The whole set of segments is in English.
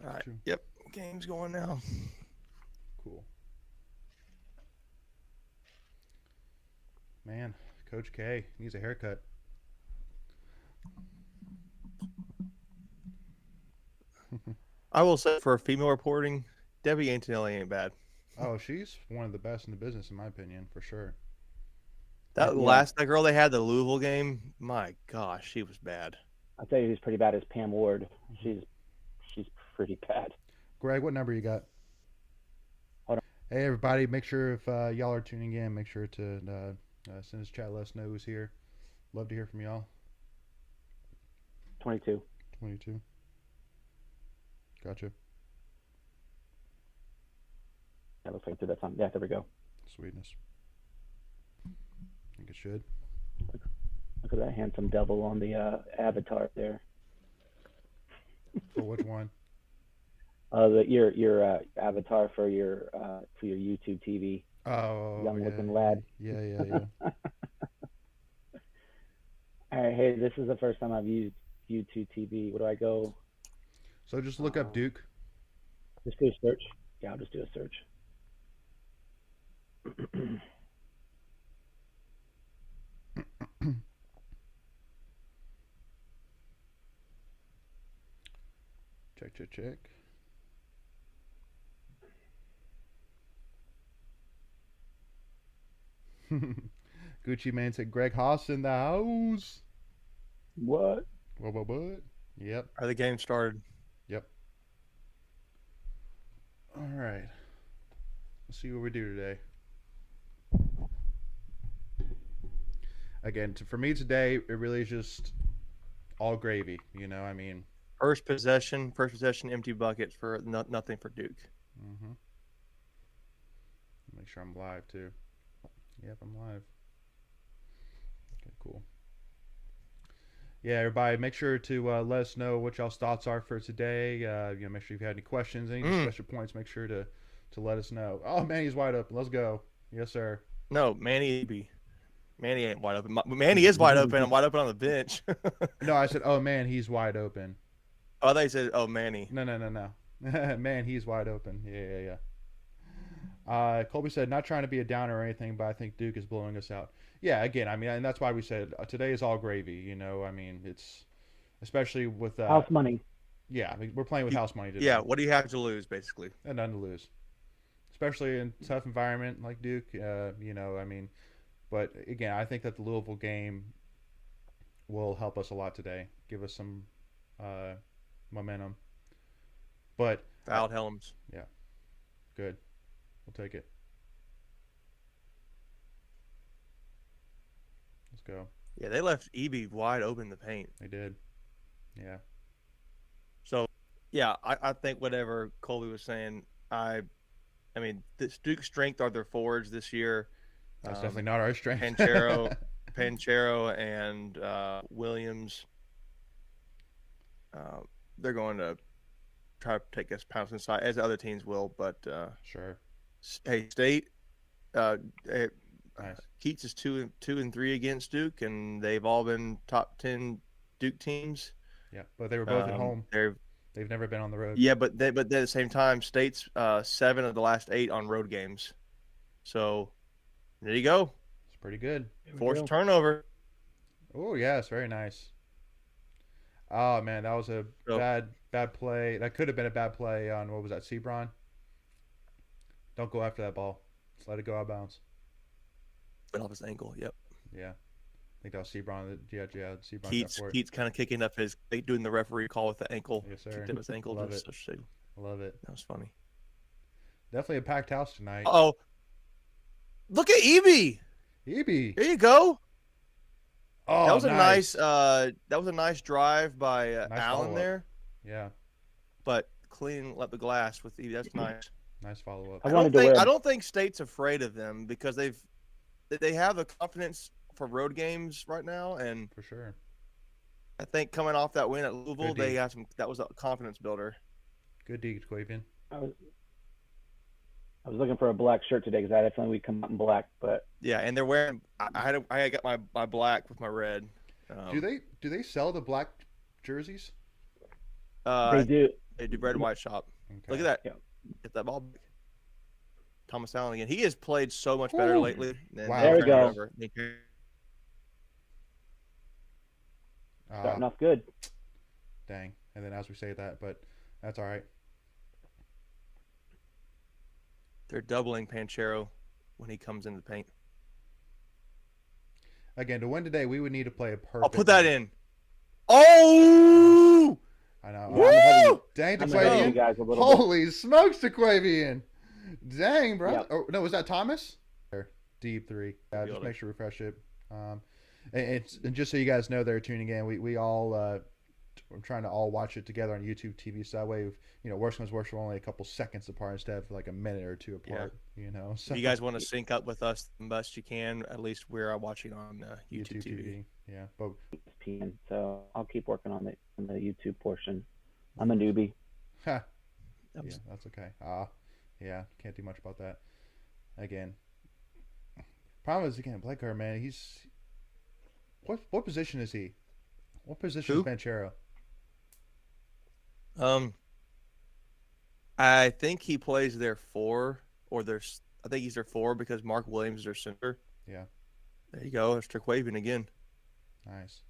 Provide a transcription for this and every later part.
All right. True. Yep. Game's going now. Cool. Man, Coach K needs a haircut. I will say for female reporting, Debbie Antonelli ain't bad. Oh, she's one of the best in the business, in my opinion, for sure. That Yeah, last that girl they had the Louisville game, my gosh, she was bad. I'll tell you who's pretty bad is Pam Ward. Hmm. She's pretty bad. Greg, what number you got? Hold on. Hey, everybody, make sure if y'all are tuning in, make sure to send us chat, let us know who's here. Love to hear from y'all. 22. 22. Gotcha. That looks like through that time. Yeah, there we go. Sweetness. I think it should. Look at that handsome devil on the avatar there. For which one? Your avatar for your YouTube TV. Oh, Young yeah. looking lad. Yeah. All right, hey, this is the first time I've used YouTube TV. What do I go? So just look up Duke. Just do a search. Yeah, I'll just do a search. Check. Gucci Man said Greg Haas in the house. What? What? Yep. Are the game started? Yep. All right. Let's see what we do today. Again, for me today, it really is just all gravy. You know, I mean. First possession, empty bucket for nothing for Duke. Mm-hmm. Make sure I'm live too. Yep, I'm live. Okay, cool. Yeah, everybody, make sure to let us know what y'all's thoughts are for today. Make sure if you had any questions, any discussion points, make sure to let us know. Oh, Manny's wide open. Let's go. Yes, sir. No, Manny ain't wide open. Manny is wide open. I'm wide open on the bench. No, I said, oh man, he's wide open. Oh, they said, oh, Manny. No. Man, he's wide open. Yeah. Colby said, not trying to be a downer or anything, but I think Duke is blowing us out. Yeah, again, I mean, and that's why we said today is all gravy. You know, I mean, it's especially with house money. Yeah, I mean, we're playing with house money today. Yeah, what do you have to lose, basically? And none to lose, especially in a tough environment like Duke. You know, I mean, but again, I think that the Louisville game will help us a lot today, give us some momentum. But Fouled Helms. Yeah, good. We'll take it. Let's go. Yeah, they left EB wide open in the paint. They did. Yeah. So, yeah, I think whatever Colby was saying, I mean, this Duke's strength are their forwards this year. That's definitely not our strength. Panchero and Williams. They're going to try to take us pounds inside, as other teams will. But sure. Hey, State. Nice. Keats is 2-3 against Duke, and they've all been top 10 Duke teams. Yeah, but they were both at home. They've never been on the road. Yeah, but at the same time, State's 7 of the last 8 on road games. So there you go. It's pretty good. Forced turnover. Oh yeah, it's very nice. Oh man, that was a bad play. That could have been a bad play on what was that, Sebron? Don't go after that ball. Just let it go out of bounds. Went off his ankle. Yep. Yeah. I think that was Sebron. Yeah, Sebron. Keats kind of kicking up his, doing the referee call with the ankle. Yes, sir. Kicked up his ankle. Love it. Love it. That was funny. Definitely a packed house tonight. Oh, look at Eby. Eby. There you go. Oh, that was nice. That was a nice drive by nice Allen there. Yeah. But clean up the glass with Eby. That's nice. Nice follow up. I don't think State's afraid of them because they have the confidence for road games right now, and for sure. I think coming off that win at Louisville, they have some. That was a confidence builder. Good deed, Quavian. I was looking for a black shirt today because I definitely would come out in black, but yeah, and they're wearing. I got my black with my red. Do they sell the black jerseys? They do. They do red and white shop. Look Okay. at that. Yeah. Get that ball back. Thomas Allen again. He has played so much better Whew. lately. Than Wow. There we turning it go. over. Starting off good. Dang. And then as we say that, but that's all right. They're doubling Panchero when he comes into the paint. Again, to win today, we would need to play a perfect. I'll put that in. Oh! I know. Yeah, I'm ahead of you. Dang, I'm ahead of you DeQuavian. guys a little bit. Holy smokes, DeQuavian. Dang, bro. Yep. Oh, no, was that Thomas? Deep three. Just Fielder. make sure we refresh it. And just so you guys know, they're tuning in. We all we're trying to all watch it together on YouTube TV. So that way, worst comes worst, we're only a couple seconds apart instead of like a minute or two apart. So If you guys want to sync up with us the best you can, at least we're watching on YouTube TV. Yeah, but So I'll keep working on the YouTube portion. I'm a newbie. yeah, that's okay. Yeah, can't do much about that. Again, problem is Blake Kerr, man. He's what position is he? What position is Banchero? I think he plays their 4, or I think he's their 4 because Mark Williams is their center. Yeah. There you go. It's Turquavian again. Nice.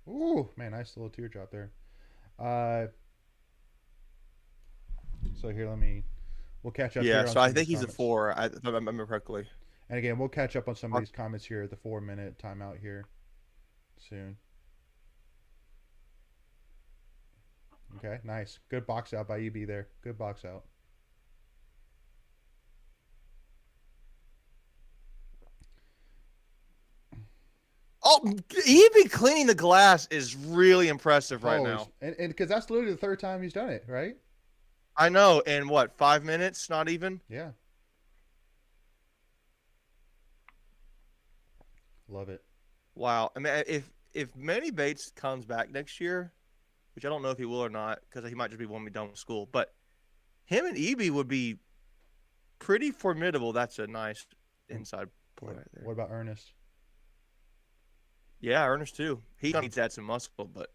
Ooh, man, nice little teardrop there. So here, we'll catch up. Yeah, here so on I some think of these he's a comments. 4. If I remember correctly. And again, we'll catch up on some of these comments here at the 4-minute timeout here soon. Okay, nice. Good box out by EB there. Good box out. Oh, even cleaning the glass is really impressive right now. And because that's literally the third time he's done it, right? I know. In what, 5 minutes? Not even? Yeah. Love it. Wow. I mean, if Manny Bates comes back next year, which I don't know if he will or not, because he might just be when we done with school, but him and EB would be pretty formidable. That's a nice inside play right there. What about Ernest? Yeah, Ernest too. He needs to add some muscle, but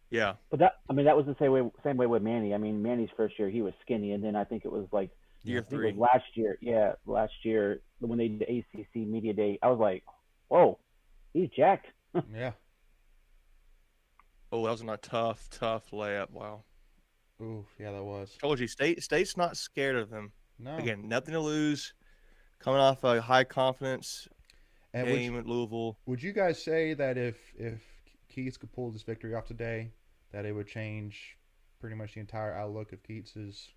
yeah. But that was the same way with Manny. I mean, Manny's first year he was skinny, and then I think it was like year 3. It was last year. Yeah, last year when they did the ACC media day, I was like, whoa, he's jacked. Yeah. Oh, that was a tough layup. Wow. Ooh, yeah, that was. Told you, State's not scared of them. No. Again, nothing to lose. Coming off a high confidence And game at Louisville. Would you guys say that if Keats could pull this victory off today, that it would change pretty much the entire outlook of Keats's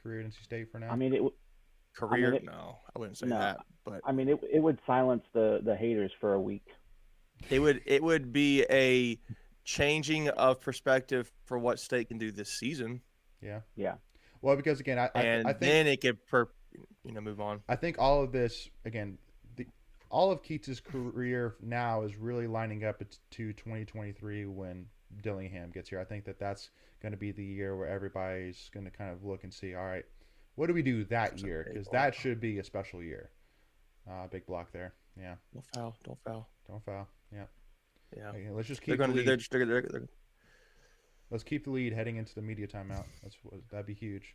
career at NC State for now? I mean, No, I wouldn't say that. But I mean, it would silence the haters for a week. It would be a changing of perspective for what State can do this season. Yeah. Yeah. Well, because again, I think then it could move on. I think all of this again, all of Keats's career now is really lining up to 2023 when Dillingham gets here. I think that's going to be the year where everybody's going to kind of look and see, all right, what do we do that year? Because that should be a special year. Big block there. Yeah. Don't foul. Yeah. Yeah. Okay, let's just keep the lead. Let's keep the lead heading into the media timeout. That'd be huge.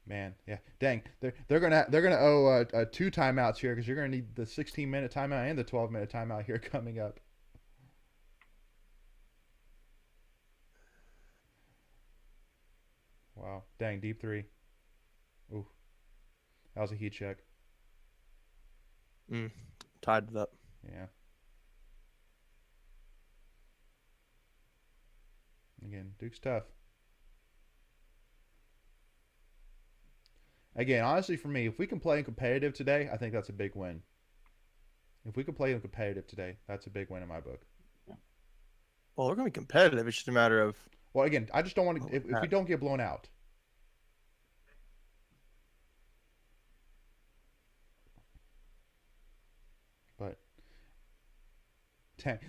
Man, yeah, dang, they're gonna owe 2 timeouts here because you're gonna need the 16-minute timeout and the 12-minute timeout here coming up. Wow, dang, deep 3. Ooh, that was a heat check. Tied it up. Yeah. Again, Duke's tough. Again, honestly, for me, if we can play in competitive today, I think that's a big win. If we can play in competitive today, that's a big win in my book. Well, we're going to be competitive. It's just a matter of... Well, again, I just don't want to... If we don't get blown out. But...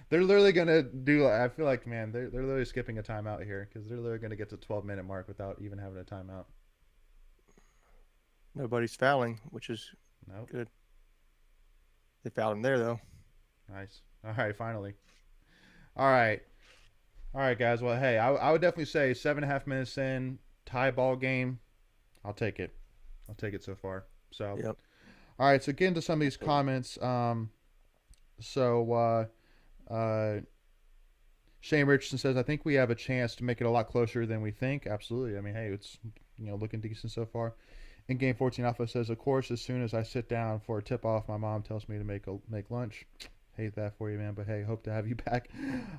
They're literally going to do... I feel like, man, they're literally skipping a timeout here because they're literally going to get to the 12-minute mark without even having a timeout. Nobody's fouling, which is good. They fouled him there, though. Nice. All right, finally. All right. All right, guys. Well, hey, I would definitely say 7.5 minutes in, tie ball game. I'll take it. I'll take it so far. So, Yep. all right. So, get into some of these Absolutely. comments. So, uh, Shane Richardson says, I think we have a chance to make it a lot closer than we think. Absolutely. I mean, hey, it's looking decent so far. In game 14 Alpha says, of course, as soon as I sit down for a tip off, my mom tells me to make lunch. Hate that for you, man. But hey, hope to have you back.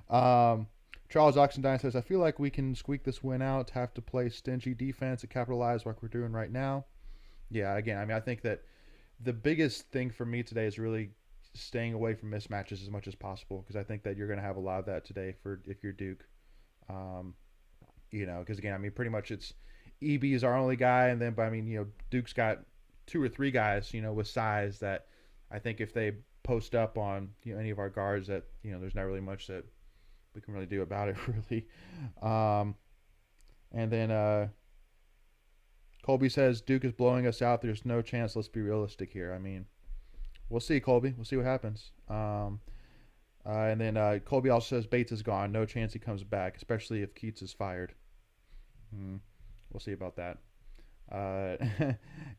Um, Charles Oxendine says, I feel like we can squeak this win out. Have to play stingy defense and capitalize like we're doing right now. Yeah, again, I mean, I think that the biggest thing for me today is really staying away from mismatches as much as possible because I think that you're going to have a lot of that today for if you're Duke. Um, because again, I mean, pretty much it's EB is our only guy, and then but I mean, Duke's got two or three guys, with size that I think if they post up on any of our guards, that there's not really much that we can really do about it, really. Um, and then Colby says Duke is blowing us out. There's no chance. Let's be realistic here. I mean, we'll see, Colby. We'll see what happens. And then Colby also says Bates is gone. No chance he comes back, especially if Keats is fired. We'll see about that.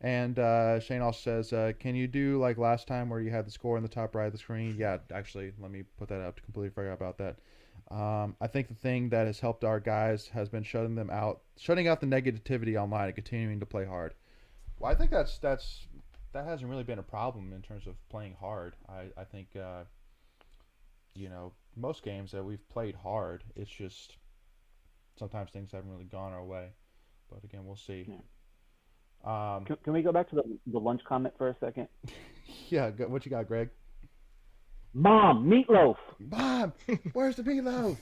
And Shane also says, can you do like last time where you had the score in the top right of the screen? Yeah, actually, let me put that up. Completely forgot about that. I think the thing that has helped our guys has been shutting out the negativity online and continuing to play hard. Well, I think that hasn't really been a problem in terms of playing hard. I think most games that we've played hard, it's just sometimes things haven't really gone our way. But again, we'll see. Yeah. Can we go back to the lunch comment for a second? Yeah, what you got, Greg? Mom, meatloaf. Mom, where's the meatloaf?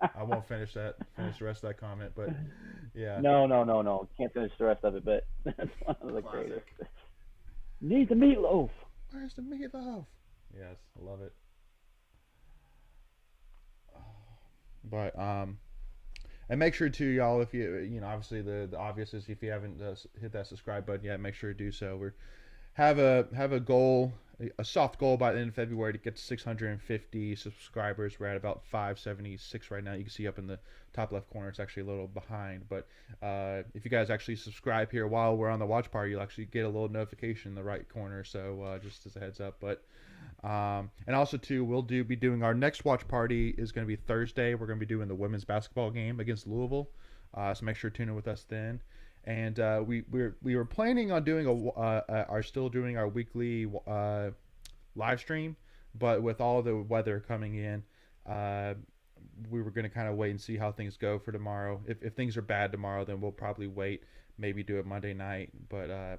I won't finish the rest of that comment, but yeah. No. Can't finish the rest of it, but that's one of the greatest. Need the meatloaf. Where's the meatloaf? Yes, I love it. But and make sure to y'all, if you obviously the obvious is if you haven't hit that subscribe button yet, make sure to do so. We're have a goal, a soft goal by the end of February to get to 650 subscribers. We're at about 576 right now. You can see up in the top left corner, it's actually a little behind. But if you guys actually subscribe here while we're on the watch party, you'll actually get a little notification in the right corner. So just as a heads up. But and also too, we'll be doing our next watch party is going to be Thursday. We're going to be doing the women's basketball game against Louisville. So make sure to tune in with us then. And we were planning on doing still doing our weekly live stream, but with all the weather coming in, we were going to kind of wait and see how things go for tomorrow. If things are bad tomorrow, then we'll probably wait, maybe do it Monday night. But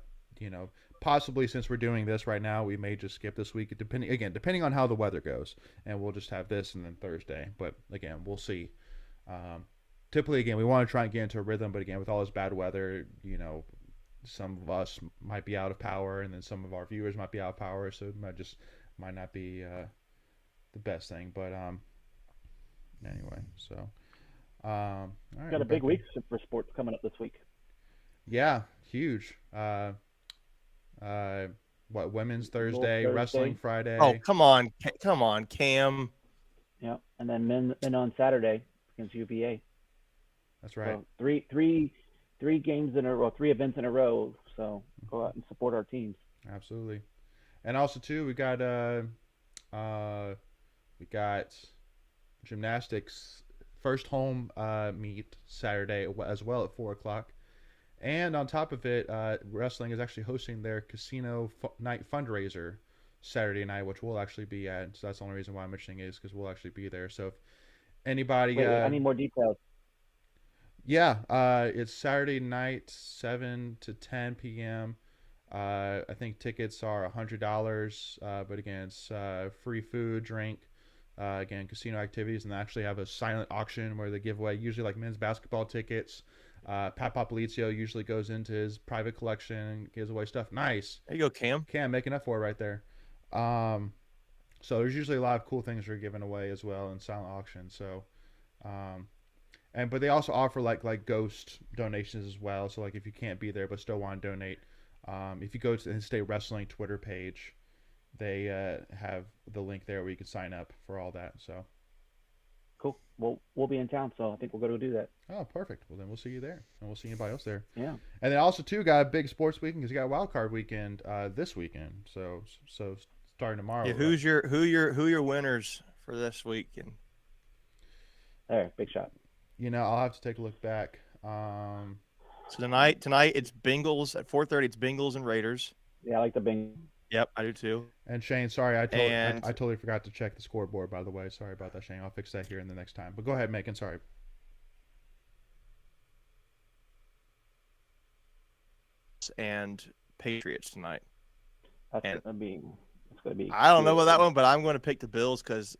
possibly since we're doing this right now, we may just skip this week, depending on how the weather goes, and we'll just have this and then Thursday. But again, we'll see. Typically, again, we want to try and get into a rhythm, but again, with all this bad weather, some of us might be out of power, and then some of our viewers might be out of power, so it might not be the best thing. But anyway, so all right, Got a big week for sports coming up this week. Yeah, huge. Women's Thursday, wrestling Friday. Oh, come on, Cam. Yeah, and then men on Saturday against UVA. That's right. So three games in a row, 3 events in a row. So go out and support our teams. Absolutely. And also too, we got gymnastics first home meet Saturday as well at 4:00. And on top of it, wrestling is actually hosting their casino night fundraiser Saturday night, which we'll actually be at. So that's the only reason why I'm mentioning it is because we'll actually be there. So if anybody, wait, I need more details. Yeah, it's Saturday night, 7 to 10 p.m. I think tickets are $100, but again, it's free food, drink, again, casino activities, and they actually have a silent auction where they give away usually like men's basketball tickets. Pat Popolizio usually goes into his private collection and gives away stuff. Nice. There you go, Cam. Cam making up for it right there. So there's usually a lot of cool things they're giving away as well in silent auction. So, but they also offer like ghost donations as well. So like if you can't be there but still want to donate, if you go to the State Wrestling Twitter page, they have the link there where you can sign up for all that. So, Cool. Well, we'll be in town, so I think we'll go do that. oh, perfect. Well, then we'll see you there, and we'll see anybody else there. Yeah. And then also too got a big sports weekend because you got a wild card weekend this weekend. So starting tomorrow. Yeah, who your winners for this week? And There, big shot. I'll have to take a look back. so tonight it's Bengals at 4:30. It's Bengals and Raiders. Yeah, I like the Bing. Yep, I do too. And Shane, sorry, I And- totally forgot to check the scoreboard. By the way, sorry about that, Shane. I'll fix that here in the next time. But go ahead, Macon. Sorry. And Patriots tonight. That's And- gonna be. It's gonna be. I don't know good. about that one, but I'm going to pick the Bills because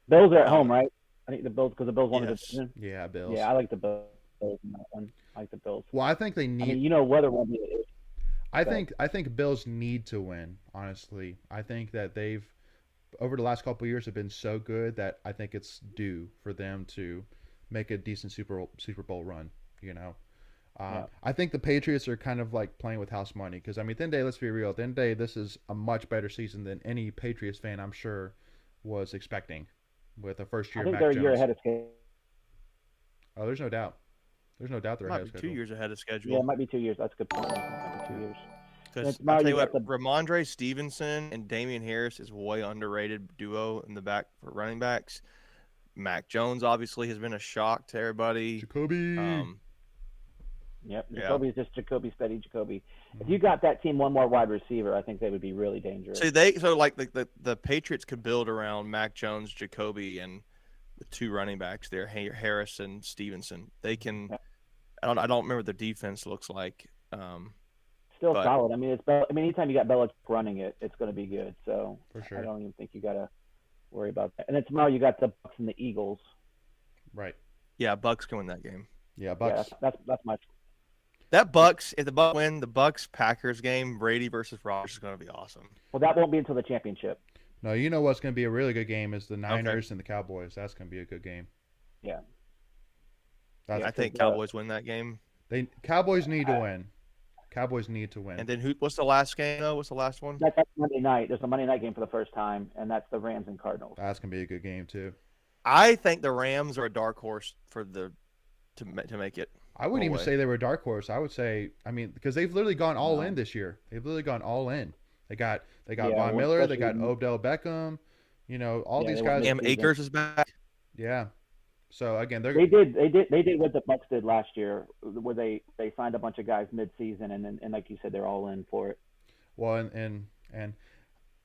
Bills are at home, right? I think the Bills because the Bills won the Yes. division. Yeah, Bills. Yeah, I like the Bills in that one. I like the Bills. Well, I think they I need. mean, weather won't be an issue. I think Bills need to win. Honestly, I think that they've over the last couple of years have been so good that I think it's due for them to make a decent Super Bowl run. Yeah. I think the Patriots are kind of like playing with house money because I mean, at the end of the day, let's be real. At the end of the day, this is a much better season than any Patriots fan I'm sure was expecting with a first I year think Mac they're a Jones. year ahead of schedule. Oh, there's no doubt. There's no doubt they're ahead might of be schedule. 2 years ahead of Yeah, schedule. it might be 2 years. That's a good point. It might be 2 years. Because tomorrow I'll tell you you what, got Ramondre Stevenson and Damian Harris is way underrated duo in the back for running backs. Mac Jones obviously has been a shock to everybody. Jacoby. Yep. Yeah. Jacoby's just Jacoby, steady Jacoby. If you got that team one more wide receiver, I think they would be really dangerous. So like the Patriots could build around Mac Jones, Jacoby, and the two running backs there, Harris and Stevenson. They can. Yeah. I don't remember what their defense looks like. Still but- solid. I mean, anytime you got Belichick running it, it's going to be good. So For sure. I don't even think you got to worry about that. And then tomorrow you got the Bucks and the Eagles. Right. Yeah, Bucks can win that game. Yeah, Bucks. Yeah, that's my. That Bucks, if the Bucks win the Bucks Packers game, Brady versus Rodgers is going to be awesome. Well, that won't be until the championship. No, you know what's going to be a really good game is the Niners and the Cowboys. That's going to be a good game. Yeah. That's, I think Cowboys win that game. Cowboys need to win. Cowboys need to win. And then what's the last game though? What's the last one? That's Monday night. There's a Monday night game for the first time, and that's the Rams and Cardinals. That's going to be a good game too. I think the Rams are a dark horse for to make it. I wouldn't even way. say they were a dark horse. I would say, because they've literally gone all No. in this year. They've literally gone all in. They got Yeah, Von well, Miller. They got especially- Odell Beckham. All Yeah, these they guys. went Cam season. Akers is back. Yeah. So again, they're They did what the Bucks did last year, where they signed a bunch of guys mid-season, and like you said, they're all in for it. well, and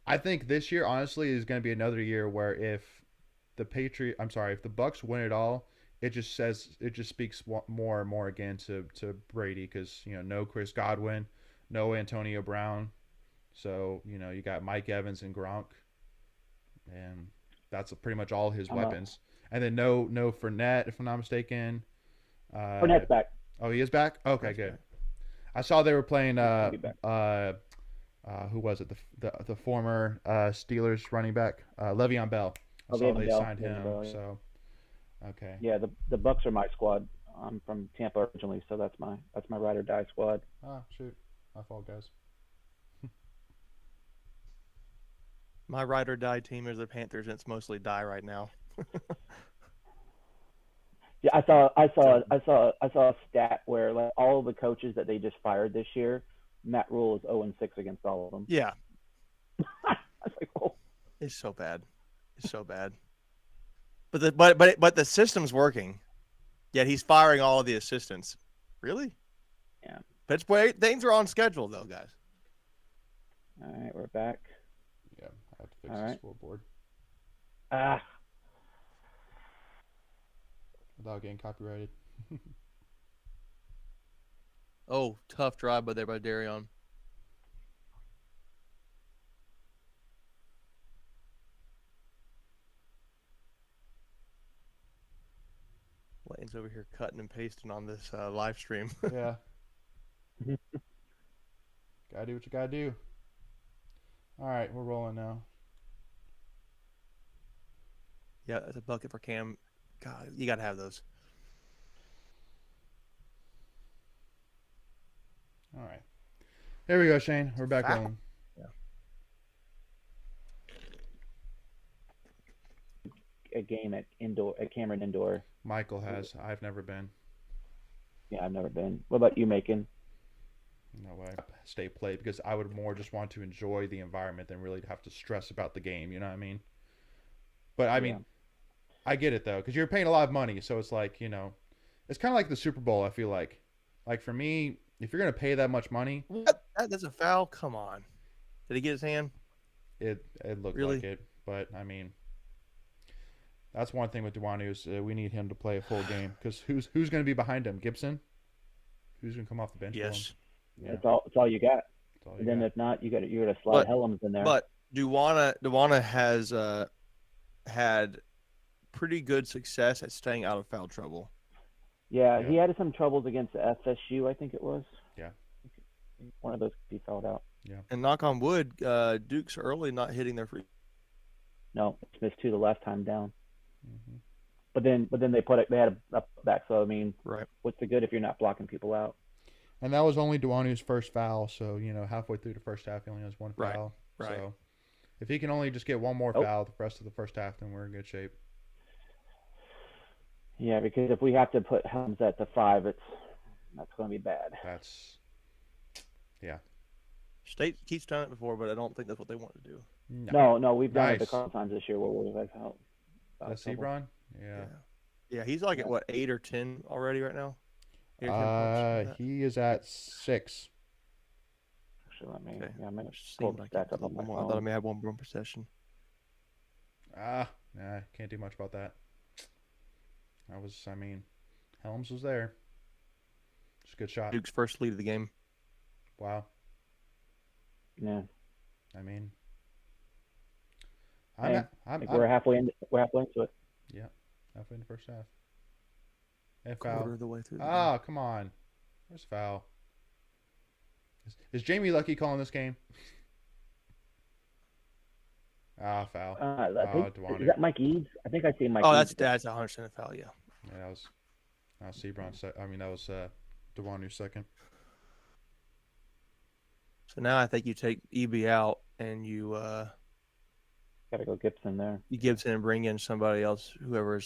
I think this year honestly is going to be another year where if the Bucks win it all, it just speaks more and more again to Brady because no Chris Godwin, no Antonio Brown, so you got Mike Evans and Gronk, and that's pretty much all his weapons. And then no Fournette, if I'm not mistaken. Fournette's back. Oh, he is back. Okay, That's good. back. I saw they were playing. He'll be back. Who was it? The former Steelers running back, Le'Veon Bell. I saw Le'Veon they Bell. signed Le'Veon him. Bell, yeah. So, okay. Yeah, the Bucks are my squad. I'm from Tampa originally, so that's my ride or die squad. Ah, shoot. My fault, guys. My ride or die team is the Panthers, and it's mostly die right now. Yeah, I saw a stat where like all the coaches that they just fired this year, Matt Rule is 0-6 against all of them. Yeah, I was like, oh. it's so bad. It's so bad. But the system's working. Yet he's firing all of the assistants. Really? Yeah. But things are on schedule though, guys. All right, we're back. Yeah, I have to fix All the right. scoreboard Ah, without getting copyrighted. Oh, tough drive by Darion. Lane's over here cutting and pasting on this live stream. Yeah. Gotta do what you gotta do. All right, we're rolling now. Yeah, that's a bucket for Cam. God, you got to have those. All right. There we go, Shane. We're back Wow. rolling. Yeah. a game at Cameron Indoor. Michael has. I've never been. Yeah, I've never been. What about you, Macon? No way. State play because I would more just want to enjoy the environment than really have to stress about the game. You know what I mean? But I mean, I get it though because you're paying a lot of money, so it's like it's kind of like the Super Bowl. I feel like for me, if you're gonna pay that much money, What? That's a foul. Come on. Did he get his hand? it looked Really? like it. But I mean, that's one thing with Duanu is we need him to play a full game because who's going to be behind him? Gibson? Who's going to come off the bench? Yes. Yeah. It's all you got. All you And then got. if not, you got to slide Helms in there. But Duana has had pretty good success at staying out of foul trouble. Yeah, he had some troubles against FSU, I think it was. Yeah. One of those he fouled out. Yeah. And knock on wood, Duke's early not hitting their free. No, it's missed 2 the last time down. Mm-hmm. But then they had a back. So I mean, Right. What's the good if you're not blocking people out? And that was only Duanu's first foul, so halfway through the first half he only has one Right. foul. Right. So if he can only just get one more foul the rest of the first half, then we're in good shape. Yeah, because if we have to put Helms at the 5, that's going to be bad. State keeps done it before, but I don't think that's what they want to do. No, we've done it a Nice. couple times this year where we've had help. That's Sebron? Yeah. Yeah, he's like at what 8 or 10 already right now. 8 or 10 points, something like that. He is at 6. Actually, let me. Okay. Yeah, I'm gonna Just pull seemed the like stats up on my I phone. thought I may have one more possession. Nah, can't do much about that. Helms was there. Just a good shot. Duke's first lead of the game. Wow. Yeah. I mean, Hey, I'm we're halfway into it. yeah, halfway in the first half. And Quarter foul. of the way through. The game. Oh, come on. Where's foul? Is Jamie Lucky calling this game? Ah, foul. I think, Duanu. is that Mike Eads? I think I see Mike. Oh, Eads. that's 100% a foul. Yeah. Yeah, that was Sebron. That was Duanu's second. So now I think you take EB out and you Gotta go Gibson there. you Gibson and bring in somebody else, whoever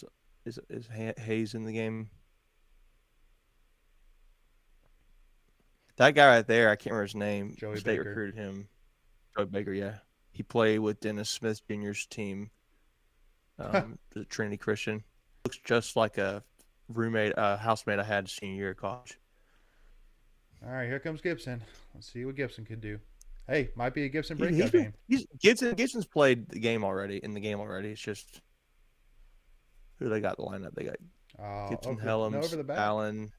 is Hayes in the game. That guy right there, I can't remember his name. Joey State Baker. recruited him. Joey Baker, yeah. He played with Dennis Smith Jr.'s team, the Trinity Christian. Looks just like a housemate I had senior year of college. All right, here comes Gibson. Let's see what Gibson can do. Hey, might be a Gibson breakout game. Gibson's played the game already. It's just who they got in the lineup. They got Gibson, Helms, over the back. Allen.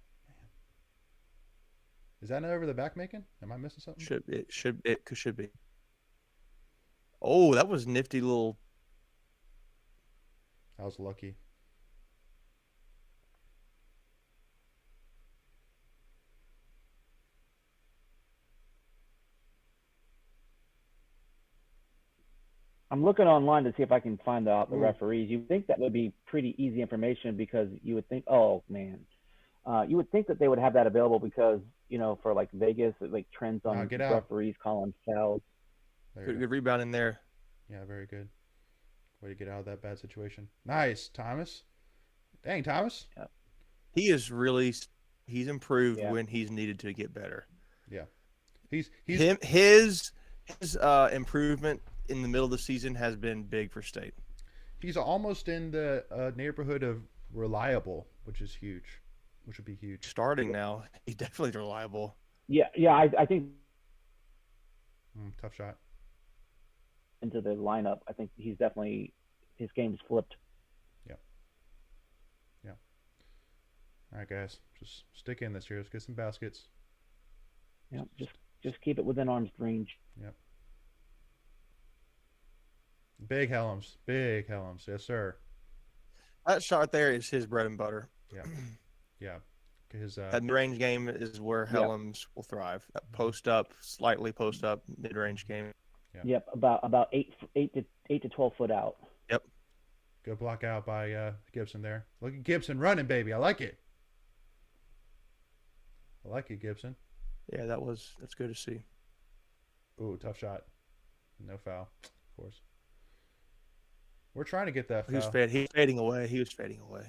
Is that an over the back making? Am I missing something? Should be. Oh, that was nifty little. That was lucky. I'm looking online to see if I can find out the referees. You think that would be pretty easy information because you would think, oh man, you would think that they would have that available because for like Vegas, like trends on referees calling fouls. Good rebound in there. Yeah, very good. Way to get out of that bad situation. Nice, Thomas. Dang, Thomas. Yeah. He's improved when he's needed to get better. Yeah. His improvement in the middle of the season has been big for State. He's almost in the neighborhood of reliable, which is huge. Which would be huge. Starting now, he's definitely reliable. Yeah, I think tough shot. Into the lineup, I think he's definitely his game's flipped. Yeah. All right, guys, just stick in this year. Let's get some baskets. Yeah, just keep it within arm's range. Yep. Big Helms, yes sir. That shot there is his bread and butter. Yeah. His that mid-range game is where Helms will thrive. That slightly post up mid-range game. Yeah. Yep, about 8 to 12 foot out. Yep. Good block out by Gibson there. Look at Gibson running, baby. I like it. Gibson. Yeah, that's good to see. Ooh, tough shot. No foul, of course. We're trying to get that He was foul. fading away. He was fading away.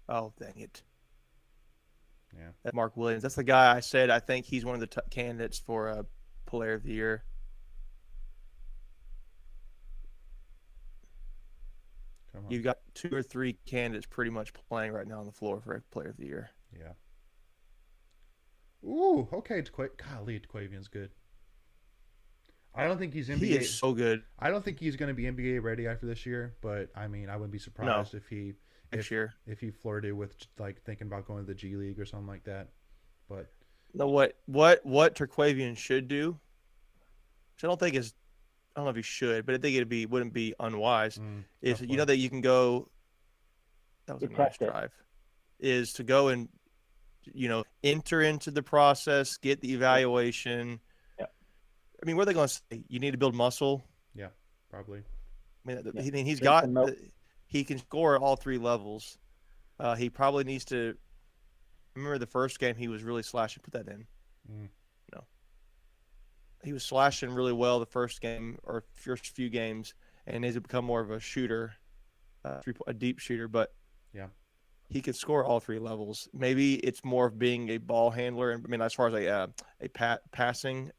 Oh, dang it. Yeah. That Mark Williams. That's the guy I said I think he's one of the candidates for Player of the Year. Come on. You've got 2 or 3 candidates pretty much playing right now on the floor for Player of the Year. Yeah. Ooh, okay. Golly, Quavian's good. I don't think he's NBA. He is so good. I don't think he's going to be NBA ready after this year, but I mean, I wouldn't be surprised if he next year. If he flirted with like thinking about going to the G League or something like that. But no, what Terquavian should do, which I don't know if he should, but I think wouldn't be unwise, is that you can go. That was a nice drive. Is to go and enter into the process, get the evaluation. Yeah. I mean, what are they going to say? You need to build muscle. Yeah, probably. I mean, he can score at all 3 levels. He probably needs to. Remember the first game he was really slashing. Put that in. No. He was slashing really well the first game or first few games, and needs to become more of a shooter, a deep shooter. But yeah, he could score all 3 levels. Maybe it's more of being a ball handler. I mean, as far as a passing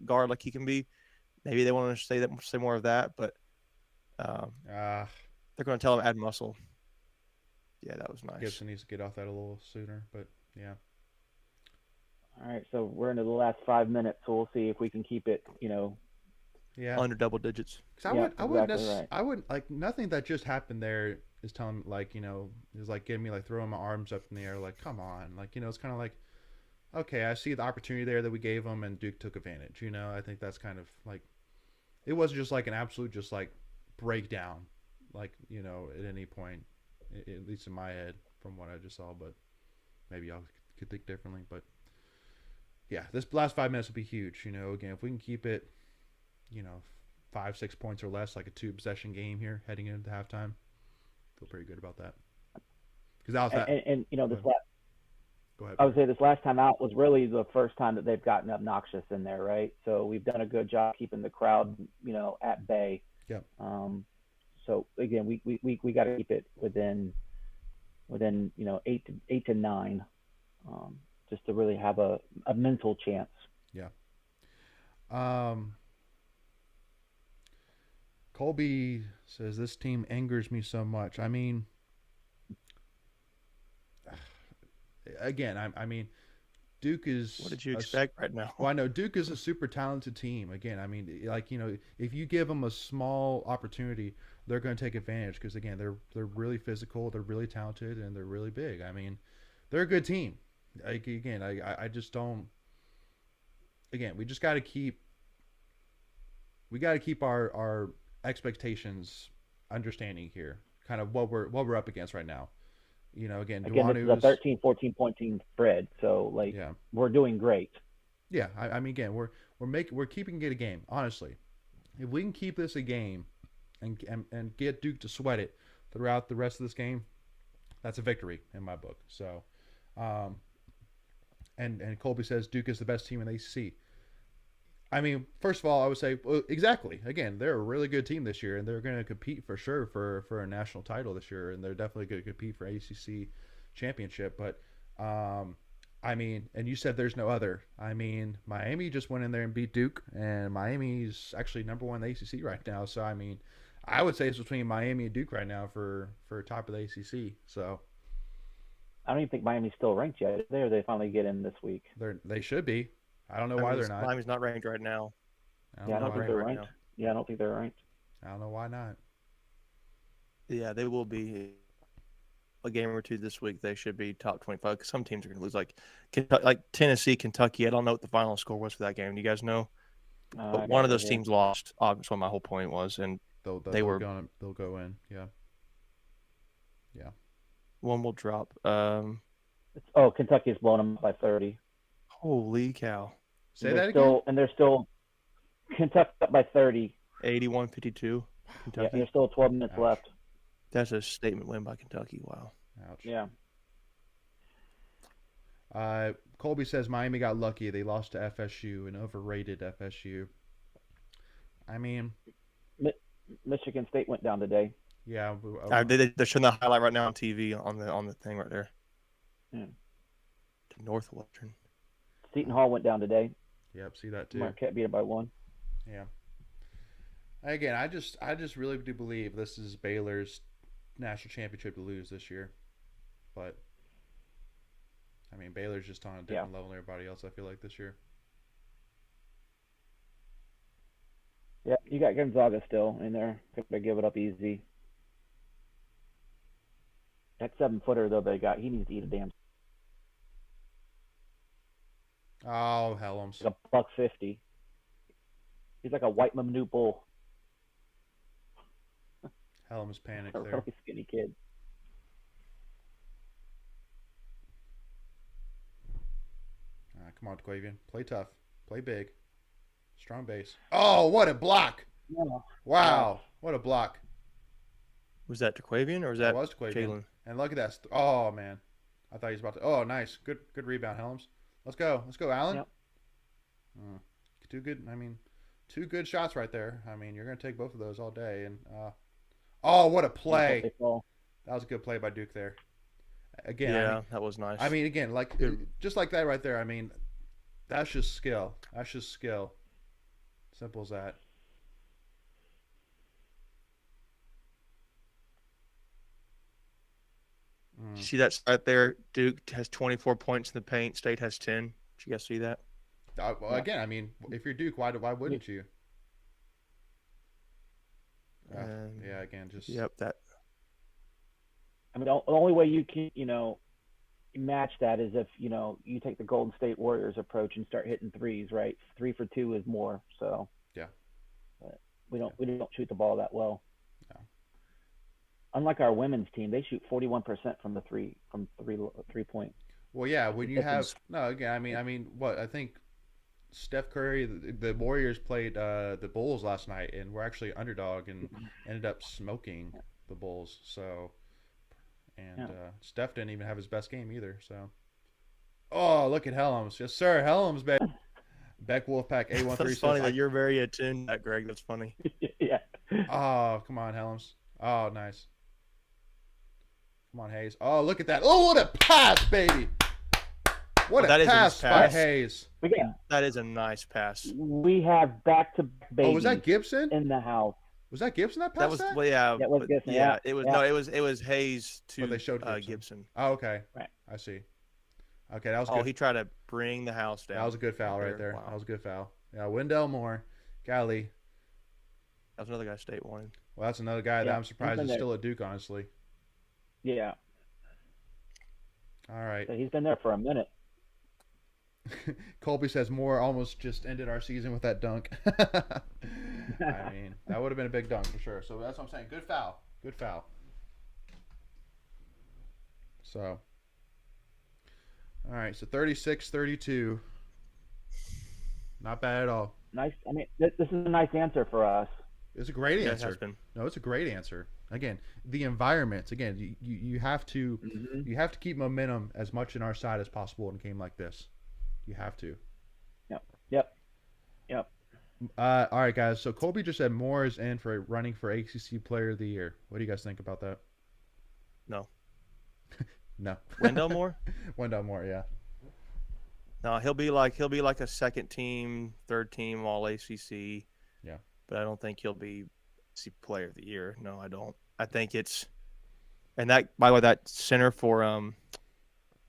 guard like he can be, maybe they want to say more of that. But they're going to tell him add muscle. Yeah, that was nice. Gibson needs to get off that a little sooner, but yeah. All right, so we're into the last 5 minutes, so we'll see if we can keep it, yeah, under double digits. I wouldn't like nothing that just happened there is telling me like is like getting me like throwing my arms up in the air like come on like it's kind of like okay, I see the opportunity there that we gave him and Duke took advantage. I think that's kind of like it wasn't just like an absolute just like breakdown like at any point. At least in my head from what I just saw, but maybe y'all could think differently. But yeah, this last 5 minutes will be huge. Again, if we can keep it, 5-6 points or less, like a 2-possession game here heading into halftime, feel pretty good about that. Because that was that. And this last. Go ahead. I would say this last time out was really the first time that they've gotten obnoxious in there, right? So we've done a good job keeping the crowd, at bay. Yeah. So again, we got to keep it within 8 to 9, just to really have a mental chance. Yeah. Colby says this team angers me so much. I mean, again, I mean, Duke is. What did you expect right now? Well, I know Duke is a super talented team. Again, I mean, like if you give them a small opportunity, they're going to take advantage because again, they're really physical, they're really talented, and they're really big. I mean, they're a good team. Like again, I just don't. Again, we just got to keep. We got to keep our expectations understanding here, kind of what we're up against right now. Again, this is a 13, 14 point team spread, so we're doing great. Yeah, I mean, again, we're keeping it a game. Honestly, if we can keep this a game, and get Duke to sweat it throughout the rest of this game, that's a victory in my book. So, and Colby says Duke is the best team in the ACC. I mean, first of all, I would say exactly. Again, they're a really good team this year, and they're going to compete for sure for a national title this year, and they're definitely going to compete for ACC championship. But I mean, and you said there's no other. I mean, Miami just went in there and beat Duke, and Miami's actually number 1 in the ACC right now. So I mean, I would say it's between Miami and Duke right now for top of the ACC. So I don't even think Miami's still ranked yet. They finally get in this week. They should be. I don't know why they're not. Miami's not ranked right now. I don't think they're ranked. Yeah, I don't think they're ranked. I don't know why not. Yeah, they will be a game or two this week. They should be top 25 because some teams are going to lose, like Tennessee, Kentucky. I don't know what the final score was for that game. Do you guys know? But one of those teams lost. That's what my whole point was, and they'll go in. Yeah. Yeah. One will drop. Kentucky's blown them by 30. Holy cow! Say that again. And they're still Kentucky up by 30. 81-52. Kentucky. Yeah, there's still 12 minutes left. That's a statement win by Kentucky. Wow. Ouch. Yeah. Colby says Miami got lucky. They lost to FSU, an overrated FSU. I mean, Michigan State went down today. Yeah. They're showing the highlight right now on TV on the thing right there. Yeah. To Northwestern. Seton Hall went down today. Yep. See that too. Marquette beat it by 1. Yeah. Again, I just really do believe this is Baylor's national championship to lose this year, but I mean Baylor's just on a different level than everybody else. I feel like this year. Yeah, you got Gonzaga still in there. They give it up easy. That 7-footer though they got, he needs to eat a damn. Oh, Helms. Like $150. He's like a white Mamnoot bull. Helms panicked A there. really skinny kid. Come on, Quavian. Play tough. Play big. Strong base. Oh, what a block! Yeah. Wow, what a block. Was that DeQuavian or was that Quavian. Jalen? And look at that. Oh, man. I thought he was about to. Oh, nice. Good rebound, Helms. Let's go, Allen. Yep. Two good. I mean, two good shots right there. I mean, you're going to take both of those all day. And oh, what a play! That was a good play by Duke there. Again, yeah, that was nice. I mean, again, like just like that right there. I mean, that's just skill. That's just skill. Simple as that. See that right there? Duke has 24 points in the paint. State has 10. Did you guys see that? Well, again, I mean, if you're Duke, why wouldn't you? Yeah, again, just that. I mean, the only way you can, match that is if, you take the Golden State Warriors approach and start hitting threes, right? 3 for 2 is more. So yeah, but we don't shoot the ball that well. No. Unlike our women's team, they shoot 41% from three point. Well, yeah, when you have again, I mean, what I think Steph Curry, the Warriors played the Bulls last night, and we're actually underdog and ended up smoking the Bulls. So, and Steph didn't even have his best game either. So, oh, look at Helms, yes sir, Helms, baby. Beck Wolfpack A13. That's funny that you're very attuned to that, Greg. That's funny. Yeah. Oh, come on, Helms. Oh, nice. Come on, Hayes. Oh, look at that. Oh, what a pass, baby. What a pass by Hayes. Again, that is a nice pass. We have back-to-back babies. Oh, was that Gibson? In the house. Was that Gibson that passed that? Was, well, yeah. That was Gibson, yeah. It was, no, it was Hayes to they showed Gibson. Oh, okay. Right. I see. Okay, that was good. Oh, he tried to bring the house down. That was a good foul right there. Wow. That was a good foul. Yeah, Wendell Moore. Golly. That was another guy State wanted. Well, that's another guy that I'm surprised is still at Duke, honestly. Yeah. All right. So he's been there for a minute. Colby says Moore almost just ended our season with that dunk. I mean, that would have been a big dunk for sure. So that's what I'm saying. Good foul. Good foul. So, all right. So 36-32. Not bad at all. Nice. I mean, this is a nice answer for us. It's a great answer. It has been. No, it's a great answer. Again, the environment. Again, you have to keep momentum as much in our side as possible in a game like this. You have to. Yep. All right, guys. So Colby just said Moore is in for running for ACC Player of the Year. What do you guys think about that? No. No. Wendell Moore? Wendell Moore, yeah. No, he'll be like a second team, third team All ACC. Yeah. But I don't think he'll be Player of the Year. No, I don't. I think it's, and that, by the way, that center for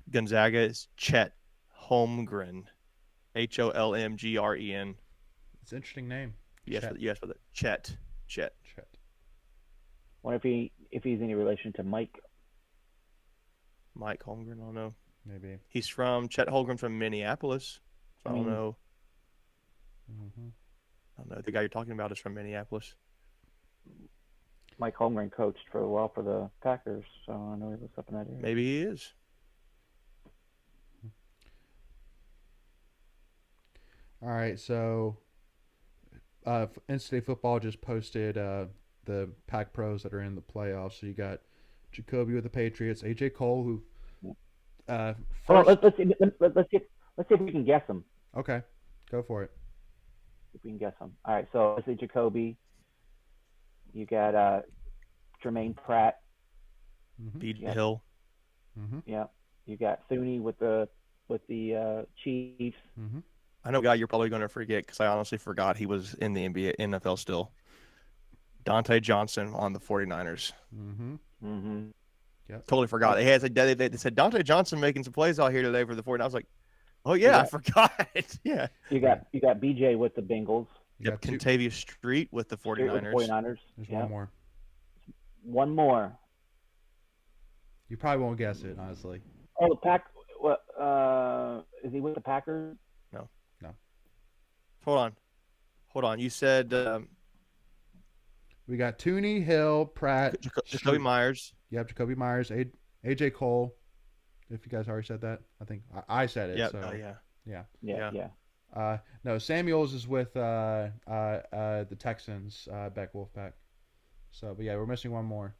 Gonzaga is Chet Holmgren, Holmgren. It's an interesting name. Yes, with it. Chet. Wonder if he's any relation to Mike Holmgren. I don't know. Maybe he's from Chet Holmgren from Minneapolis. So I don't know. Mm-hmm. I don't know. The guy you're talking about is from Minneapolis. Mike Holmgren coached for a while for the Packers, so I know he was up in that area. Maybe he is. All right, so NCAA football just posted the Pac pros that are in the playoffs. So you got Jacoby with the Patriots, AJ Cole, who let's see if we can guess them. Okay, go for it. If we can guess them. All right, so let's say Jacoby. You got Jermaine Pratt. Mm-hmm. B.J. Yep. Hill. Mm-hmm. Yeah. You got Thuney with the Chiefs. Mm-hmm. I know a guy you're probably going to forget because I honestly forgot he was in the NFL still. Dante Johnson on the 49ers. Mm-hmm. Mm-hmm. Yep. Totally forgot. They said Dante Johnson making some plays out here today for the 49ers. I was like, oh, You yeah, I got forgot. Yeah. you got BJ with the Bengals. You Yep. got two. Contavious Street with the Straight with the 49ers. 49ers. There's Yeah. one more. One more. You probably won't guess it, honestly. Oh, the Pack. What? Is he with the Packers? No. No. Hold on. You said We got Tooney, Hill, Pratt, Jacoby Street. Myers. Yep, Jacoby Myers, AJ Cole. If you guys already said that, I think I said it. Yeah. So Yeah. Yeah. no, Samuels is with the Texans, Beck Wolfpack. So, but yeah, we're missing one more.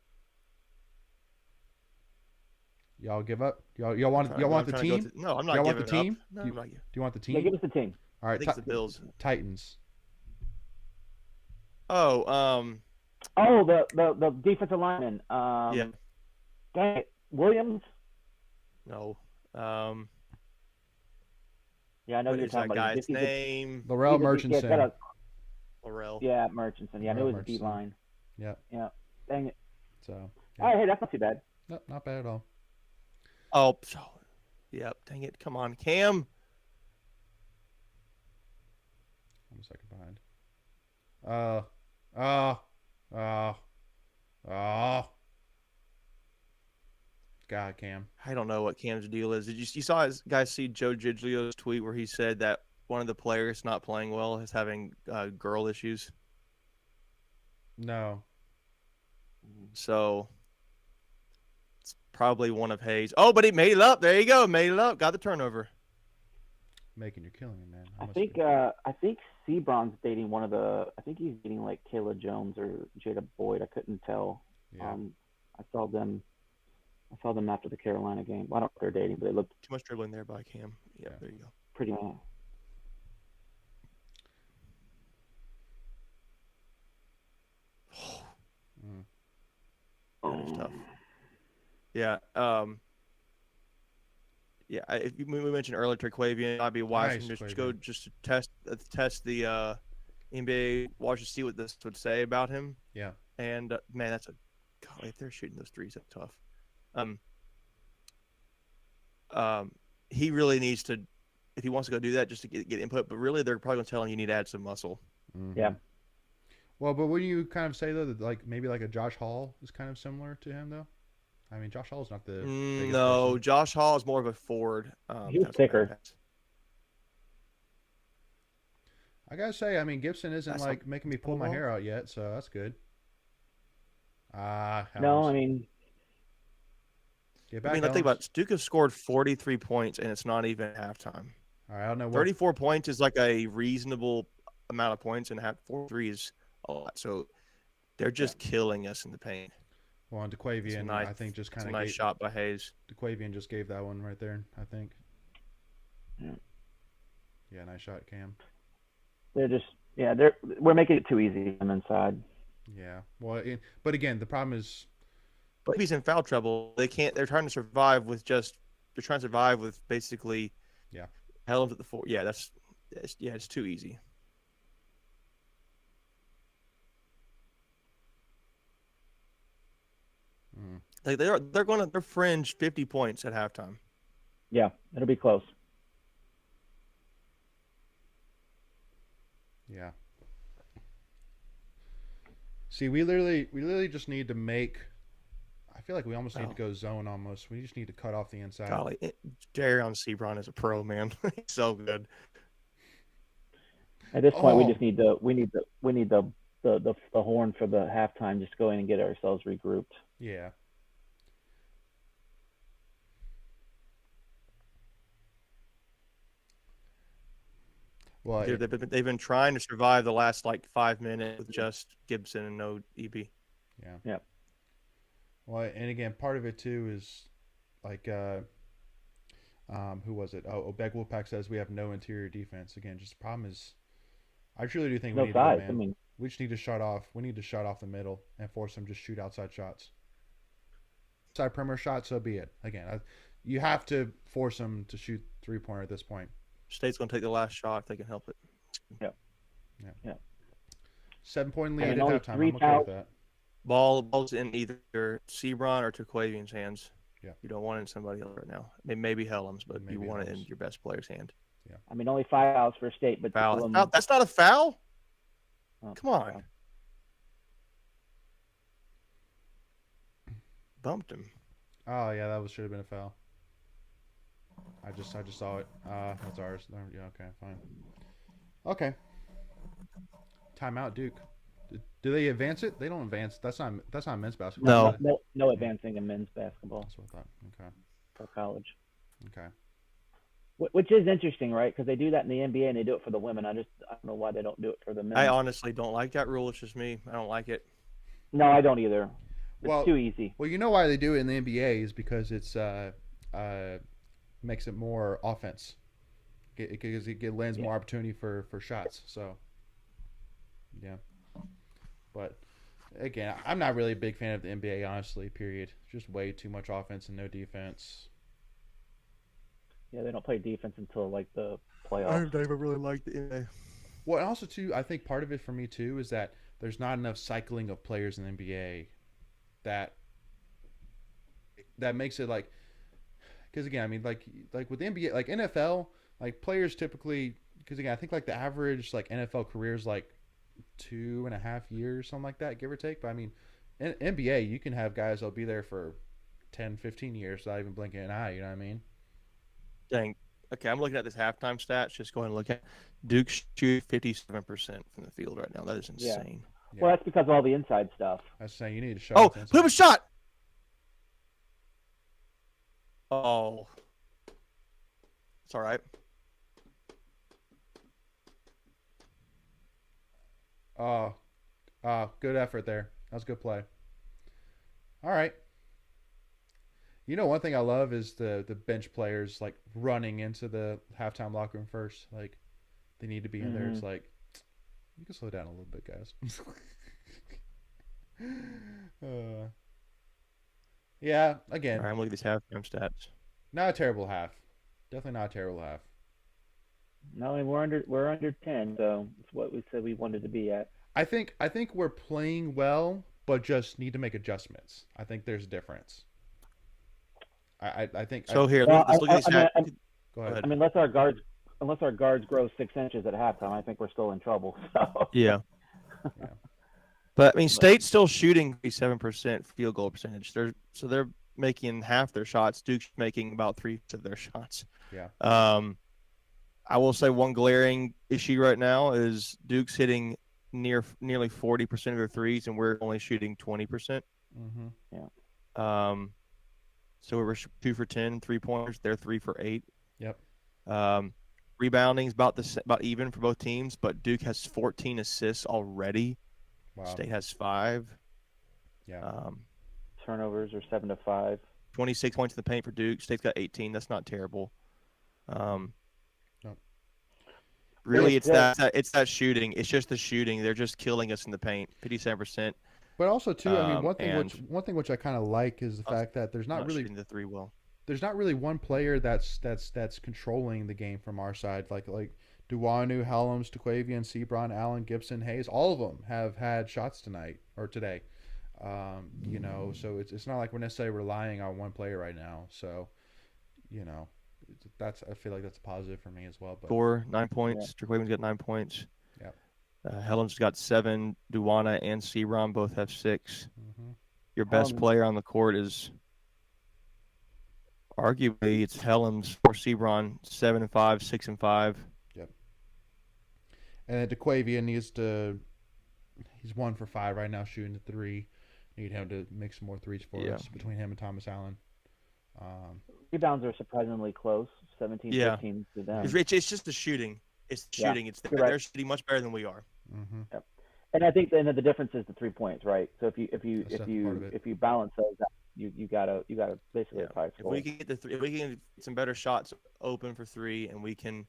Y'all give up? Y'all want the team? No, I'm not Y'all want giving the team? up. No, Do I'm not giving. you want the team? Yeah, give us the team. All I right, think it's the Bills. Titans. Oh, Oh, the defensive lineman. yeah. Dang it. Williams. No. Yeah, I know What you're is that talking about. guy's name? Laurel Yeah, Murchison. Laurel. yeah, Murchison. Yeah, I knew it was a D Murchison. line. Yep. Yeah. Dang it. So, All yeah. right, hey, that's not too bad. No, not bad at all. Oh, yep. Dang it. Come on, Cam. I'm a second behind. God, Cam. I don't know what Cam's deal is. Did you saw his guys see Joe Giglio's tweet where he said that one of the players not playing well is having girl issues? No. So it's probably one of Hayes. Oh, but he made it up. There you go. Made it up. Got the turnover. Making, you're killing it, man. I think Sebron's dating one of the. I think he's dating like Kayla Jones or Jada Boyd. I couldn't tell. Yeah. I saw them after the Carolina game. Well, I don't know if they're dating, but they looked Too much dribbling there by Cam. Yeah, there you go. pretty. That is tough. Yeah. Yeah. We mentioned earlier Terquavian. I'd be wise Nice, just go just to test the NBA. Watch to see what this would say about him. Yeah. And man, that's golly, if they're shooting those threes, that's tough. He really needs to, if he wants to go do that, just to get input. But really, they're probably going to tell him you need to add some muscle. Mm-hmm. Yeah. Well, but wouldn't you kind of say though that like maybe like a Josh Hall is kind of similar to him though? I mean, Josh Hall's not the biggest No, person. Josh Hall is more of a forward. He was thicker. I gotta say, I mean, Gibson isn't That's like making me pull my hair out yet, so that's good. No, I mean, get back. I think about it. Stuka scored 43 points, and it's not even halftime. All right, I don't know. 34 points is like a reasonable amount of points, and 43 is a lot. So they're just killing us in the paint. Well, and DeQuavian, nice, I think just kind of nice shot by Hayes. DeQuavian just gave that one right there. I think. Yeah. Yeah, nice shot, Cam. we're making it too easy on inside. Yeah. Well, but again, the problem is. But if he's in foul trouble, they can't. They're trying to survive with just. They're trying to survive with basically. Yeah. Hell at the four. Yeah, it's too easy. Like they're fringe 50 points at halftime. Yeah, it'll be close. Yeah. See, we literally just need to make. I feel like we almost need to go zone. Almost, we just need to cut off the inside. Golly, Jarion Sebron is a pro, man. He's so good. At this point, we just need the horn for the halftime. Just go in and get ourselves regrouped. Yeah. Well, Dude, they've been trying to survive the last like 5 minutes with just Gibson and no EB. Yeah. Yeah. Well, and again, part of it too is like, who was it? Oh, Beck Wolfpack says we have no interior defense. Again, just the problem is, I truly do think we No need size. to go I man. mean, We just need to shut off. We need to shut off the middle and force them to just shoot outside shots. Outside perimeter shot, so be it. Again, you have to force them to shoot 3-pointer at this point. State's going to take the last shot if they can help it. Yeah. 7-point lead at only halftime. 3 I'm okay with that. Ball's in either Sebron or Turquavian's hands. Yeah. You don't want it in somebody else right now. Maybe Helms, but Maybe you want it in Helms. your best player's hand. I mean, only 5 fouls for State, but Foul. That's not a foul? Oh, Come on. Bumped him. Oh yeah, that should have been a foul. I just saw it. That's ours. Yeah, okay, fine. Okay. Timeout, Duke. Do they advance it? They don't advance. That's not men's basketball. No advancing in men's basketball That's what I thought. Okay. for college. Okay. Which is interesting, right? Because they do that in the NBA and they do it for the women. I don't know why they don't do it for the men. I honestly don't like that rule. It's just me. I don't like it. No, I don't either. It's too easy. Well, you know why they do it in the NBA is because it's makes it more offense. Because it lands more opportunity for shots. So, yeah. But again, I'm not really a big fan of the NBA, honestly. Period. Just way too much offense and no defense. Yeah, they don't play defense until like the I playoffs. never really liked the NBA. Well, and also too, I think part of it for me too is that there's not enough cycling of players in the NBA that makes it like, because again, I mean, like with the NBA, like NFL, like players typically, because again, I think like the average like NFL career is like 2.5 years, something like that, give or take. But I mean, in NBA, you can have guys that'll be there for 10, 15 years without even blinking an eye. You know what I mean? Dang. Okay, I'm looking at this halftime stats. Just go ahead and look at Duke shoot 57% from the field right now. That is insane. Yeah. Well, that's because of all the inside stuff. I was saying you need to show. Oh, put up a shot. Oh, it's all right. Good effort there. That was a good play. All right. You know, one thing I love is the bench players like running into the halftime locker room first. Like they need to be in there. It's like you can slow down a little bit, guys. Yeah. Again, All right, I'm looking at these halftime stats. not a terrible half. Definitely not a terrible half. No, and we're under 10, so it's what we said we wanted to be at. I think we're playing well, but just need to make adjustments. I think there's a difference. I think. So here, Well, let's look at these stats. Go ahead. I mean, unless our guards grow 6 inches at halftime, I think we're still in trouble. So. Yeah. Yeah. But I mean, State's still shooting 7% field goal percentage. They're making half their shots. Duke's making about 3 of their shots. Yeah. I will say one glaring issue right now is Duke's hitting nearly 40% of their threes, and we're only shooting 20%. Mm-hmm. Yeah. So we're 2 for 10 3-pointers. They're 3 for 8. Yep. Rebounding is about even for both teams, but Duke has 14 assists already. Wow. State has 5. Yeah. Turnovers are 7 to 5. 26 points in the paint for Duke. State's got 18. That's not terrible. Really, it's that shooting. It's just the shooting. They're just killing us in the paint. 57%. But also too, I mean, one thing which I kind of like is the fact that there's not really shooting the 3 well. There's not really one player that's controlling the game from our side. Like Duanu, Helms, Tuquavian, Sebron, Allen, Gibson, Hayes, all of them have had shots tonight or today. You know, so it's not like we're necessarily relying on one player right now. So, you know, I feel like that's a positive for me as well. But 9 points. Yeah. Tuquavian's got 9 points. Yeah. Helms got 7. Duana and Sebron both have 6. Mm-hmm. Your best player on the court is arguably it's Helms or Sebron, 7 and 5, 6 and 5. Yep. And then Tuquavian he's 1 for 5 right now, shooting the 3. Need him to make some more threes for us between him and Thomas Allen. Rebounds are surprisingly close, 17-15 to them. It's just the shooting. It's the shooting. It's they're shooting much better than we are. Mm-hmm. Yep. And I think the difference is the 3 points, right? So if you balance those out, you gotta basically apply score. If we can get if we can get some better shots open for 3, and we can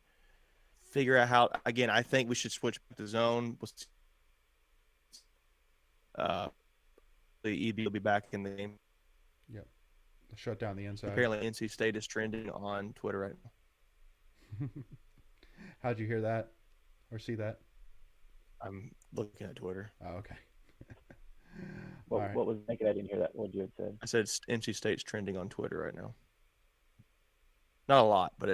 figure out how. Again, I think we should switch back to zone. the EB will be back in the game. Yep. Shut down the inside. Apparently, NC State is trending on Twitter right now. How'd you hear that or see that? I'm looking at Twitter. Oh, okay. What was making? I didn't hear that. What you had said. I said NC State's trending on Twitter right now. Not a lot, but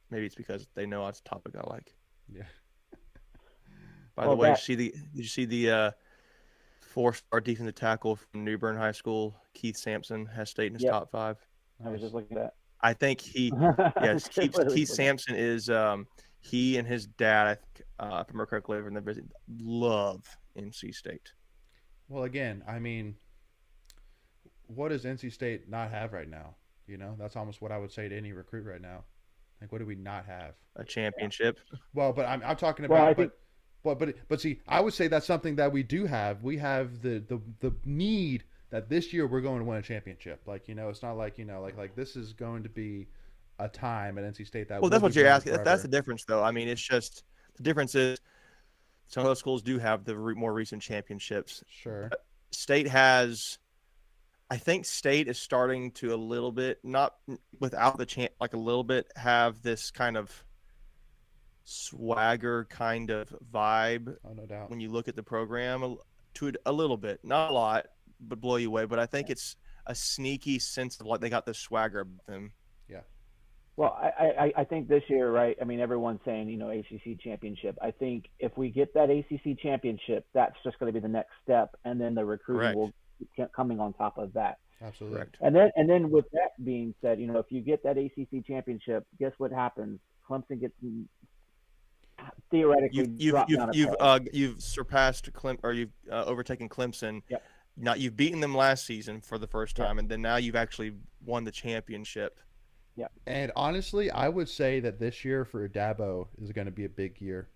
maybe it's because they know it's a topic I like. Yeah. By the way, did you see the 4-star defensive tackle from New Bern High School, Keith Sampson, has State in his top 5? I was just looking at that. I think Keith Sampson is he and his dad, if I remember correctly, over in the visit, love NC State. Well, again, I mean, what does NC State not have right now? You know, that's almost what I would say to any recruit right now. Like, what do we not have? A championship. Well, but I'm talking about, but see, I would say that's something that we do have. We have the need that this year we're going to win a championship. Like, you know, it's not like, you know, like this is going to be a time at NC State that. Well, that's what you're asking. That's the difference, though. I mean, it's just the difference is some of those schools do have the more recent championships. Sure. State has. I think State is starting to a little bit, not without the like a little bit, have this kind of swagger kind of vibe. Oh, no doubt. When you look at the program, to a little bit, not a lot, but blow you away. But I think it's a sneaky sense of like they got the swagger about them. Yeah. Well, I think this year, right? I mean, everyone's saying, you know, ACC championship. I think if we get that ACC championship, that's just going to be the next step, and then the recruiting will coming on top of that. Absolutely. Correct. And then with that being said, you know, if you get that ACC championship, guess what happens? Clemson gets theoretically you've surpassed you've overtaken Clemson. Yep. Now you've beaten them last season for the first time, and then now you've actually won the championship. Yeah. And honestly, I would say that this year for Dabo is going to be a big year,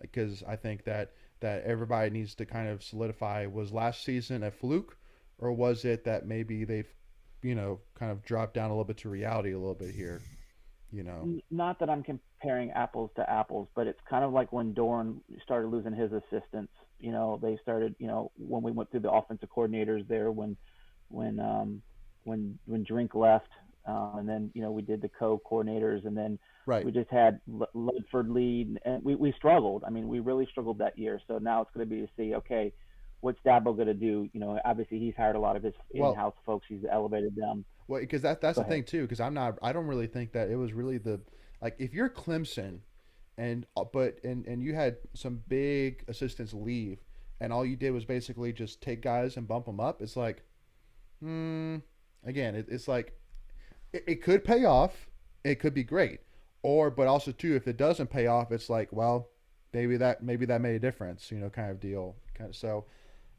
because I think that everybody needs to kind of solidify, was last season a fluke, or was it that maybe they've, you know, kind of dropped down a little bit to reality a little bit here, you know? Not that I'm comparing apples to apples, but it's kind of like when Doran started losing his assistants. You know, they started, you know, when we went through the offensive coordinators there, when Drink left, and then, you know, we did the co-coordinators, and then we just had Ludford lead, and we struggled. I mean, we really struggled that year. So now it's going to be to see, okay, what's Dabo going to do? You know, obviously he's hired a lot of his in-house folks. He's elevated them. Well, because that's the thing too. Because I don't really think that it was really if you're Clemson, and you had some big assistants leave, and all you did was basically just take guys and bump them up. It's like, again, it's like it could pay off. It could be great, but also too, if it doesn't pay off, it's like, well, maybe that made a difference, you know, kind of deal. So,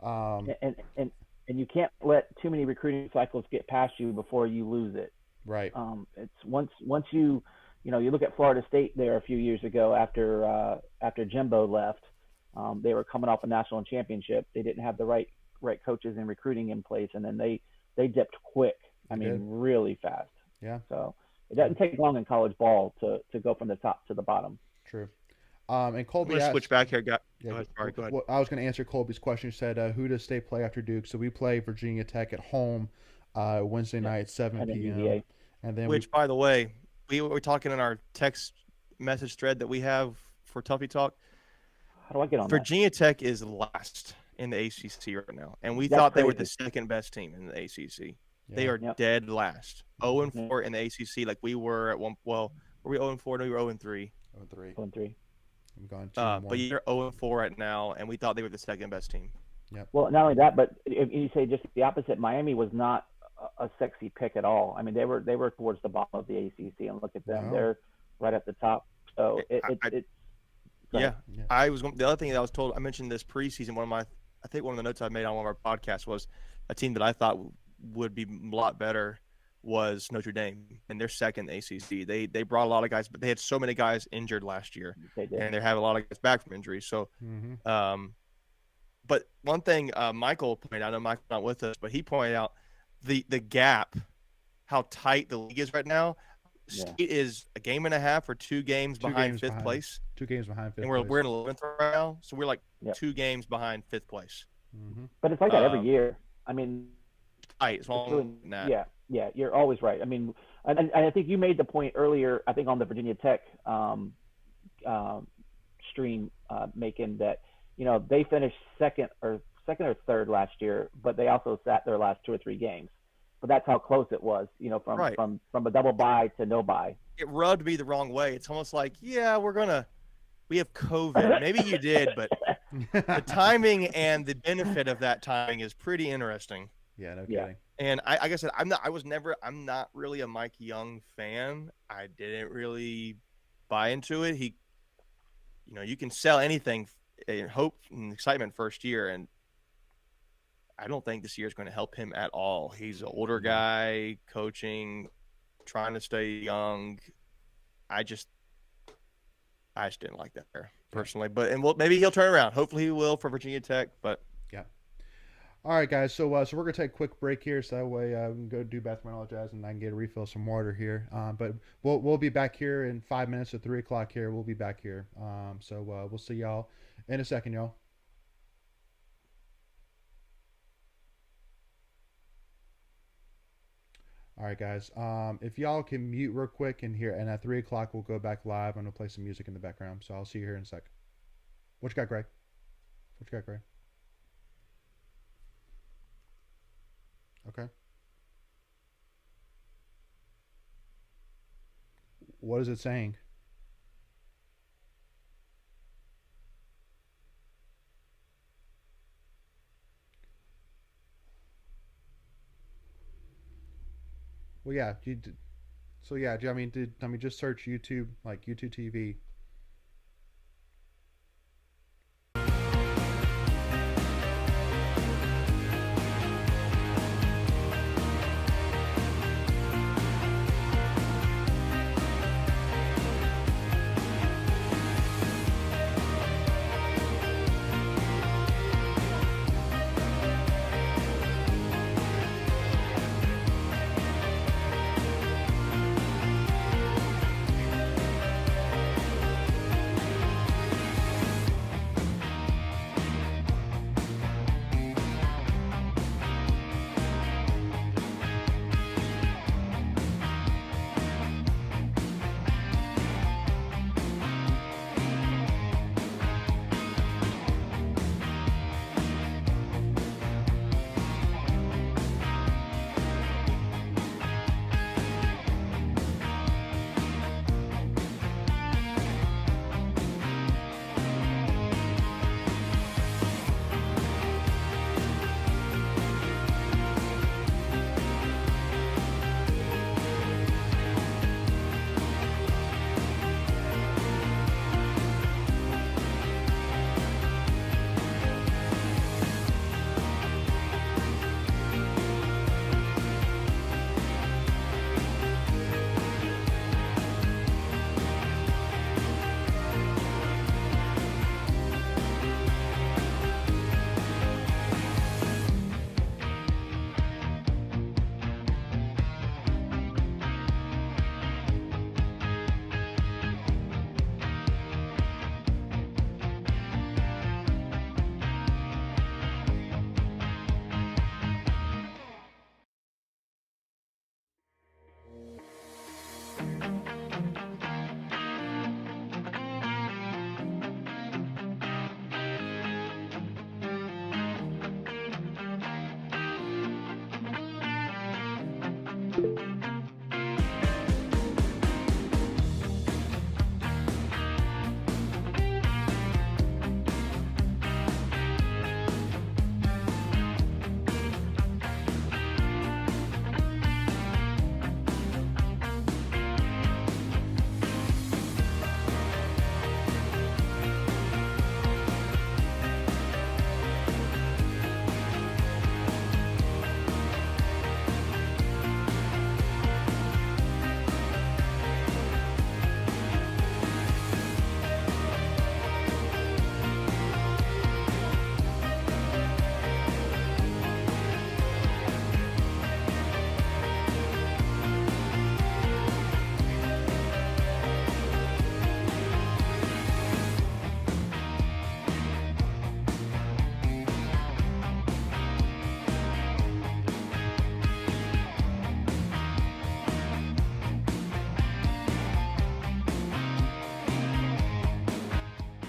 and you can't let too many recruiting cycles get past you before you lose it. Right. It's once you know, you look at Florida State there a few years ago after Jimbo left, they were coming off a national championship. They didn't have the right coaches and recruiting in place, and then they dipped quick. I mean, really fast. Yeah. So it doesn't take long in college ball to go from the top to the bottom. True. And Colby Let's asked, switch back here. Go ahead. Go ahead. Well, I was going to answer Colby's question. He said, who does State play after Duke? So we play Virginia Tech at home Wednesday night, 7 p.m. And then by the way, we were talking in our text message thread that we have for Tuffy Talk. How do I get on Virginia Tech is last in the ACC right now, and we thought they were the second best team in the ACC. Yeah. They are dead last. 0-4 in the ACC, like we were at one. Well, were we 0-4? No, we were 0-3. 0-3. I'm going but you're 0-4 right now, and we thought they were the second best team. Yep. Well, not only that, but if you say just the opposite, Miami was not a sexy pick at all. I mean, they were towards the bottom of the ACC, and look at them; they're right at the top. So I was the other thing that I was told. I mentioned this preseason. I think one of the notes I made on one of our podcasts was a team that I thought would be a lot better was Notre Dame, and they're second in the ACC. They brought a lot of guys, but they had so many guys injured last year, and they have a lot of guys back from injuries. So, but one thing Michael pointed out, I know Michael's not with us, but he pointed out the gap, how tight the league is right now. State is a game and a half or 2 games behind fifth place. 2 games behind fifth and place. We're in 11th right now, so we're like 2 games behind fifth place. Mm-hmm. But it's like that every Um, year. I mean, Right, it's it's longer really, than that. yeah, you're always right. I mean, and I think you made the point earlier, I think on the Virginia Tech um, stream, making that, they finished second or third last year, but they also sat their last 2 or 3 games. But that's how close it was, from Right. from a double bye to no bye. It rubbed me the wrong way. It's almost like, yeah, we have COVID. Maybe you did, but the timing and the benefit of that timing is pretty interesting. Yeah, no Yeah, kidding. And like I said, I'm not really a Mike Young fan. I didn't really buy into it. You can sell anything in hope and excitement first year, and I don't think this year is going to help him at all. He's an older No. guy, coaching, trying to stay young. I just didn't like that there personally, but maybe he'll turn around. Hopefully he will for Virginia Tech, but Yeah. All right, guys. So we're gonna take a quick break here, so that way we can go do bathroom and all jazz, and I can get a refill some water here. But we'll be back here in 5 minutes at 3 o'clock here. We'll be back here. So we'll see y'all in a second, y'all. All right, guys. If y'all can mute real quick in here, and at 3 o'clock we'll go back live. I'm gonna play some music in the background. So I'll see you here in a sec. What you got, Greg? What you got, Greg? Okay. What is it saying? Well, yeah. So yeah. I mean, just search YouTube, like YouTube TV.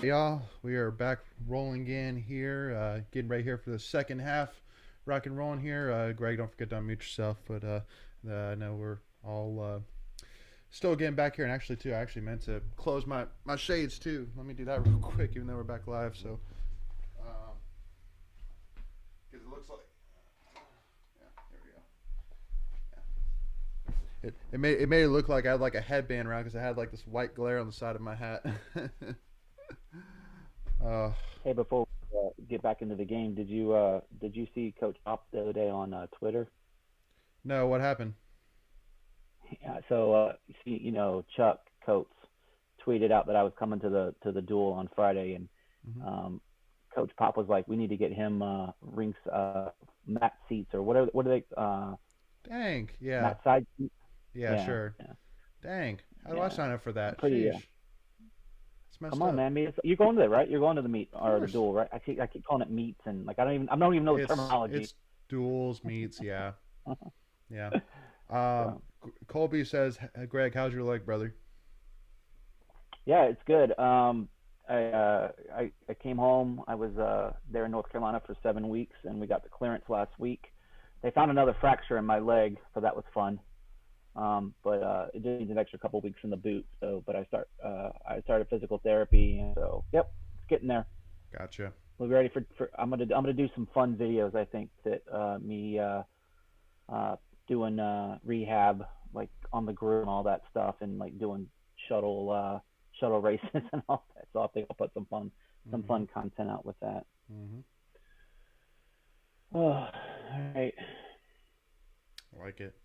Y'all, we are back rolling in here, getting right here for the second half, rock and rolling here. Greg, don't forget to unmute yourself, but I know we're all still getting back here, and actually, too, I actually meant to close my shades, too. Let me do that real quick, even though we're back live, so, because it looks like, yeah, there we go. It made it look like I had like a headband around because I had like this white glare on the side of my hat. Hey, before we get back into the game, did you see Coach Op the other day on Twitter? No, what happened? Yeah, so Chuck Coates tweeted out that I was coming to the duel on Friday, and Coach Pop was like, "We need to get him rinks mat seats or whatever. What are they? Dang, yeah. Mat side seats. Yeah, sure. Yeah. Dang, how do I sign up for that? Pretty. Come on, man. You're going to that, right? You're going to the meet or the duel, right? I keep calling it meets, and like I don't even know the terminology. It's duels, meets, yeah, yeah. Colby says, "Greg, how's your leg, brother?" Yeah, it's good. I came home. I was there in North Carolina for 7 weeks, and we got the clearance last week. They found another fracture in my leg, so that was fun. But it did need an extra couple weeks in the boot. So, but I started physical therapy, and so yep, it's getting there. Gotcha. We'll be ready for. I'm gonna do some fun videos. I think that me doing rehab, like on the group and all that stuff, and like doing shuttle races and all that. So I think I'll put some fun content out with that. Oh, all right. I like it.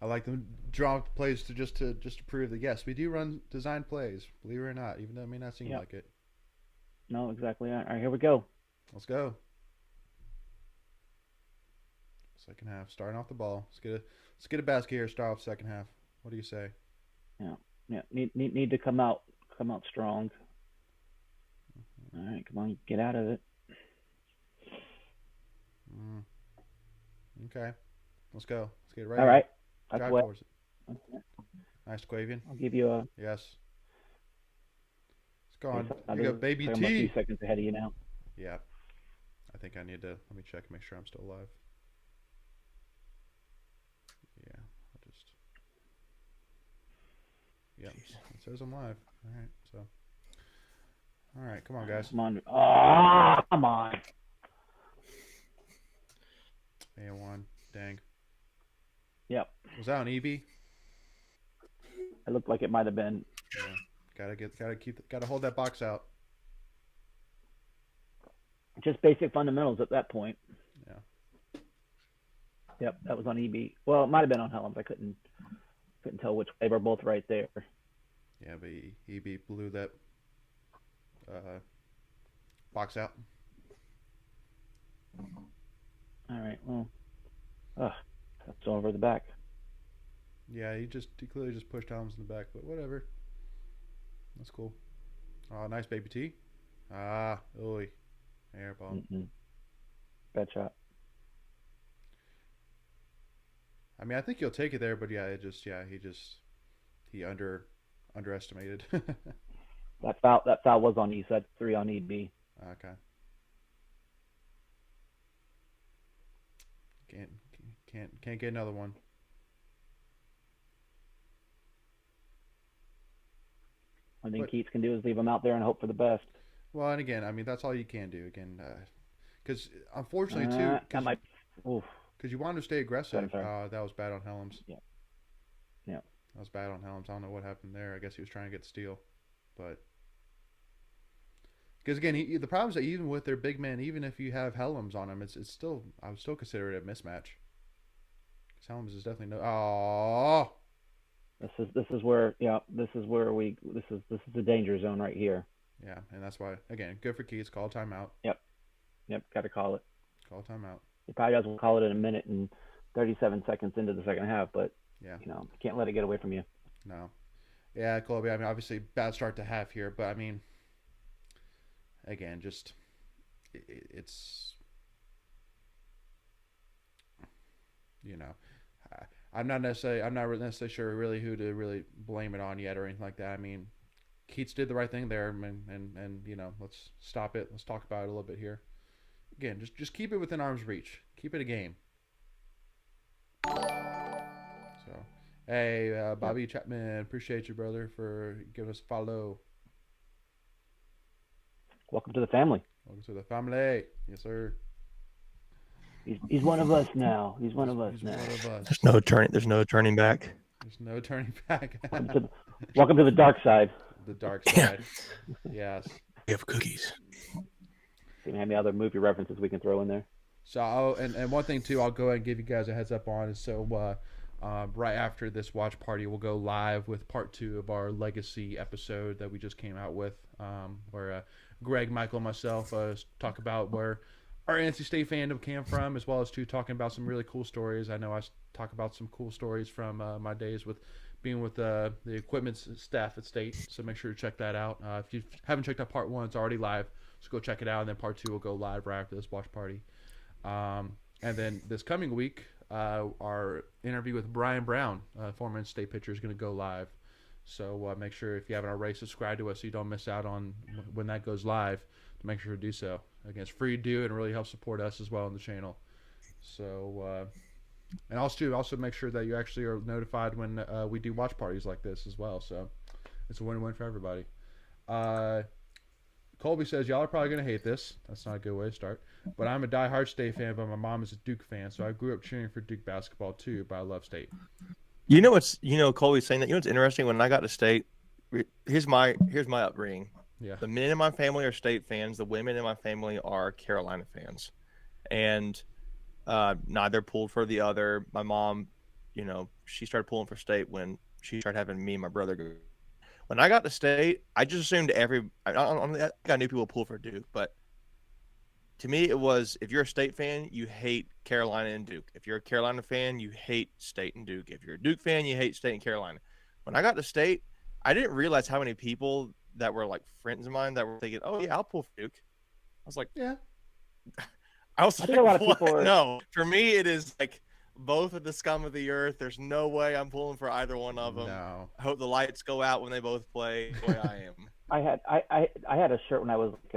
I like them draw plays to just to prove that yes, we do run design plays, believe it or not, even though it may not seem like it. No, exactly. All right, here we go. Let's go. Second half, starting off the ball. Let's get a basket here. Start off second half. What do you say? Yeah. Need to come out strong. All right, come on, get out of it. Okay, let's go. Let's get it right. All right. Drive towards it. Okay. Nice, Quavian. I'll give you a... Yes. It's gone. You got baby T. I'm a few seconds ahead of you now. Yeah. I think I need to... Let me check and make sure I'm still alive. Yeah. I'll just... Yep. It says I'm live. All right. So... All right. Come on, guys. Come on. Oh, come on. A1. Dang. Yep. Was that on EB? It looked like it might have been. Yeah. Gotta hold that box out. Just basic fundamentals at that point. Yeah. Yep, that was on EB. Well, it might have been on Helms. I couldn't tell which way. We're both right there. Yeah, but EB blew that box out. All right. Well, that's over the back. Yeah, he clearly just pushed Helms in the back, but whatever. That's cool. Oh, nice baby T. Oy. Air ball. Bad shot. I mean, I think he'll take it there, but yeah, he underestimated. That foul was on E, so that's 3 on EB. Okay. Can't get another one. One thing Keats can do is leave him out there and hope for the best. Well, and again, I mean, that's all you can do. Again, because unfortunately, too, because you want to stay aggressive. That was bad on Helms. Yeah. That was bad on Helms. I don't know what happened there. I guess he was trying to get the steal, but because again, the problem is that even with their big men, even if you have Helms on him, it's still, I would still consider it a mismatch. Because Helms is definitely no. Oh. This is where this is the danger zone right here. Yeah, and that's why, again, good for Keats. Call timeout. Yep, got to call it. Call timeout. He probably doesn't call it in a minute and 37 seconds into the second half, but yeah, can't let it get away from you. No. Yeah, Colby. I mean, obviously, bad start to half here, but I mean, again, just it's I'm not necessarily sure really who to really blame it on yet or anything like that. I mean, Keats did the right thing there, and let's stop it. Let's talk about it a little bit here. Again, just keep it within arm's reach. Keep it a game. So, hey, Bobby Chapman, appreciate you, brother, for giving us a follow. Welcome to the family. Welcome to the family. Yes, sir. He's one of us now. He's one of us now. One of us. There's no turning back. There's no turning back. Welcome to the dark side. The dark side. Yes. We have cookies. Do you have any other movie references we can throw in there? So, and one thing too, I'll go ahead and give you guys a heads up on is right after this watch party, we'll go live with part 2 of our legacy episode that we just came out with, where Greg, Michael, and myself talk about where our NC State fandom came from, as well as talking about some really cool stories. I know I talk about some cool stories from my days with being with the equipment staff at State, so make sure to check that out. If you haven't checked out part 1, it's already live, so go check it out, and then part 2 will go live right after this watch party. And then this coming week, our interview with Brian Brown, former State pitcher, is going to go live. So make sure, if you haven't already, subscribe to us so you don't miss out on when that goes live, to make sure to do so. Again, it's free to do and really help support us as well on the channel. So, and also make sure that you actually are notified when we do watch parties like this as well. So it's a win-win for everybody. Colby says, y'all are probably going to hate this. That's not a good way to start. But I'm a diehard State fan, but my mom is a Duke fan, so I grew up cheering for Duke basketball too, but I love State. Colby's saying that. You know what's interesting? When I got to State, here's my upbringing. Yeah. The men in my family are State fans. The women in my family are Carolina fans. And neither pulled for the other. My mom, she started pulling for State when she started having me and my brother go. When I got to State, I just assumed I knew people pull for Duke, but to me it was, if you're a State fan, you hate Carolina and Duke. If you're a Carolina fan, you hate State and Duke. If you're a Duke fan, you hate State and Carolina. When I got to State, I didn't realize how many people that were like friends of mine that were thinking, "Oh yeah, I'll pull for Duke." I was like, "Yeah." I think a lot of people are... No, for me it is like both of the scum of the earth. There's no way I'm pulling for either one of them. No. I hope the lights go out when they both play the way I am. I had a shirt when I was like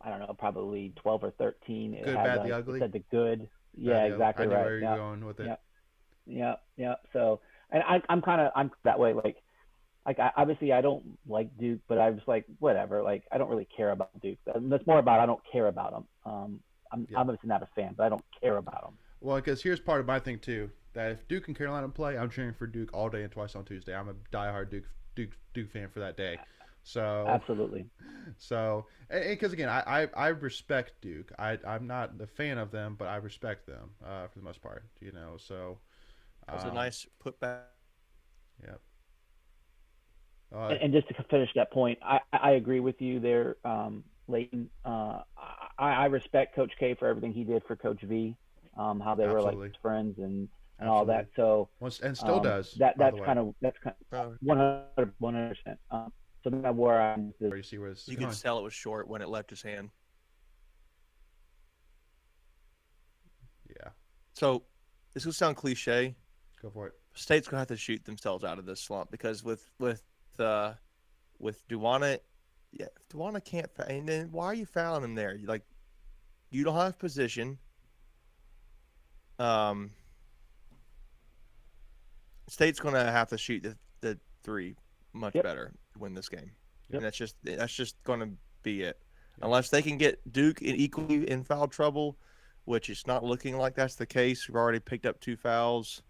I don't know, probably 12 or 13. It Good, had, bad, the ugly. It said the good. Yeah, exactly I know right. where you're going with it. Yeah. So, and I'm that way. Like obviously I don't like Duke, but I was like, whatever. Like I don't really care about Duke. That's more about I don't care about them. I'm obviously not a fan, but I don't care about them. Well, because here's part of my thing too, that if Duke and Carolina play, I'm cheering for Duke all day and twice on Tuesday. I'm a diehard Duke fan for that day. So absolutely. So, because again, I respect Duke. I'm not a fan of them, but I respect them for the most part. So that's a nice putback. Yeah. And just to finish that point, I agree with you there, Leighton. I respect Coach K for everything he did for Coach V, how they were like friends and all that. So and still does. That's kind of 100%. So that's where I'm. Where you see where you could tell it was short when it left his hand. Yeah. So this will sound cliche. Go for it. State's gonna have to shoot themselves out of this slump, because with Duwana, Duwana can't. And then why are you fouling him there? You don't have position. State's gonna have to shoot the three much better to win this game, and that's just gonna be it. Unless they can get Duke equally in foul trouble, which it's not looking like that's the case. We've already picked up 2 fouls.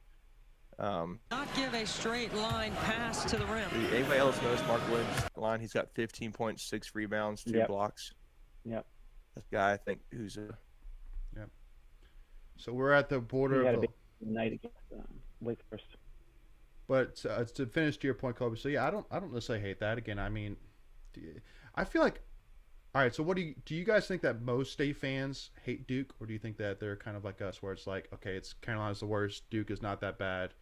Not give a straight line pass to the rim. Anybody else knows Mark Williams' line? He's got 15.6 rebounds, 2 blocks. Yep. That's a guy, I think, who's a... Yep. So we're at the border of the night against Wake Forest. But to finish to your point, Kobe. So yeah, I don't necessarily hate that. Again, I mean, I feel like, all right. So what do you guys think that most State fans hate Duke, or do you think that they're kind of like us, where it's like, okay, it's Carolina's the worst, Duke is not that bad,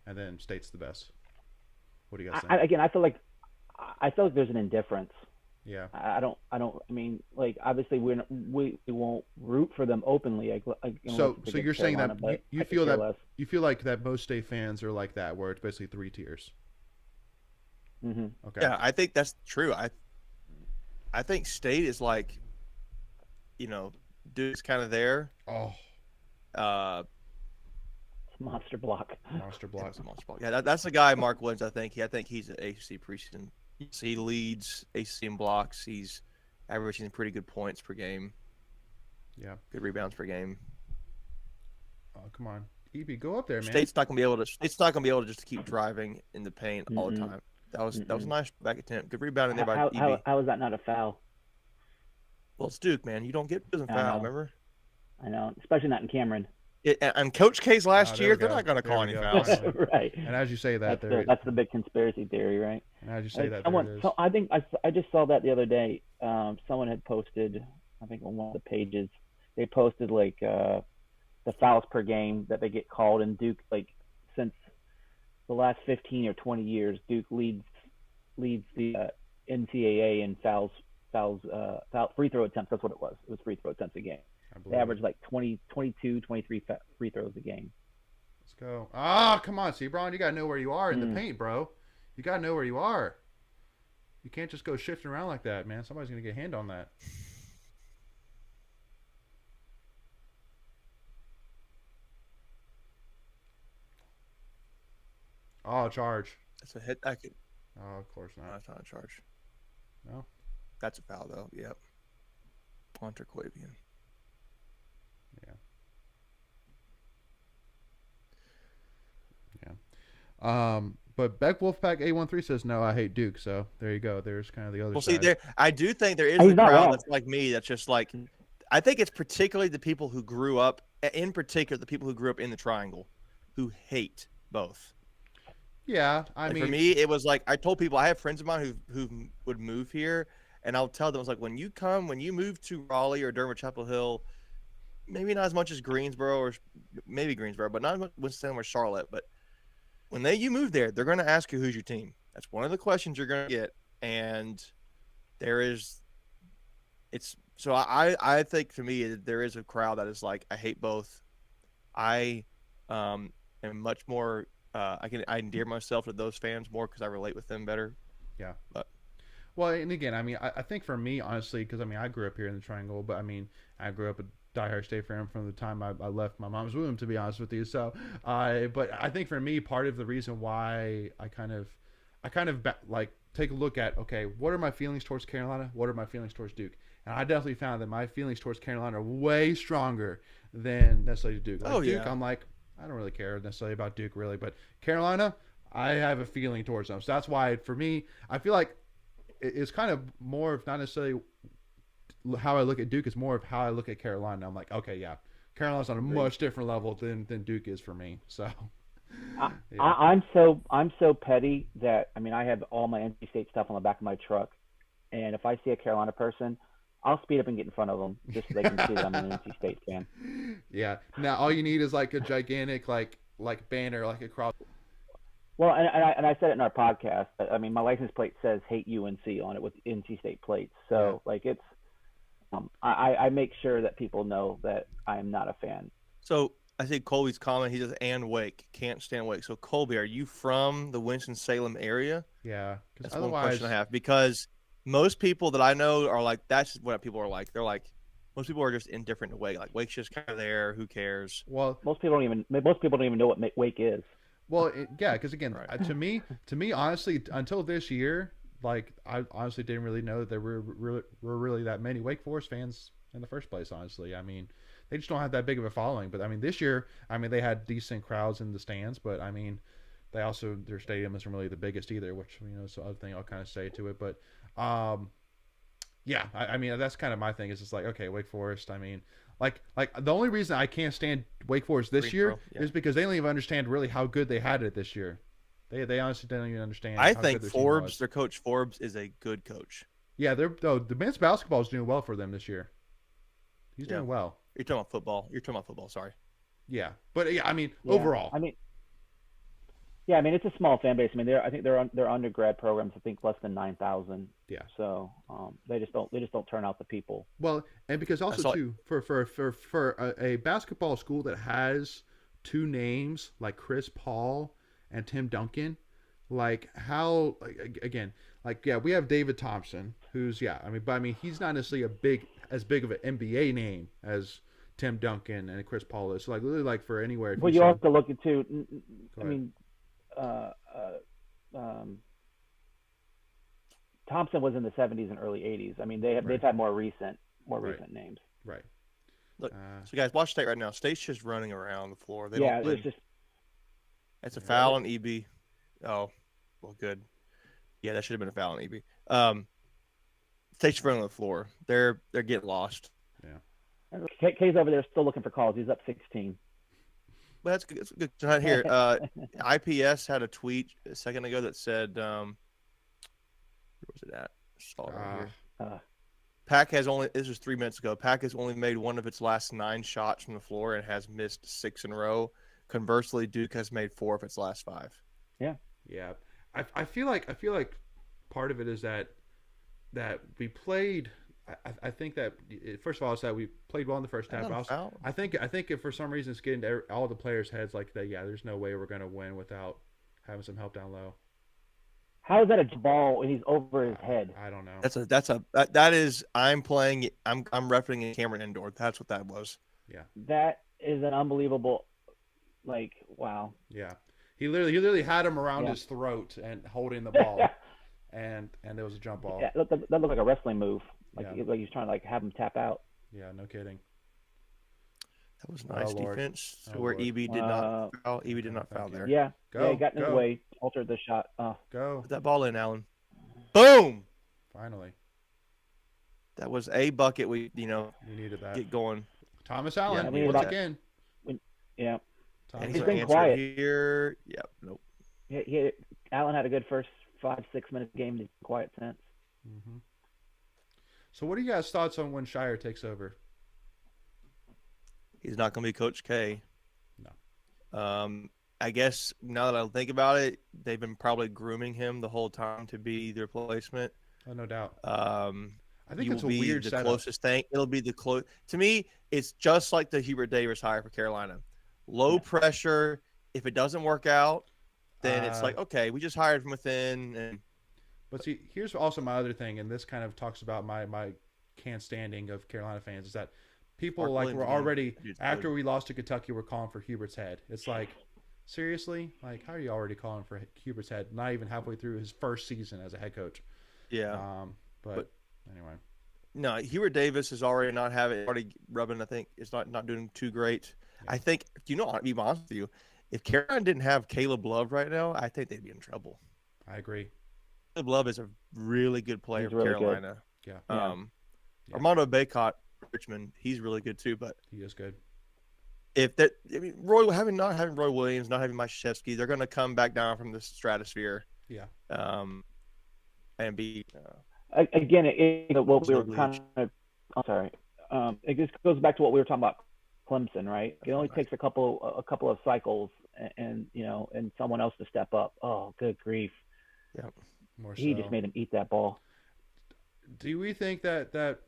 and then State's the best? What do you guys think? I feel like there's an indifference. Yeah. I mean, like, obviously we won't root for them openly. So you're saying that you feel like that most State fans are like that, where it's basically 3 tiers. Mm-hmm. Okay. Yeah, I think that's true. I think State is like, Duke's kind of there. Oh, Uh, Monster block. monster block. That's a monster block. Yeah, that's the guy, Mark Williams. I think he's an ACC preseason. He leads ACC in blocks. He's averaging pretty good points per game. Yeah. Good rebounds per game. Oh, come on, EB, go up there, man. State's not gonna be able to just keep driving in the paint all the Mm-mm. time. That was a Mm-mm. nice back attempt. Good rebounding there by How is that not a foul? Well, it's Duke, man. You don't get doesn't I foul. know. Remember? I know, especially not in Cameron. And Coach K's last there year, we they're go. not gonna There call we any go. fouls. Right. And as you say that, That's the big conspiracy theory, right? And as you say that, Someone, there it is. so I think I just saw that the other day. Someone had posted, I think on one of the pages, they posted like the fouls per game that they get called in Duke. Like since the last 15 or 20 years, Duke leads the NCAA in foul free throw attempts. That's what it was. It was free throw attempts a game. They average like 22, 23 free throws a game. Let's go. Ah, come on, Sebron. You got to know where you are in the paint, bro. You got to know where you are. You can't just go shifting around like that, man. Somebody's going to get a hand on that. Oh, charge. That's a hit. I could. Oh, of course No, not. that's not a charge. No? That's a foul, though. Yep. Hunter Quavian. But Beck Wolfpack A13 says, no, I hate Duke. So there you go. There's kind of the other Well, side. see, I do think there is He's a not crowd wrong. that's like me. That's just like, I think it's particularly the people who grew up, in particular, the people who grew up in the Triangle, who hate both. Yeah, I Like, mean, for me, it was like I told people I have friends of mine who would move here, and I'll tell them, I was like, when you move to Raleigh or Durham or Chapel Hill, maybe not as much as Greensboro or maybe Greensboro, but not as much Winston or Charlotte. But when you move there, they're going to ask you who's your team. That's one of the questions you're going to get, and so I think for me there is a crowd that is like I hate both. I am much more. I endear myself to those fans more because I relate with them better. Yeah. But well, and again, I mean, I think for me, honestly, because I mean, I grew up here in the Triangle, but I mean, I grew up a diehard State fan from the time I left my mom's womb, to be honest with you. So, but I think for me, part of the reason why I kind of like take a look at, okay, what are my feelings towards Carolina? What are my feelings towards Duke? And I definitely found that my feelings towards Carolina are way stronger than necessarily Duke. Like Duke, I'm like, I don't really care necessarily about Duke, really. But Carolina, I have a feeling towards them. So that's why, for me, I feel like it's kind of more of not necessarily how I look at Duke. It's more of how I look at Carolina. I'm like, okay, yeah, Carolina's on a much different level than Duke is for me. So yeah. I'm so petty that, I mean, I have all my NC State stuff on the back of my truck. And if I see a Carolina person, I'll speed up and get in front of them just so they can see that I'm an NC State fan. Yeah. Now all you need is like a gigantic like banner like across. Well, and I said it in our podcast. I mean, my license plate says "Hate UNC" on it with NC State plates. So like it's, I make sure that people know that I am not a fan. So I see Colby's comment. He says, "And Wake can't stand Wake." So Colby, are you from the Winston-Salem area? Yeah. That's Otherwise, one question I have, because most people that I know are like, that's what people are like. They're like, most people are just indifferent to Wake. Like, Wake's just kind of there. Who cares? Well, most people don't even know what Wake is. Well, yeah, because again, Right. to me, honestly, until this year, like I honestly didn't really know that there were really that many Wake Forest fans in the first place. Honestly, I mean, they just don't have that big of a following. But I mean, this year, I mean, they had decent crowds in the stands, but I mean, they also, their stadium isn't really the biggest either, which, you know, is the other thing I'll kind of say to it. But yeah, I mean, that's kind of my thing. Is just like, okay, Wake Forest. I mean, like the only reason I can't stand Wake Forest this year is because they don't even understand really how good they had it this year. They honestly don't even understand. I how think good their team was. their coach Forbes, is a good coach. Yeah, the men's basketball is doing well for them this year. He's doing well. You're talking about football. Sorry. Yeah, but yeah, I mean, Yeah. overall. I mean, yeah, I mean, it's a small fan base. I mean, I think their undergrad programs, I think, less than 9,000. Yeah. So they just don't turn out the people. Well, and because also too, for a basketball school that has two names like Chris Paul and Tim Duncan, like how again, like yeah, we have David Thompson, who's he's not necessarily as big of an NBA name as Tim Duncan and Chris Paul is. So like literally like for anywhere. Well, you also look at too. Go I ahead. mean, Thompson was in the 70s and early 80s. I mean, they've had more recent names. Right. Look, so guys, watch State right now. State's just running around the floor. It's a foul on EB. Oh, well, good. Yeah, that should have been a foul on EB. State's running on the floor. They're getting lost. Yeah. K's over there still looking for calls. He's up 16. But that's good. It's good. It's not here. IPS had a tweet a second ago that said, where was it at? I saw it right here. Pack has only, this was 3 minutes ago, Pack has only made one of its last 9 shots from the floor and has missed 6 in a row. Conversely, Duke has made 4 of its last 5. Yeah. Yeah. I feel like part of it is that we played. I think that first of all, it's that we played well in the first half. I think if for some reason it's getting to all the players' heads like that. Yeah, there's no way we're going to win without having some help down low. How is that a ball when he's over his head? I don't know. That is I'm referencing Cameron Indoor. That's what that was. Yeah. That is an unbelievable. Like, wow. Yeah. He literally had him around his throat and holding the ball, and there was a jump ball. Yeah, that looked like a wrestling move. Like he's trying to have him tap out. Yeah, no kidding. That was nice defense where EB did not foul. EB did not foul there. Yeah, he got in his way, altered the shot. Go. Put that ball in, Allen. Boom. Finally. That was a bucket. We needed that. Get going. Thomas Allen once again. Yeah. He's been quiet here. Yep. Nope. Allen had a good first 5-6 minute game. He's been quiet since. Mm-hmm. So, what are you guys' thoughts on when Shire takes over? He's not going to be Coach K. No. I guess now that I think about it, they've been probably grooming him the whole time to be their replacement. Oh, no doubt. I think it's a weird setup. Closest thing. It'll be the close. To me, it's just like the Hubert Davis hire for Carolina. Low pressure. If it doesn't work out, then it's like, okay, we just hired from within. But see, here's also my other thing, and this kind of talks about my can't standing of Carolina fans, is that people were already, after we lost to Kentucky, we're calling for Hubert's head. It's like, seriously? Like, how are you already calling for Hubert's head? Not even halfway through his first season as a head coach. Yeah. But anyway. No, Hubert Davis is already rubbing. I think it's not doing too great. Yeah. I think, I'll be honest with you, if Carolina didn't have Caleb Love right now, I think they'd be in trouble. I agree. Caleb Love is a really good player for Carolina. Good. Yeah. Armando Bacot, Richmond, he's really good too. But he is good. Not having Roy Williams, not having Mike Krzyzewski, they're going to come back down from the stratosphere. Yeah. And be again. What we were kind of. I'm sorry. It just goes back to what we were talking about. Clemson, right? It only takes a couple of cycles, and someone else to step up. Oh, good grief! Yeah, he just made him eat that ball. Do we think that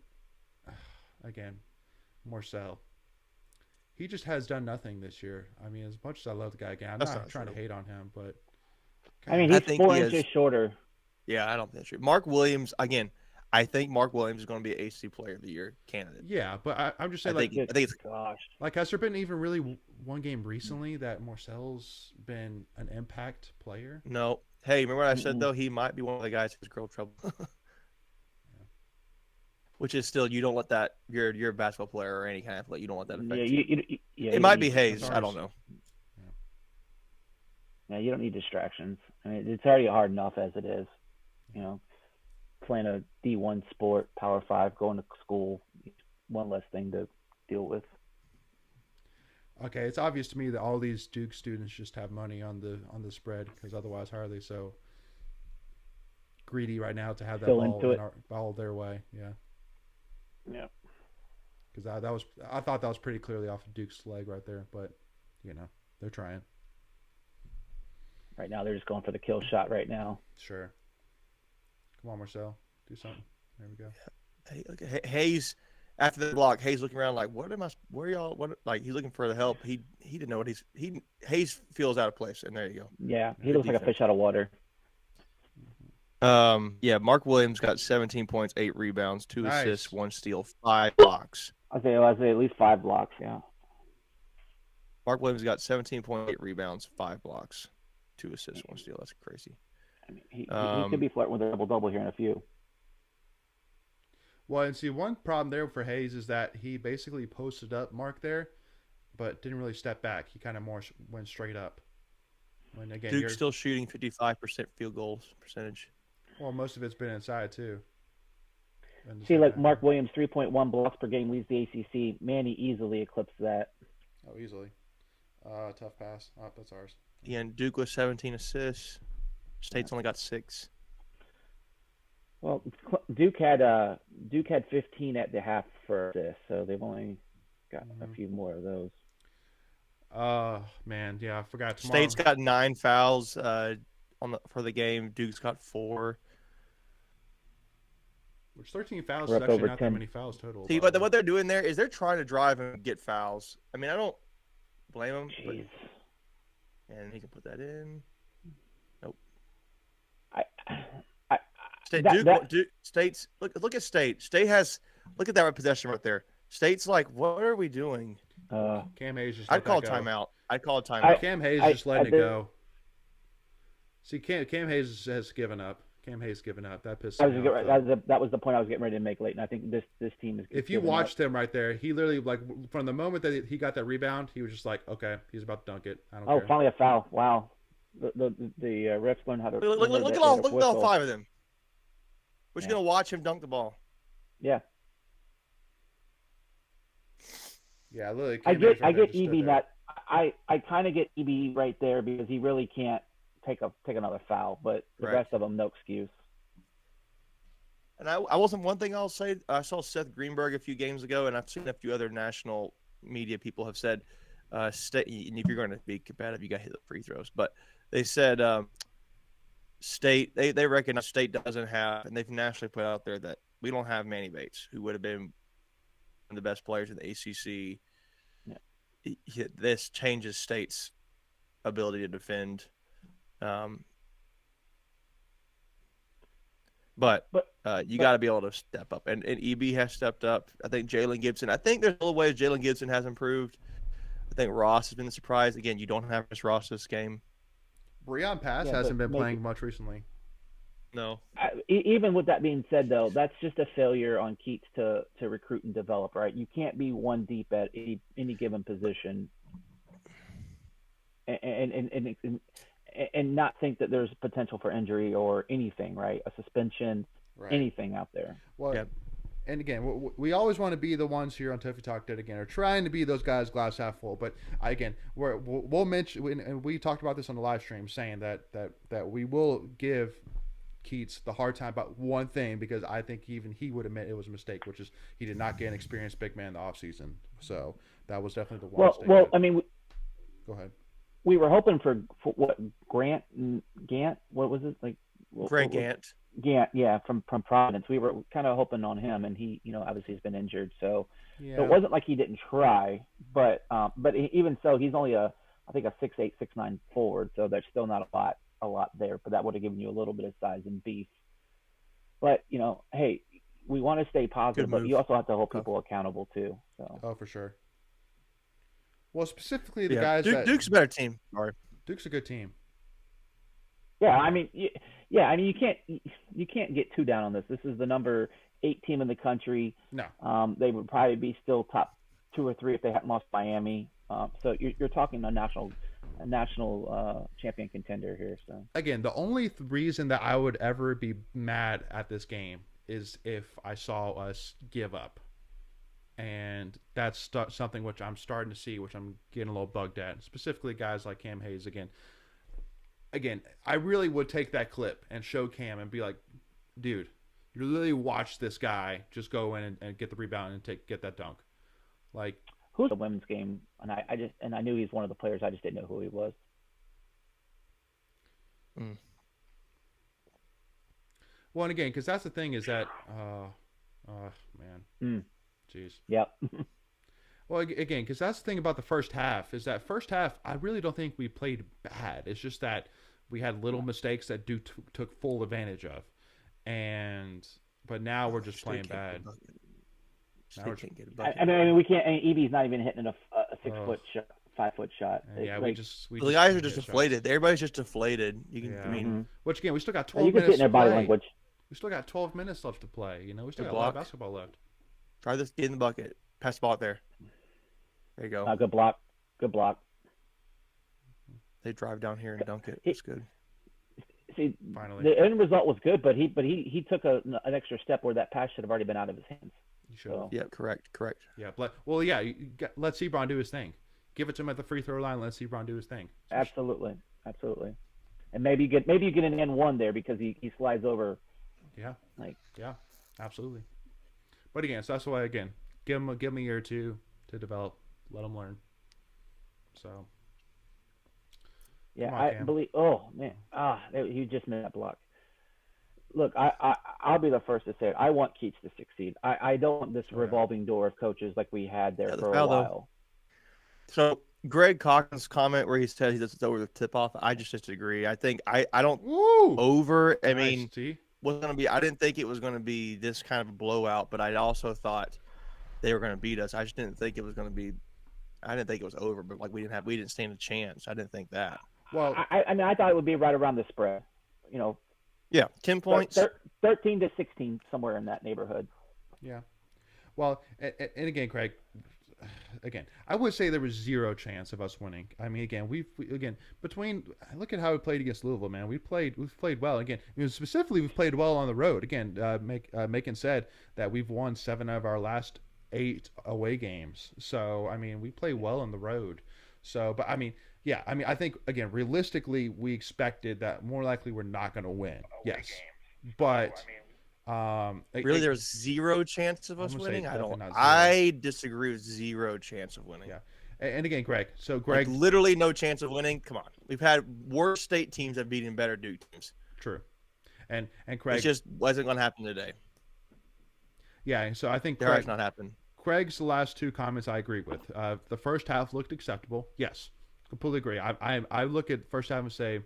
again, Marcel? He just has done nothing this year. I mean, as much as I love the guy, again, I'm not trying to hate on him, but God, I mean, he's 4 inches shorter. Yeah, I don't think that's true. Mark Williams, again. I think Mark Williams is going to be an AC Player of the Year candidate. Yeah, but I'm just saying, I think it's like, has there been even really one game recently that Marcel's been an impact player? No. Hey, remember what I said though? He might be one of the guys who's girl trouble. Which is still, you don't let that. You're a basketball player or any kind of athlete. You don't let that affect you. It might be Hayes. I don't know. Yeah, you don't need distractions. I mean, it's already hard enough as it is. Playing a D1 sport, Power 5, going to school, one less thing to deal with. Okay, it's obvious to me that all these Duke students just have money on the spread, because otherwise how are they so greedy right now to have that ball their way? Yeah. Yeah. Because I thought that was pretty clearly off of Duke's leg right there, but they're trying. Right now they're just going for the kill shot right now. Sure. Come on, Marcel. Do something. There we go. Hey, Hayes, after the block, Hayes looking around like, where y'all, like, he's looking for the help. He didn't know what Hayes feels out of place, and there you go. Yeah, he looks like a fish out of water. Yeah, Mark Williams got 17 points, 8 rebounds, 2 Nice. assists, 1 steal, 5 blocks. I'd say at least 5 blocks. Yeah. Mark Williams got 17.8 rebounds, 5 blocks, 2 assists, 1 steal. That's crazy. I mean, he could be flirting with a double here in a few. Well, and see, one problem there for Hayes is that he basically posted up Mark there, but didn't really step back. He kind of more went straight up. When again, Duke's still shooting 55% field goals percentage. Well, most of it's been inside too. See, like Mark Williams, 3.1 blocks per game leads the ACC. Manny easily eclipsed that. Oh, easily. Tough pass. Oh, that's ours. Yeah, and Duke was 17 assists. State's only got 6. Well, Duke had 15 at the half for assists, so they've only got a few more of those. Man, yeah, I forgot. State's got 9 fouls for the game. Duke's got 4. Which 13 fouls We're is up actually over not 10. that many fouls total. See, what they're doing there is they're trying to drive and get fouls. I mean, I don't blame them. Jeez. And he can put that in. Nope. Duke State's look at State. State has look at that possession right there. State's like, what are we doing? Cam Hayes just I'd call a timeout. I'd call a timeout. Cam Hayes just letting it go. See, Cam Hayes has given up. Cam Hayes given up. That pissed me off. That was the point I was getting ready to make late, and I think this team is. If you watched him right there, he literally like from the moment that he got that rebound, he was just like, okay, he's about to dunk it. I don't care. Oh, finally a foul! Wow, the refs learned how to. Look at all 5 of them. We're just gonna watch him dunk the ball. Yeah. Yeah, literally. I get EB that. I kind of get EB right there because he really can't take another foul, but the rest of them, no excuse. And I wasn't one thing I'll say. I saw Seth Greenberg a few games ago, and I've seen a few other national media people have said, State, and if you're going to be competitive, you got to hit the free throws. But they said State, they recognize State doesn't have, and they've nationally put out there that we don't have Manny Bates, who would have been one of the best players in the ACC. Yeah. This changes State's ability to defend. But you got to be able to step up, and EB has stepped up. I think Jalen Gibson. I think there's little ways Jalen Gibson has improved. I think Ross has been the surprise. Again, you don't have Chris Ross this game. Breon Pass hasn't been playing much recently. No. Even with that being said, though, that's just a failure on Keats to recruit and develop. Right? You can't be one deep at any given position, and not think that there's potential for injury or anything, right? A suspension, anything out there. Well, and again, we always want to be the ones here on Tuffy Talk that again are trying to be those guys glass half full. But again, we'll mention, and we talked about this on the live stream, saying that we will give Keats the hard time about one thing because I think even he would admit it was a mistake, which is he did not get an experienced big man in the offseason. So that was definitely the one mistake. Well, I mean, go ahead. We were hoping for what Gant? What was it like? Grant Gant. Gant, yeah, from Providence. We were kind of hoping on him, and he, obviously has been injured, so it wasn't like he didn't try. But even so, he's only I think a 6'8", 6'9" forward, so there's still not a lot there. But that would have given you a little bit of size and beef. But hey, we want to stay positive, but you also have to hold people accountable too. So. Oh, for sure. Well, specifically the guys Duke's a better team. Sorry. Duke's a good team. Yeah, I mean, you can't get too down on this. This is the number 8 team in the country. No. They would probably be still top 2 or 3 if they hadn't lost Miami. So you're talking a national champion contender here. So again, the only reason that I would ever be mad at this game is if I saw us give up. And that's something which I'm starting to see, which I'm getting a little bugged at. Specifically, guys like Cam Hayes. Again, I really would take that clip and show Cam and be like, dude, you literally watch this guy just go in and get the rebound and get that dunk. Like, who's the women's game? And I knew he's one of the players. I just didn't know who he was. Well, and again, because that's the thing is that, man. Jeez. Yep. Well, again, because that's the thing about the first half is that first half, I really don't think we played bad. It's just that we had little mistakes that Duke took full advantage of. but now we're just Still playing can't get a bad. bucket. Now Still we're, can't get a I, bucket. I mean, we can't. And EB's not even hitting a 6 Ugh. foot shot, 5 foot shot. yeah, Like, we The just guys can't are just hit shots. deflated. Everybody's just deflated. You can, Yeah. I mean, mhm. Which again, we still got You 12 can see it minutes in their to body play. language. We still got 12 minutes left to play. You know, we still Good got a lot of block. basketball left. try this. Get in the bucket. Pass the ball out there. There you go. Good block. Good block. They drive down here and dunk it. He- It's good. See, Finally, the end result was good, but he took an extra step where that pass should have already been out of his hands. you should. So Yeah, correct. Yeah, well, yeah. Let Sebron do his thing. Give it to him at the free throw line. Let Sebron do his thing. absolutely, and maybe you get an N1 there because he slides over. Yeah. Like, Yeah, absolutely. But again, so that's why give him a year or two to develop. Let him learn. So yeah, Come on, I Cam. believe. Oh man, he just made that block. Look, I'll be the first to say it. I want Keats to succeed. I don't want this Oh, yeah. revolving door of coaches like we had there Yeah, the for a foul, though. while. So Greg Cochran's comment where he said it's over the tip off, I just disagree. I think I don't woo. over. I Nice, mean, T. was gonna be. I didn't think it was gonna be this kind of a blowout, but I also thought they were gonna beat us. I just didn't think it was gonna be. I didn't think it was over, but like we didn't stand a chance. I didn't think that. Well, I mean, I thought it would be right around the spread. You know, Yeah, 10 points. 13 to 16, somewhere in that neighborhood. yeah. Well, and again, Craig. Again, I would say there was zero chance of us winning. I mean, again, look at how we played against Louisville, man. We've played well. Again, specifically, we've played well on the road. Again, Macon said that we've won 7 of our last 8 away games. So, I mean, we play well on the road. So, but I mean, yeah, I mean, I think again, realistically, we expected that more likely we're not going to win. Yes, but. Really, there's zero chance of I'm us gonna say winning. I definitely don't. not zero. I disagree with zero chance of winning. Yeah. And again, Greg. So Like, Greg, literally no chance of winning. Come on, we've had worse state teams have beaten better Duke teams. true. And Craig, It just wasn't going to happen today. yeah. And so I think It's not happened. Craig's last 2 comments I agree with. The first half looked acceptable. Yes, completely agree. I look at the first half and say,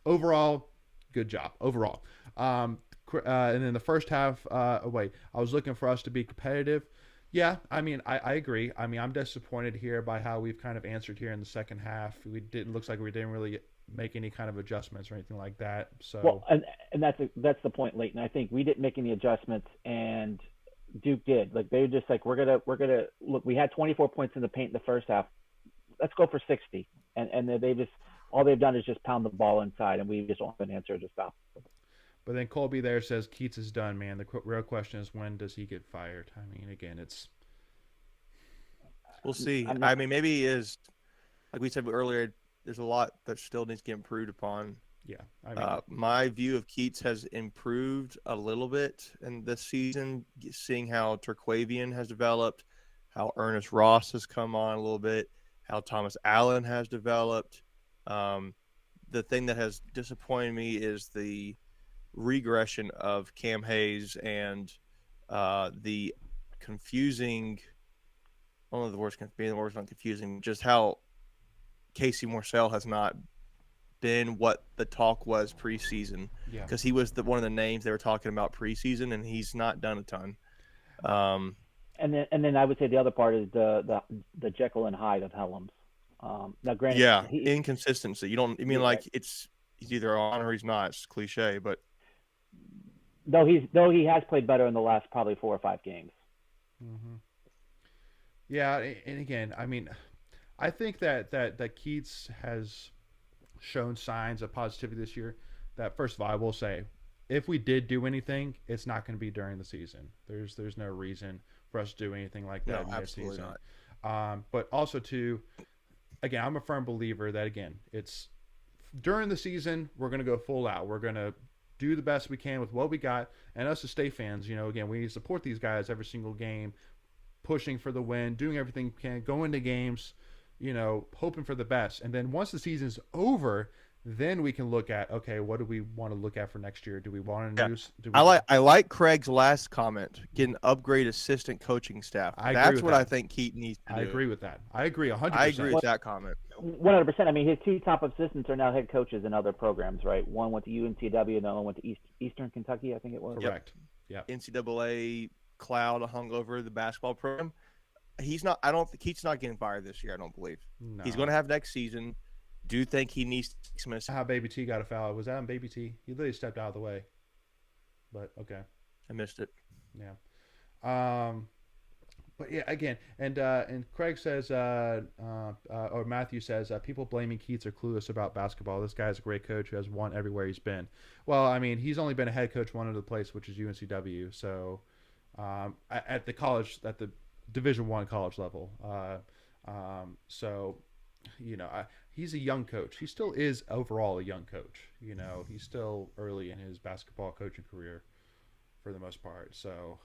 overall, good job. Overall. And then the first half, I was looking for us to be competitive. Yeah, I mean, I agree. I mean, I'm disappointed here by how we've kind of answered here in the second half. Looks like we didn't really make any kind of adjustments or anything like that. So Well, and that's the point, Leighton. I think we didn't make any adjustments, and Duke did. Like, they were just like, we're gonna look. We had 24 points in the paint in the first half. Let's go for 60. And they just, all they've done is just pound the ball inside, and we just don't have an answer to stop. But then Colby there says Keats is done, man. The real question is, when does he get fired? I mean, again, We'll see. I'm not- I mean, maybe he is. Like we said earlier, there's a lot that still needs to get improved upon. yeah. I mean, My view of Keats has improved a little bit in this season, seeing how Turquavian has developed, how Ernest Ross has come on a little bit, how Thomas Allen has developed. The thing that has disappointed me is the regression of Cam Hayes and the confusing. One of the words being the words not confusing, just how Casey Morsell has not been what the talk was preseason, yeah. because he was one of the names they were talking about preseason, and he's not done a ton. And then I would say the other part is the Jekyll and Hyde of Helms. Now, granted, Yeah, inconsistency. You don't. I mean, Yeah. like he's either on or he's not. It's cliche, but though he has played better in the last probably 4 or 5 games. Mm-hmm. Yeah, and again, I mean, I think that Keats has shown signs of positivity this year. That, first of all, I will say, if we did do anything, it's not going to be during the season. There's no reason for us to do anything like that in absolutely mid-season. not. But also, too, again, I'm a firm believer that, again, it's during the season, we're going to go full out. We're going to do the best we can with what we got. And us as state fans, again, we support these guys every single game, pushing for the win, doing everything we can, going to games, hoping for the best. And then once the season's over, then we can look at, okay, what do we want to look at for next year? Do we want a Yeah. new? Do we, I like Craig's last comment. Get an upgrade assistant coaching staff. I agree That's with what that. I think Keaton needs to do. I agree with that. I agree 100%. I agree with that comment. 100%. I mean, his two top assistants are now head coaches in other programs, right? One went to UNCW, and the other went to Eastern Kentucky, I think it was. Correct. Yep. NCAA cloud hung over the basketball program. He's not. I don't. Keaton's not getting fired this year. I don't believe. No. He's going to have next season. Do think he needs to take some How Baby T got a foul? Was that on Baby T? He literally stepped out of the way. But okay. I missed it. Yeah. But yeah, again, and Craig says, or Matthew says, people blaming Keats are clueless about basketball. This guy's a great coach who has won everywhere he's been. Well, I mean, he's only been a head coach one other place, which is UNCW. So, at the Division I college level. So, you know, he's a young coach. He still is overall a young coach. You know, he's still early in his basketball coaching career for the most part. So,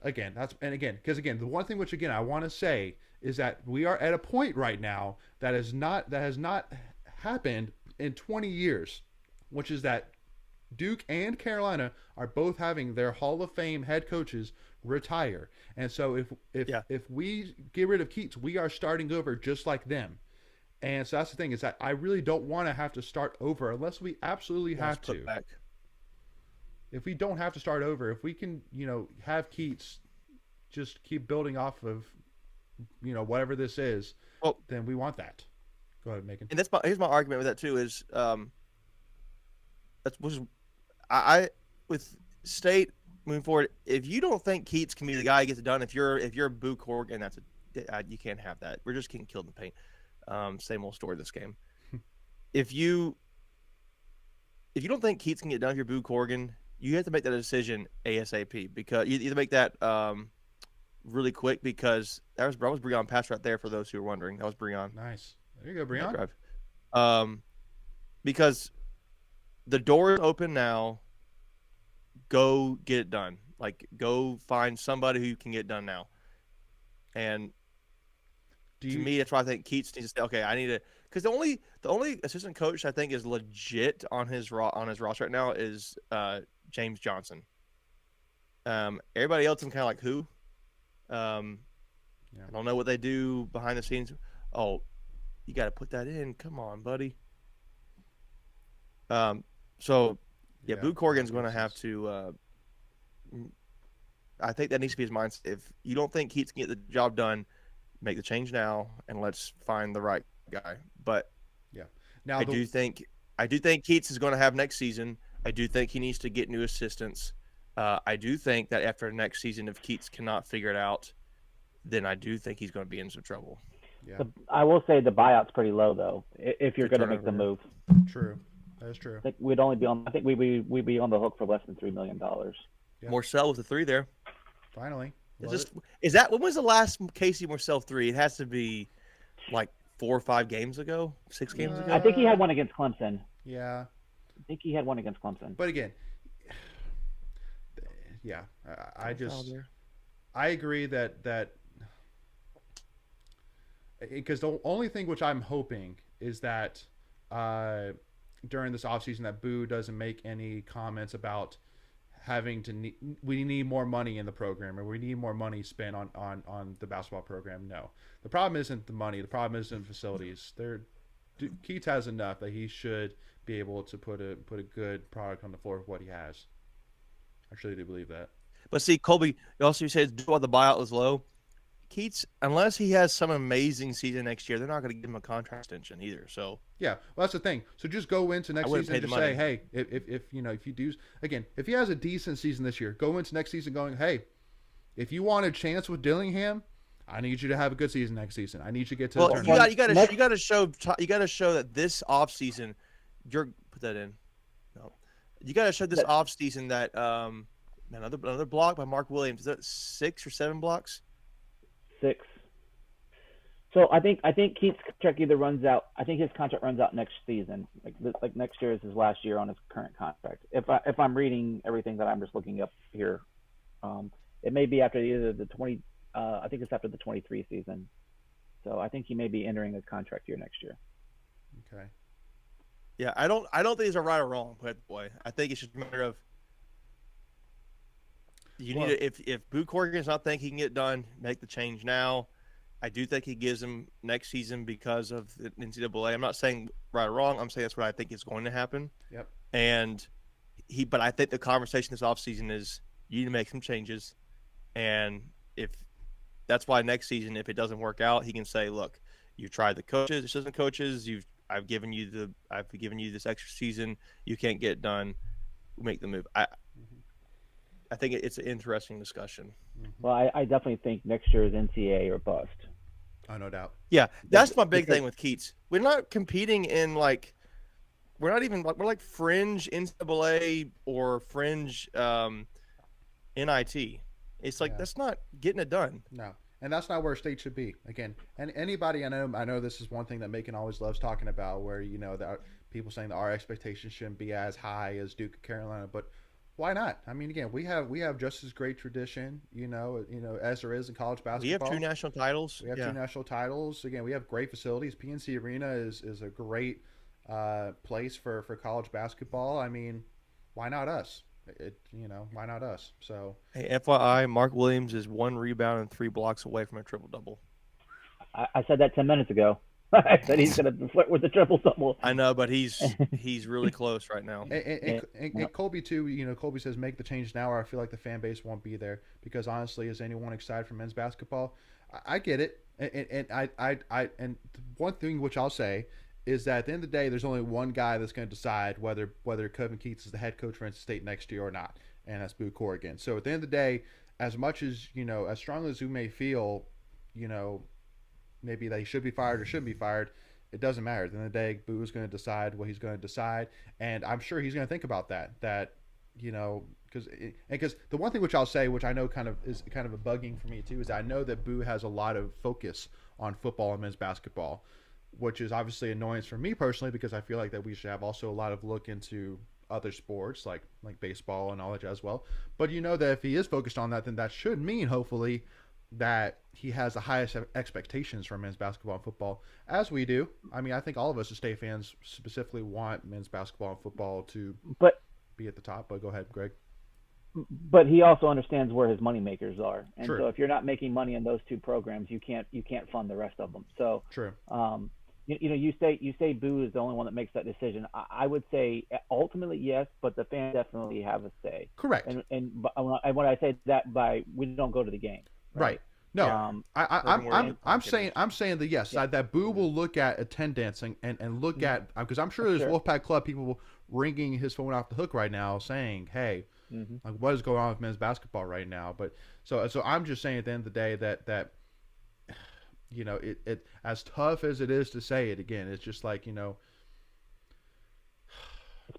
because the one thing which again I want to say is that we are at a point right now that has not happened in 20 years, which is that Duke and Carolina are both having their Hall of Fame head coaches retire. And so if we get rid of Keats, we are starting over just like them. And so that's the thing, is that I really don't want to have to start over unless we absolutely have to. If we don't have to start over, if we can, you know, have Keats just keep building off of, you know, whatever this is, then we want that. Go ahead, Macon. And here's my argument with that too is with State moving forward. If you don't think Keats can be the guy who gets it done, if you're Boo Corrigan, you can't have that. We're just getting killed in the paint. Same old story this game. If you don't think Keats can get done, if you're Boo Corrigan, you have to make that decision ASAP, because you either make that really quick, because that was Breon pass right there for those who are wondering. That was Breon. Nice. There you go, Breon. Because the door is open now. Go get it done. Like, go find somebody who can get it done now. And to me, that's why I think Keats needs to say, okay, I need to, because the only assistant coach I think is legit on his roster right now is James Johnson. Everybody else is kind of like, who? I don't know what they do behind the scenes. Oh, you got to put that in. Come on, buddy. Boo Corrigan's going to have to. I think that needs to be his mindset. If you don't think Keats can get the job done, make the change now, and let's find the right guy. But now I do think Keats is going to have next season. I do think he needs to get new assistants. I do think that after next season, if Keats cannot figure it out, then I do think he's going to be in some trouble. Yeah. I will say the buyout's pretty low though. If you're going to make the move, true, that is true. I think we'd only be on. I think we'd be on the hook for less than $3 million. Yeah. Morcell with the 3 there. Finally, when was the last Casey Morcell 3? It has to be like 4 or 5 games ago, 6 games ago. I think he had one against Clemson. Yeah, I think he had one against Clemson. But again, I agree that because the only thing which I'm hoping is that during this offseason that Boo doesn't make any comments about we need more money in the program, or we need more money spent on the basketball program. No, the problem isn't the money. The problem isn't facilities. Keats has enough that he should be able to put a good product on the floor of what he has. I truly do believe that. But see, Colby, you also said while the buyout was low, Keats, unless he has some amazing season next year, they're not going to give him a contract extension either. So yeah, well, that's the thing. So just go into next season and just say, hey, if you do, again, if he has a decent season this year, go into next season going, hey, if you want a chance with Dillingham, I need you to have a good season next season. I need you to get to the tournament. You got to show that this offseason, put that in. No, you got to show this offseason that another block by Mark Williams. Is that 6 or 7 blocks? 6. So I think Keats' contract either runs out. I think his contract runs out next season. Like next year is his last year on his current contract. If I'm reading everything that I'm just looking up here, it may be after either the 20. I think it's after the 23 season. So I think he may be entering his contract year next year. Okay. Yeah, I don't think it's a right or wrong, but boy, I think it's just a matter of you need to if Boo Corrigan's not think he can get done, make the change now. I do think he gives him next season because of the NCAA. I'm not saying right or wrong. I'm saying that's what I think is going to happen. Yep. And but I think the conversation this offseason is you need to make some changes. And if that's why next season, if it doesn't work out, he can say, look, you tried the coaches, assistant coaches, I've given you this extra season. You can't get it done. Make the move. I think it's an interesting discussion. Well, I definitely think next year is NCAA or bust. Oh, no doubt. Yeah, that's my big thing with Keats. We're not competing in we're not even we're like fringe NCAA or fringe NIT. It's like that's not getting it done. No, and that's not where state should be. Again, and anybody I know this is one thing that Macon always loves talking about, where that people saying that our expectations shouldn't be as high as Duke or Carolina, but why not? I mean, again, we have just as great tradition, as there is in college basketball. We have 2 national titles. We have 2 national titles. Again, we have great facilities. PNC Arena is a great place for college basketball. I mean, why not us? Why not us? So, hey, FYI, Mark Williams is 1 rebound and 3 blocks away from a triple double. I said that 10 minutes ago. I said he's going to flirt with the triple double. I know, but he's really close right now. And Colby too. Colby says make the change now, or I feel like the fan base won't be there. Because honestly, is anyone excited for men's basketball? I get it, and one thing which I'll say is that at the end of the day, there's only one guy that's going to decide whether Kevin Keats is the head coach for NC State next year or not, and that's Boo Corrigan. So at the end of the day, as much as as strongly as we may feel, maybe they should be fired or shouldn't be fired, it doesn't matter. At the end of the day, Boo is going to decide what he's going to decide, and I'm sure he's going to think about that. Because the one thing which I'll say, which I know is a bugging for me too, is I know that Boo has a lot of focus on football and men's basketball, which is obviously annoyance for me personally, because I feel like that we should have also a lot of look into other sports like baseball and all that as well. But that if he is focused on that, then that should mean hopefully that he has the highest expectations for men's basketball and football, as we do. I mean, I think all of us as State fans specifically want men's basketball and football to be at the top. But go ahead, Greg. But he also understands where his money makers are, and True. So if you're not making money in those 2 programs, you can't fund the rest of them. So true. You say Boo is the only one that makes that decision. I would say ultimately yes, but the fans definitely have a say. Correct. And when I say that, we don't go to the game. Right. No, I'm saying that yes, that Boo will look at attendance and look at, because I'm sure there's Wolfpack Club people ringing his phone off the hook right now saying, hey, like what is going on with men's basketball right now? But so I'm just saying at the end of the day that it as tough as it is to say it again, it's just like it's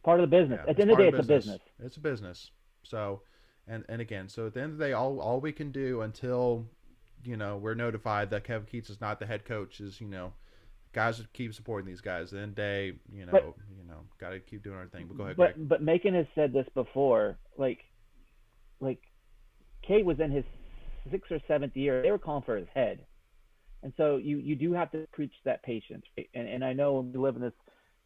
part of the business. At the end of the day, it's a business. It's a business. So. And again, so at the end of the day, all we can do until, we're notified that Kevin Keats is not the head coach is, guys keep supporting these guys. At the end of the day, got to keep doing our thing. But go ahead, Greg. But Macon has said this before, like Kate was in his 6th or 7th year. They were calling for his head. And so you do have to preach that patience. Right? And I know we live in this,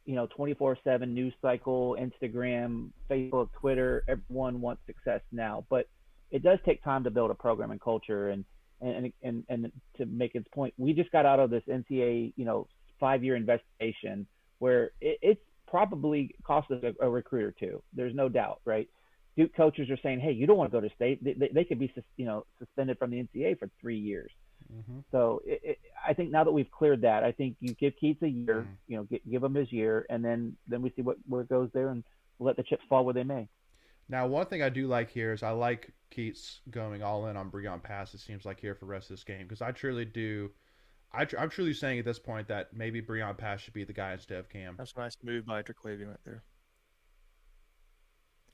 24/7 news cycle, Instagram, Facebook, Twitter, everyone wants success now, but it does take time to build a program and culture. And to make its point, we just got out of this NCAA, 5-year investigation where it's probably cost us a recruit or 2. There's no doubt, right? Duke coaches are saying, hey, you don't want to go to state. They could be, suspended from the NCAA for 3 years. Mm-hmm. So I think now that we've cleared that, I think you give Keats a year, give him his year, and then we see where it goes there, and we'll let the chips fall where they may. Now, one thing I do like here is I like Keats going all in on Breon Pass, it seems like, here for the rest of this game, because I truly do. I'm truly saying at this point that maybe Breon Pass should be the guy instead of Cam. That's a nice move by Triclavian right there.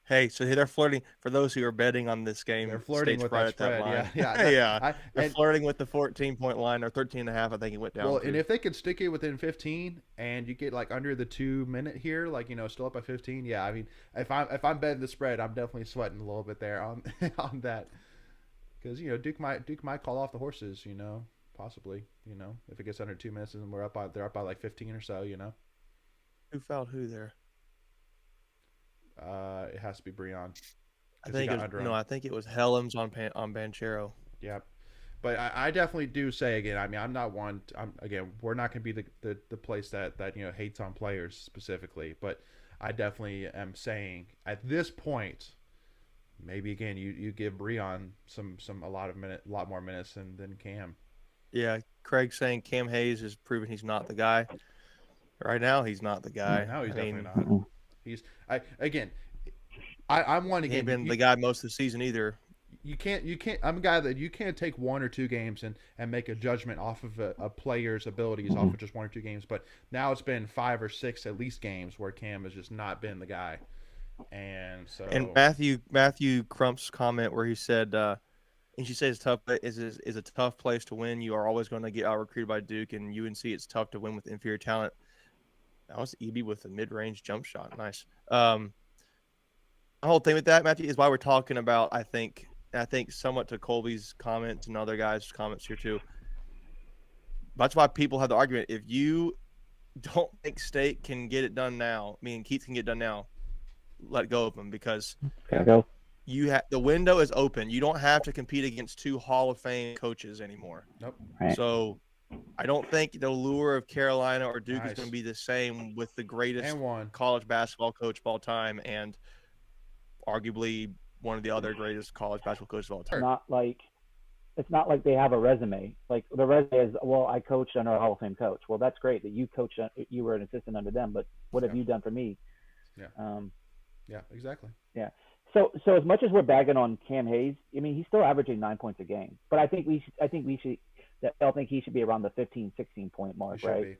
Hey, so they're flirting. For those who are betting on this game, they're flirting with that spread. Yeah. They're flirting with the 14-point line, or 13.5. I think it went down. Well, and if they could stick it within 15, and you get like under the 2-minute here, like still up by 15. Yeah, I mean, if I'm betting the spread, I'm definitely sweating a little bit there on that, because Duke might call off the horses. Possibly. If it gets under 2 minutes and they're up by like 15 or so. Who fouled who there? It has to be Breon. I 'Cause he think got it was, under no, him. I think it was Helms on Banchero. Yep. But I definitely do say again. I mean, I'm not one. We're not going to be the place that hates on players specifically. But I definitely am saying at this point, maybe again you give Breon a lot more minutes than Cam. Yeah, Craig saying Cam Hayes has proven he's not the guy. Right now, he's not the guy. Right now, he's I definitely mean, not. He's I'm one he again. ain't been the guy most of the season either. You can't. I'm a guy that you can't take 1 or 2 games and make a judgment off of a player's abilities off of just 1 or 2 games. But now it's been 5 or 6 at least games where Cam has just not been the guy. And so Matthew Crump's comment where he said, and she says tough is a tough place to win. You are always going to get out recruited by Duke, and UNC it's tough to win with inferior talent. That was EB with a mid-range jump shot. Nice. The whole thing with that, Matthew, is why we're talking about. I think somewhat to Colby's comments and other guys' comments here too. That's why people have the argument. If you don't think State can get it done now, Keats can get it done now, let go of them because the window is open. You don't have to compete against 2 Hall of Fame coaches anymore. Nope. Right. So I don't think the allure of Carolina or Duke is going to be the same with the greatest college basketball coach of all time and arguably one of the other greatest college basketball coaches of all time. It's not like they have a resume. Like the resume is, well, I coached under a Hall of Fame coach. Well, that's great that you coached. You were an assistant under them, but what have you done for me? Yeah. Yeah. Exactly. Yeah. So as much as we're bagging on Cam Hayes, he's still averaging 9 points a game. But I think we should. I think he should be around the 15, 16 point mark, right? Be.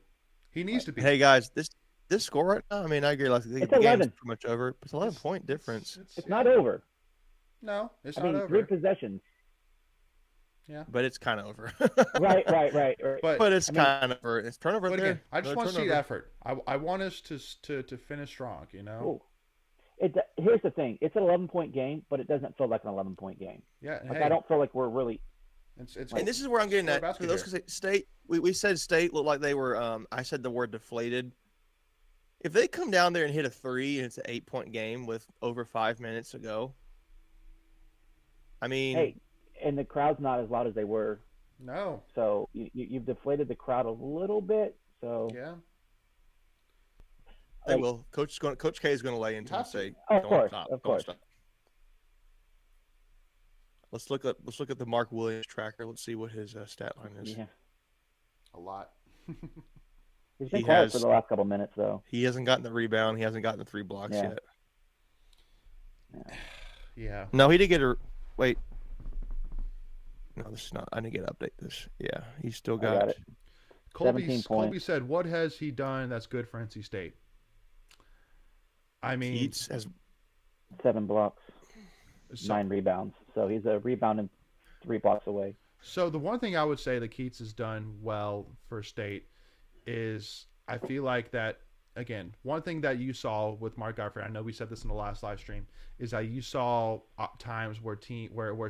He needs to be. Hey guys, this score right now. I agree. Like the game's pretty much over. It's 11-point difference. It's not over. No, it's not over. 3 possessions. Yeah, but it's kind of over. right. But it's kind of over. It's turnover there. Again, I just want to see effort. I want us to finish strong. Ooh. Here's the thing. It's an 11-point game, but it doesn't feel like an 11-point game. Yeah. I don't feel like we're really. And this is where I'm getting at. Those State, we said State looked like they were. I said the word deflated. If they come down there and hit a 3 and it's an 8-point game with over 5 minutes to go, hey, and the crowd's not as loud as they were. No. So you've deflated the crowd a little bit. So yeah. They will. Coach K is going to lay into and say, of course. Stop. Let's look at the Mark Williams tracker. Let's see what his stat line is. Yeah. A lot. He's been quiet for the last couple minutes, though. He hasn't gotten the rebound. He hasn't gotten the 3 blocks yet. Yeah. No, he did get a. Wait. No, this is not. I didn't get to update this. Yeah, he's still got it. 17 points. Colby said, "What has he done that's good for NC State?" Keats has 7 blocks, 9 rebounds. So he's a rebound and 3 blocks away. So the one thing I would say that Keats has done well for State is I feel like that, again, one thing that you saw with Mark Godfrey, I know we said this in the last live stream, is that you saw times where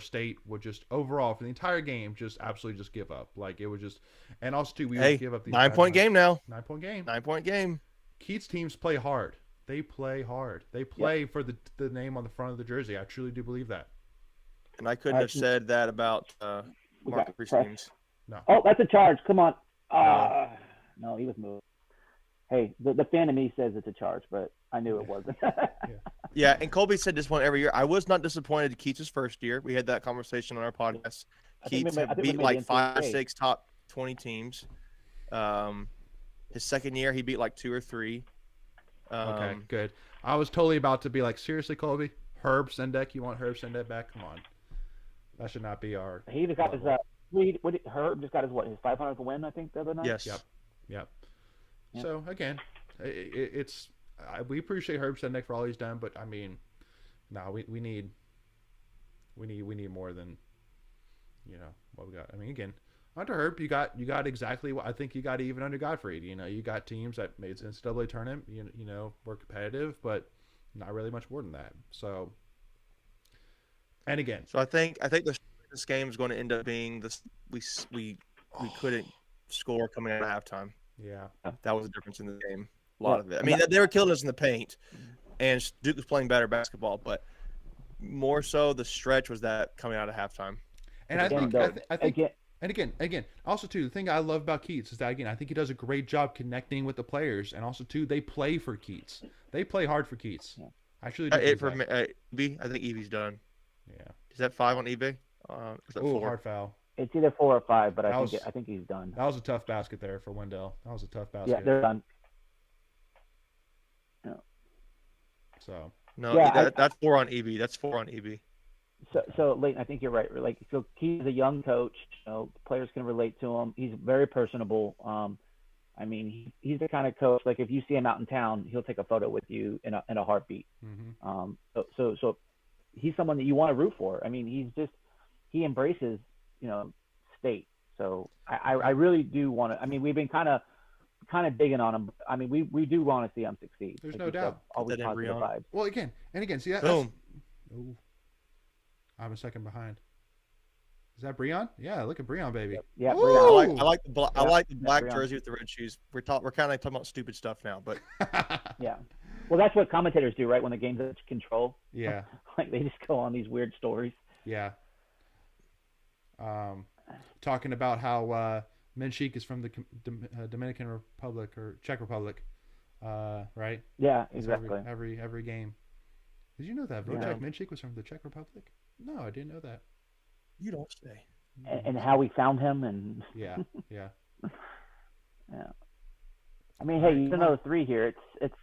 State would just overall for the entire game just absolutely just give up. Like it would just, and also too, we would give up these 9-point game now. 9-point game. 9-point game. Keats teams play hard. They play hard. They play for the name on the front of the jersey. I truly do believe that. And I couldn't have said that about Marcus teams. No. Oh, that's a charge. Come on. No, he was moved. Hey, the fan of me says it's a charge, but I knew it wasn't. Yeah, and Colby said this one every year. I was not disappointed in Keats' first year. We had that conversation on our podcast. Keats beat like 5 or 6 top 20 teams. His second year, he beat like 2 or 3. Okay, good. I was totally about to be like, seriously, Colby? Herb Sendek? You want Herb Sendek back? Come on. That should not be our. He just got his. Herb just got his 500th win, I think, the other night. Yes. Yep. Yep. So again, it's we appreciate Herb Sendek for all he's done, but I mean, no, we need more than what we got. I mean, again, under Herb, you got exactly what I think you got even under Godfrey. You got teams that made NCAA tournament, were competitive, but not really much more than that. So, and again, so I think this game is going to end up being this. We couldn't score coming out of halftime. Yeah, that was the difference in the game. A lot of it. I mean, they were killing us in the paint, and Duke was playing better basketball, but more so the stretch was that coming out of halftime. And I think, and again, also too, the thing I love about Keats is that again, I think he does a great job connecting with the players, and also too, they play for Keats. They play hard for Keats. Yeah. I truly do. For me, EB, I think Evie's done. Yeah. Is that 5 on eBay? Is that 4? Hard foul. It's either 4 or 5, but I think he's done. That was a tough basket there for Wendell. That was a tough basket. Yeah, they're done. No. So. No, yeah, that's 4 on EB. That's 4 on EB. So Leighton, I think you're right. Like, so he's a young coach. Players can relate to him. He's very personable. I mean, he's the kind of coach. Like, if you see him out in town, he'll take a photo with you in a heartbeat. Mm-hmm. So he's someone that you want to root for. I mean, he embraces state. So I really do want to. I mean, we've been kind of digging on him. I mean, we do want to see him succeed. There's no doubt. Always positive vibes. Well, again, see that. Boom. I'm a second behind. Is that Breon? Yeah, look at Breon, baby. Yeah, Breon. I like the black jersey with the red shoes. We're kind of talking about stupid stuff now, but yeah. Well, that's what commentators do, right? When the game's out of control. Yeah. Like they just go on these weird stories. Yeah. Talking about how Menchik is from the Dominican Republic or Czech Republic, right? Yeah, exactly. Every game. Did you know that Wojciech Menchik was from the Czech Republic? No, I didn't know that. You don't say. And how we found him, and yeah. Yeah. I mean, hey, you know, 3 here. It's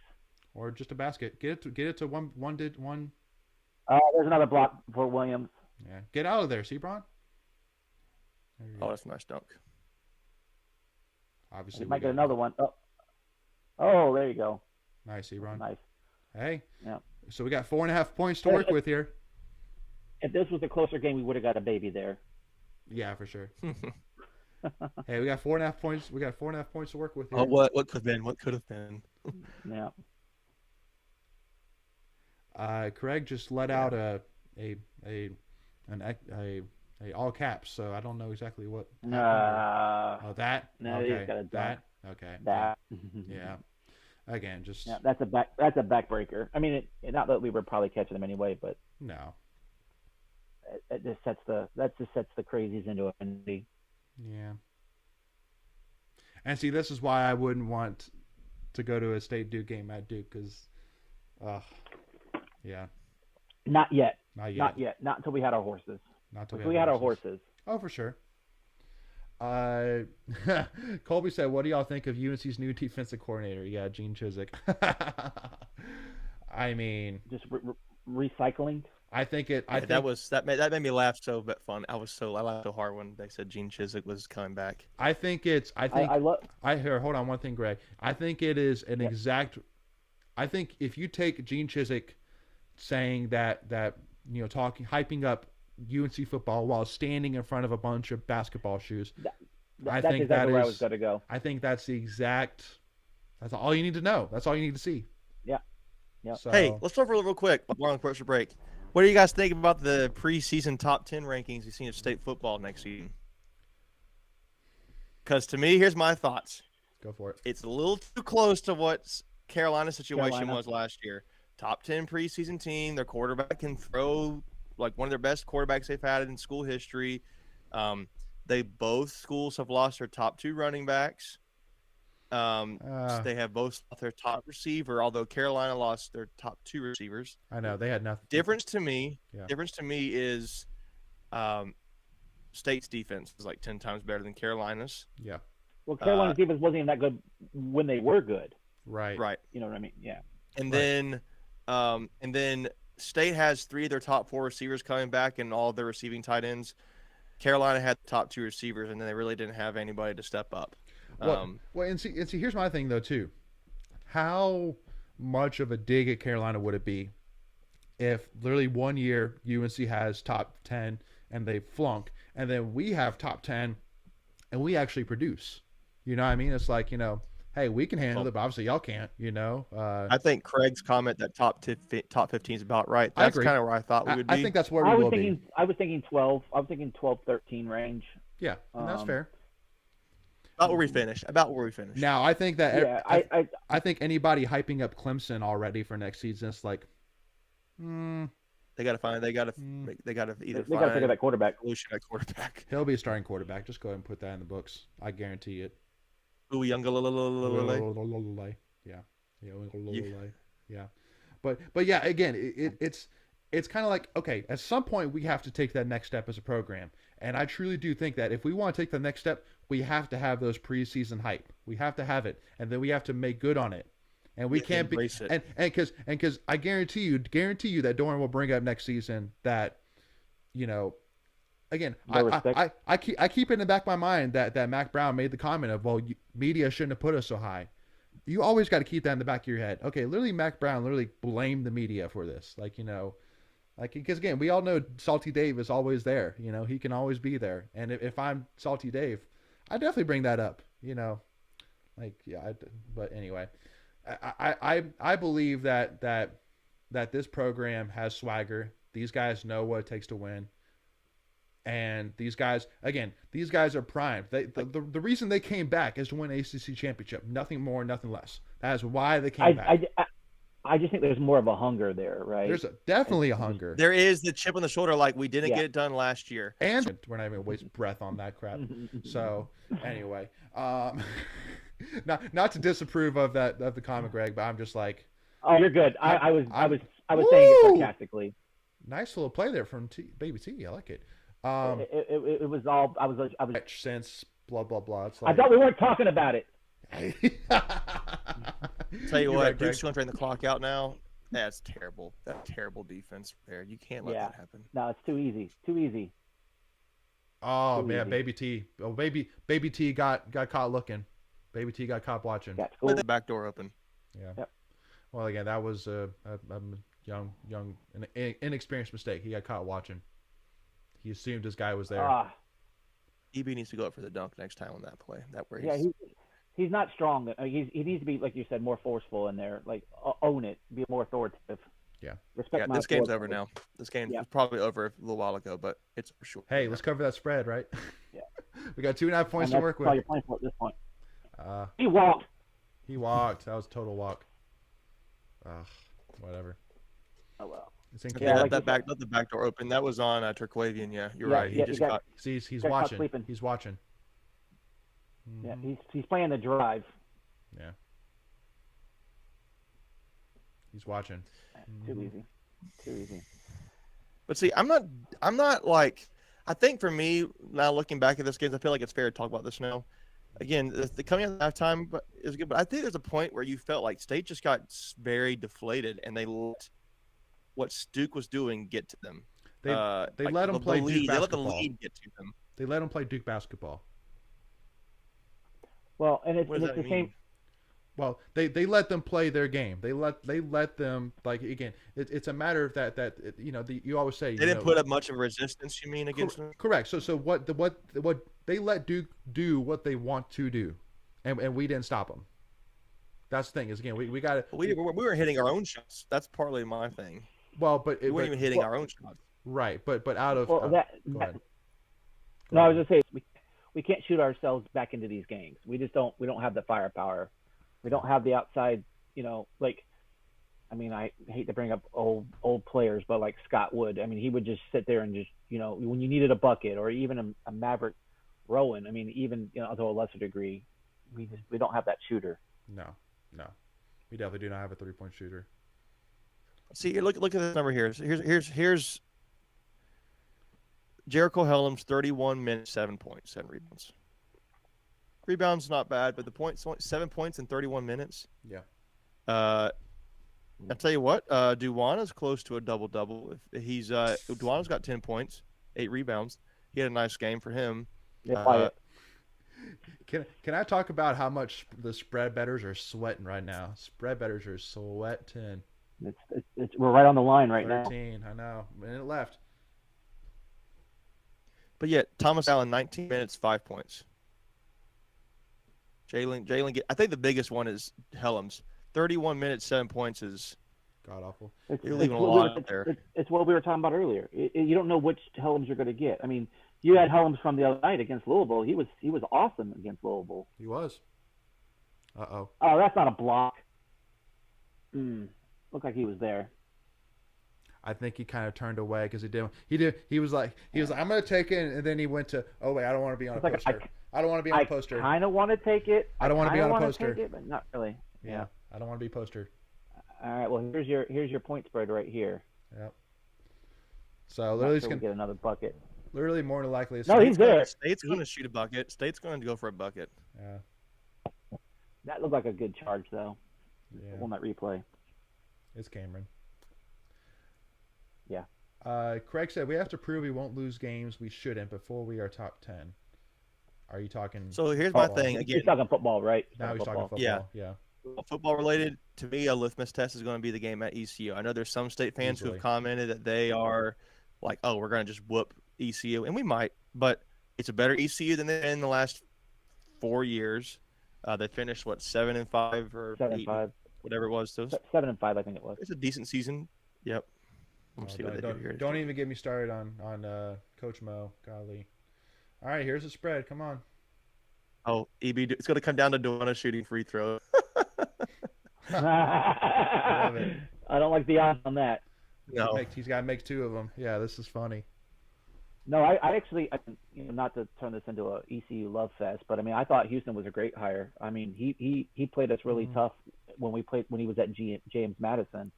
or just a basket. Get it to one. There's another block for Williams. Yeah, get out of there, Sebron. Oh, that's a nice dunk. Obviously, we might get another one. Oh, there you go. Nice, Sebron. Nice. Hey. Yeah. So we got 4.5 points to work with here. If this was a closer game, we would have got a baby there. Yeah, for sure. Hey, we got 4.5 points. We got 4.5 points to work with here. Oh, what could have been? What could have been? Yeah. Craig just let out a all caps, so I don't know exactly what. Oh, that. No, okay. He's got a dunk. That. Okay. That. Yeah. Again, just. Yeah, that's a backbreaker. I mean, not that we were probably catching them anyway, but. No. It just sets the crazies into a frenzy. Yeah. And see, this is why I wouldn't want to go to a State Duke game at Duke, because, yeah. Not yet. Not Not until we had our horses. Not until we had our horses. Oh, for sure. Colby said, "What do y'all think of UNC's new defensive coordinator?" Yeah, Gene Chizik. I mean, just recycling. I think that made me laugh so fun. I laughed so hard when they said Gene Chizik was coming back. Hold on one thing, Greg. I think it is an exact. I think if you take Gene Chizik saying that hyping up UNC football while standing in front of a bunch of basketball shoes, that's exactly where I was going to go. I think that's that's all you need to know. That's all you need to see. Yeah. Yeah. So, hey, let's talk real quick. We're on the commercial break. What do you guys think about the preseason top 10 rankings you've seen of state football next season? Because to me, here's my thoughts. Go for it. It's a little too close to what Carolina's situation was last year. Top 10 preseason team. Their quarterback can throw like one of their best quarterbacks they've had in school history. Both schools have lost their top 2 running backs. They have both lost their top receiver, although Carolina lost their top 2 receivers. I know they had nothing. Difference to me is State's defense is like 10 times better than Carolina's. Yeah. Well, Carolina's defense wasn't even that good when they were good. Right. You know what I mean? Yeah. And then State has 3 of their top 4 receivers coming back and all of their receiving tight ends. Carolina had the top 2 receivers, and then they really didn't have anybody to step up. And see, here's my thing though too. How much of a dig at Carolina would it be if literally one year UNC has top 10 and they flunk, and then we have top 10 and we actually produce? You know what I mean? It's like, hey, we can handle it, but obviously y'all can't. I think Craig's comment that top 15 is about right. That's kind of where I thought we would be. I think that's where we will be. I was thinking 12. I was thinking 12, 13 range. Yeah, and that's fair. About where we finished. About where we finished. Now I think that Yeah, I think anybody hyping up Clemson already for next season is like, They got to find. They got to either they got to find think of that quarterback. solution at quarterback. he'll be a starting quarterback. Just go ahead and put that in the books. I guarantee it. Ooh, Yeah. Yeah. But yeah, again, it's kind of like, okay, at some point we have to take that next step as a program. And I truly do think that if we want to take the next step, we have to have those preseason hype. We have to have it, and then we have to make good on it. And we can't be it. and because I guarantee you that Doran will bring up next season that, you know, again, I keep it in the back of my mind that Mac Brown made the comment of, well, media shouldn't have put us so high. You always got to keep that in the back of your head. Okay, literally Mac Brown literally blamed the media for this. Like, you know, like, because again, we all know Salty Dave is always there. You know, he can always be there. And if I'm Salty Dave, I definitely bring that up. You know, like, yeah. But anyway, I believe that this program has swagger. These guys know what it takes to win. And these guys are primed. The reason they came back is to win ACC championship. Nothing more, nothing less. That is why they came back. I just think there's more of a hunger there, right? There's definitely a hunger. There is the chip on the shoulder, like we didn't get it done last year. And we're not even gonna waste breath on that crap. So anyway, not to disapprove of the comment, Greg, but I'm just like, oh, you're good. I was saying it sarcastically. Nice little play there from Baby T. I like it. It was all I was since blah blah blah. It's like, I thought we weren't talking about it. Tell you what, Duke's going to turn the clock out now. That's terrible. That's terrible defense there. You can't let that happen. No, it's too easy. Too easy. Oh man, easy. Baby T. Oh, baby T got caught looking. Baby T got caught watching. That's cool. With the back door open. Yeah. Yep. Well, again, that was a young, an inexperienced mistake. He got caught watching. He assumed his guy was there. EB needs to go up for the dunk next time on that play. That where he's not strong. He needs to be, like you said, more forceful in there. Like, own it. Be more authoritative. Yeah. Respect this game's over now. This game was probably over a little while ago, but it's for sure. Hey, let's cover that spread, right? Yeah. We got 2.5 points to work with. That's all you're playing for at this point. He walked. That was a total walk. Whatever. Oh, well. Let the back door open. That was on Turquavian. Yeah, you're right. He just got. He's watching. He's watching. Yeah, he's playing the drive. Yeah. He's watching. Too easy. But see, I'm not like. I think for me now, looking back at this game, I feel like it's fair to talk about this now. Again, the coming out of halftime is good, but I think there's a point where you felt like State just got very deflated, and they let what Duke was doing get to them. They let them play Duke basketball. They let the lead get to them. They let them play Duke basketball. Well, and it's the same. Well, they let them play their game. They let them, like, again. It's a matter of that you know, you always say they didn't put up much of a resistance. You mean against them? Correct. So what they let Duke do what they want to do, and we didn't stop them. That's the thing is, again, we got to. We were hitting our own shots. That's partly my thing. Well, but we weren't even hitting our own shots. Right, but out of go ahead. No, I was gonna say we can't shoot ourselves back into these games. We just don't. We don't have the firepower. We don't have the outside. You know, like, I mean, I hate to bring up old players, but like Scott Wood. I mean, he would just sit there and just, you know, when you needed a bucket, or even a Maverick Rowan. I mean, even, you know, to a lesser degree, we don't have that shooter. No, we definitely do not have a 3-point shooter. See, look at this number here. Here's Jericho Helms, 31 minutes, 7 points, 7 rebounds. Rebounds not bad, but the points, 7 points in 31 minutes. Yeah. I'll tell you what, Duwana's close to a double-double. Duwana's got 10 points, 8 rebounds. He had a nice game for him. Yeah, can I talk about how much the spread bettors are sweating right now? Spread bettors are sweating. We're right on the line right 13, now. I know. Minute left. But yet, Thomas Allen, 19 minutes, 5 points. Jalen, I think the biggest one is Helms. 31 minutes, 7 points is god awful. You're leaving a lot out there. It's what we were talking about earlier. You don't know which Helms you're going to get. I mean, You had Holmes from the other night against Louisville. He was awesome against Louisville. He was. Uh-oh. Oh, that's not a block. Looked like he was there. I think he kind of turned away because he was like, I'm going to take it. And then he went to, oh, wait, I don't want to be on a poster. I don't want to be on a poster. I kind of want to take it. I don't want to be on a poster. Take it, but not really. Yeah. I don't want to be postered. All right. Well, here's your point spread right here. Yep. So literally, sure we'll get another bucket. Literally, more than likely. No, he's there. State's going to shoot a bucket. State's going to go for a bucket. Yeah. That looked like a good charge, though. Yeah. On that replay. It's Cameron. Yeah. Craig said we have to prove we won't lose games we shouldn't before we are top 10. Are you talking? So here's my thing again. He's talking football, right? Now he's talking football. Yeah. Football related, to me, a litmus test is going to be the game at ECU. I know there's some state fans who have commented that they are like, oh, we're going to just whoop ECU, and we might, but it's a better ECU than they've been in the last 4 years. They finished 7-5 or 7-5, whatever it was. So 7-5, I think it was. It's a decent season. Yep. Let's see what they do here. Don't even get me started on Coach Mo. Golly. All right, here's the spread. Come on. Oh, EB, it's going to come down to Duana shooting free throws. I don't like the odds on that. No, he's got to make 2 of them. Yeah, this is funny. No, I actually, not to turn this into a ECU love fest, but I mean, I thought Houston was a great hire. I mean, he played us really tough when he was at James Madison.